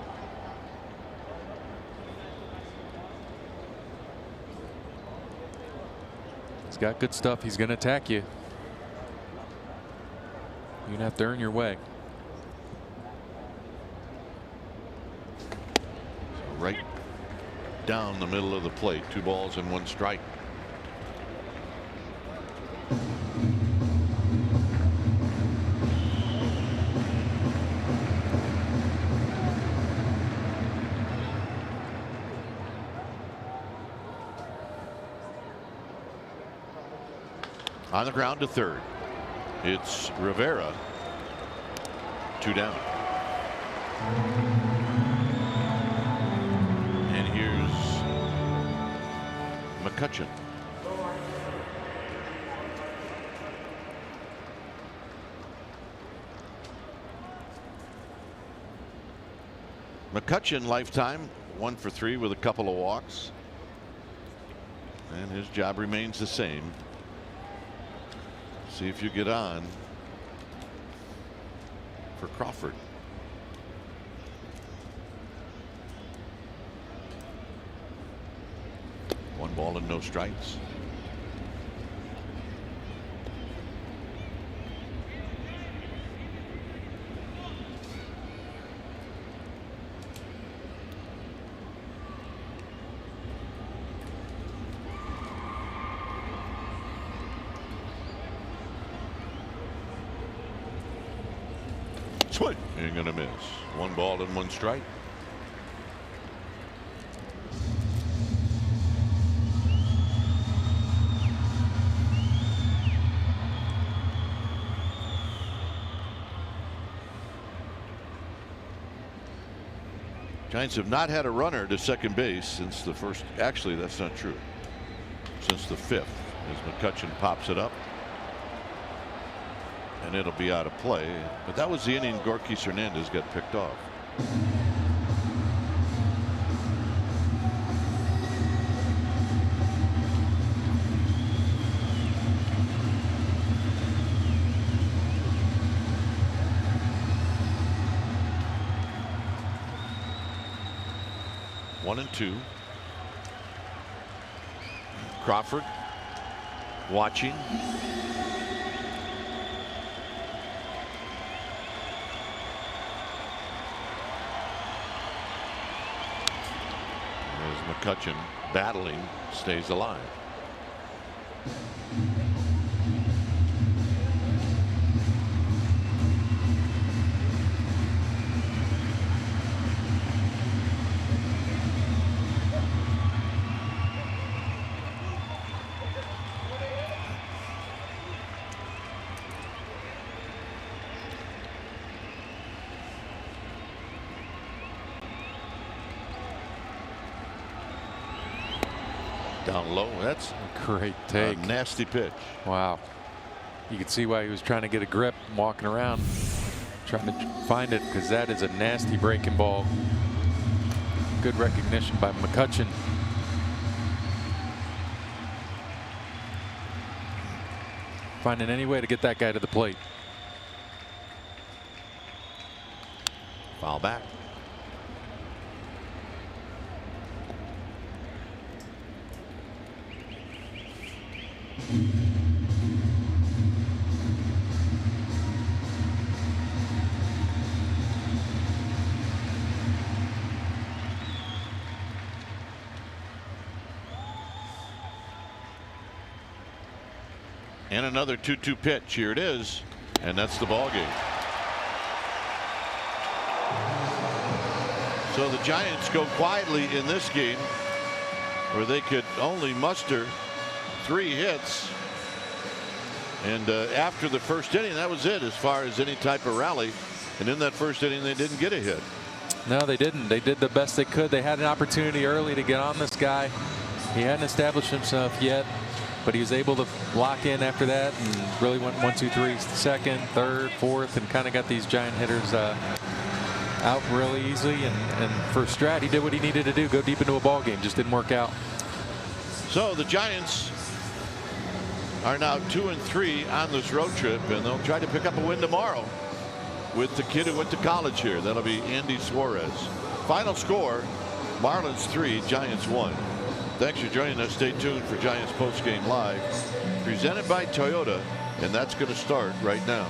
He's got good stuff. He's going to attack you. You're going to have to earn your way. Right down the middle of the plate. 2 balls and 1 strike. On the ground to third. It's Rivera. 2 down. And here's McCutchen. McCutchen lifetime 1 for 3 with a couple of walks. And his job remains the same. See if you get on for Crawford. One ball and no strikes. Swing. You're going to miss. 1 ball and 1 strike. Giants have not had a runner to second base since the first. Actually, that's not true. Since the 5th, as McCutchen pops it up. And it'll be out of play. But that was the inning Gorkis Hernandez got picked off. One and 2. Crawford watching. McCutchen battling, stays alive. Down low. That's a great take. A nasty pitch. Wow. You could see why he was trying to get a grip, walking around, trying to find it, because that is a nasty breaking ball. Good recognition by McCutchen. Finding any way to get that guy to the plate. Foul back. And another 2-2 pitch. Here it is. And that's the ball game. So the Giants go quietly in this game, where they could only muster 3 hits. And after the first inning, that was it as far as any type of rally. And in that first inning, they didn't get a hit. No, they didn't. They did the best they could. They had an opportunity early to get on this guy. He hadn't established himself yet, but he was able to lock in after that and really went 1, 2, 3, second, third, fourth, and kind of got these Giant hitters out really easily. And for Strat, he did what he needed to do, go deep into a ball game. Just didn't work out. So the Giants are now 2-3 on this road trip, and they'll try to pick up a win tomorrow with the kid who went to college here. That'll be Andy Suarez. Final score, Marlins 3, Giants 1. Thanks for joining us. Stay tuned for Giants Postgame Live, presented by Toyota, and that's going to start right now.